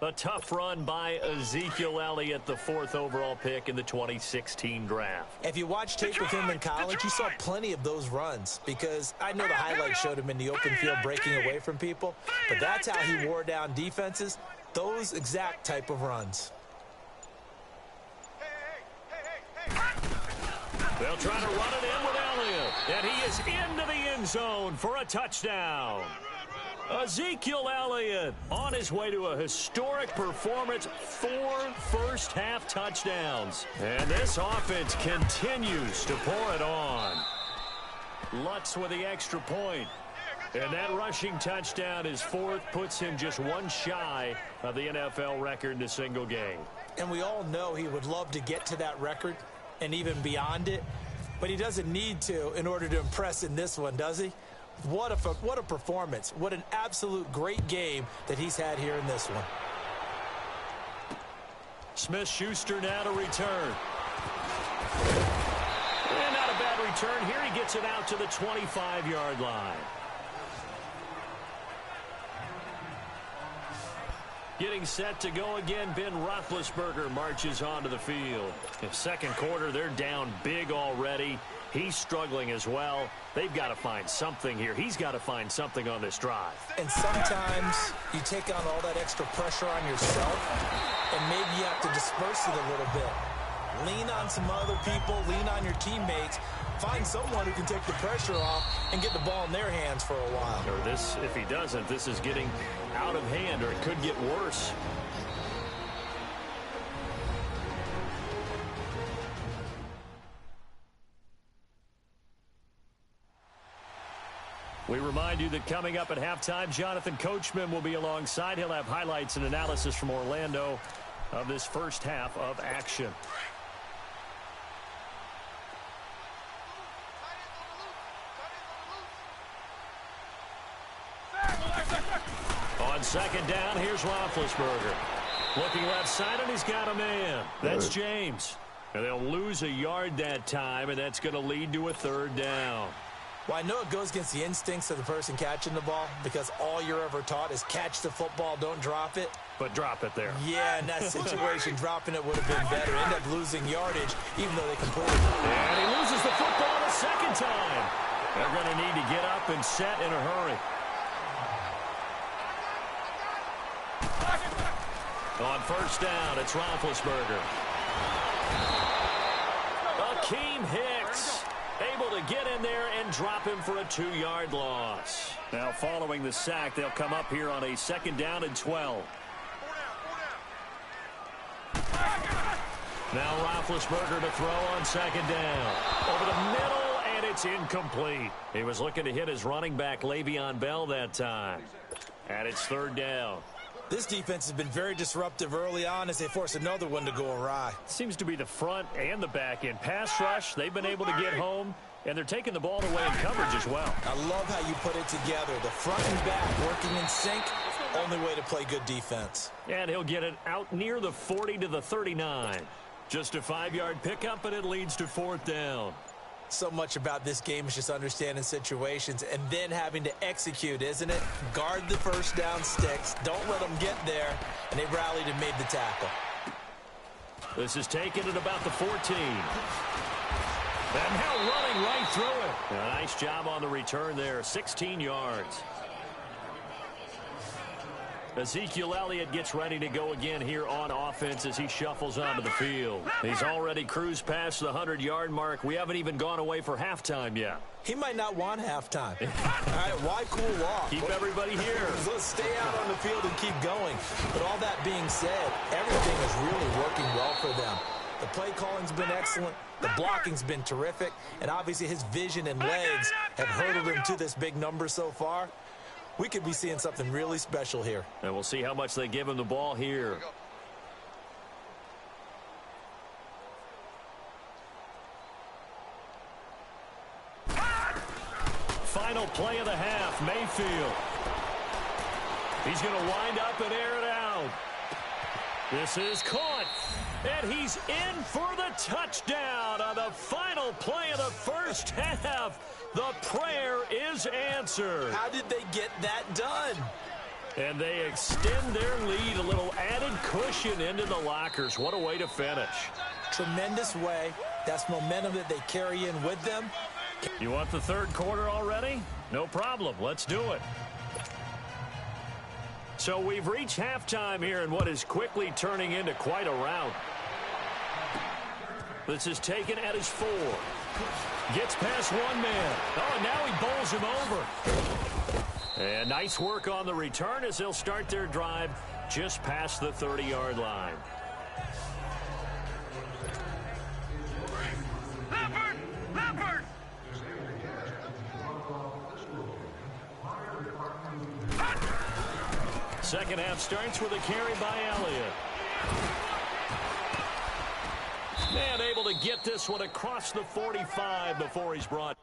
A tough run by Ezekiel Elliott, the 4th overall pick in the 2016 draft. If you watch tape with him in college, you saw plenty of those runs because I know the highlights showed him in the open field breaking away from people, but that's how he wore down defenses, those exact type of runs. They'll try to run it in with Elliott, and he is into the end zone for a touchdown. Ezekiel Elliott on his way to a historic performance, 4 first-half touchdowns. And this offense continues to pour it on. Lutz with the extra point. And that rushing touchdown is 4th, puts him just one shy of the NFL record in a single game. And we all know he would love to get to that record and even beyond it, but he doesn't need to in order to impress in this one, does he? What a performance. What an absolute great game that he's had here in this one. Smith-Schuster now to return. And not a bad return. Here he gets it out to the 25-yard line. Getting set to go again, Ben Roethlisberger marches onto the field. In second quarter, they're down big already. He's struggling as well. They've got to find something here. He's got to find something on this drive. And sometimes you take on all that extra pressure on yourself, and maybe you have to disperse it a little bit. Lean on some other people. Lean on your teammates. Find someone who can take the pressure off and get the ball in their hands for a while. Or this, if he doesn't, this is getting out of hand, or it could get worse. We remind you that coming up at halftime, Jonathan Coachman will be alongside. He'll have highlights and analysis from Orlando of this first half of action. On second down, here's Roethlisberger. Looking left side, and he's got a man. That's James. And they'll lose a yard that time, and that's going to lead to a 3rd down. Well, I know it goes against the instincts of the person catching the ball because all you're ever taught is catch the football, don't drop it. But drop it there. Yeah, in that situation, dropping it would have been better. End up losing yardage, even though they completed it. And he loses the football a second time. They're going to need to get up and set in a hurry. On first down, it's Roethlisberger. Akeem Hicks able to get in there and drop him for a 2-yard loss. Now following the sack, they'll come up here on a 2nd down and 12. Now Roethlisberger to throw on 2nd down. Over the middle, and it's incomplete. He was looking to hit his running back, Le'Veon Bell, that time. And it's 3rd down. This defense has been very disruptive early on as they force another one to go awry. Seems to be the front and the back end. Pass rush, they've been able to get home, and they're taking the ball away in coverage as well. I love how you put it together. The front and back working in sync, only way to play good defense. And he'll get it out near the 40 to the 39. Just a 5-yard pickup, and it leads to 4th down. So much about this game is just understanding situations and then having to execute, isn't it? Guard the first down sticks. Don't let them get there. And they rallied and made the tackle. This is taken at about the 14. And now running right through it. A nice job on the return there. 16 yards. Ezekiel Elliott gets ready to go again here on offense as he shuffles onto the field. He's already cruised past the 100-yard mark. We haven't even gone away for halftime yet. He might not want halftime. All right, why cool off? Keep everybody here. Let's stay out on the field and keep going. But all that being said, everything is really working well for them. The play calling's been excellent. The blocking's been terrific. And obviously his vision and legs have hurdled him to this big number so far. We could be seeing something really special here. And we'll see how much they give him the ball here. final play of the half. Mayfield. He's going to wind up and air it out. This is caught. And he's in for the touchdown on the final play of the first half. The prayer is answered. How did they get that done? And they extend their lead, a little added cushion into the lockers. What a way to finish. Tremendous way. That's momentum that they carry in with them. You want the third quarter already? No problem. Let's do it. So we've reached halftime here in what is quickly turning into quite a rout. This is taken at his 4. Gets past one man. Oh, and now he bowls him over. And nice work on the return as they'll start their drive just past the 30-yard line. Leopard! Second half starts with a carry by Elliott. And able to get this one across the 45 before he's brought.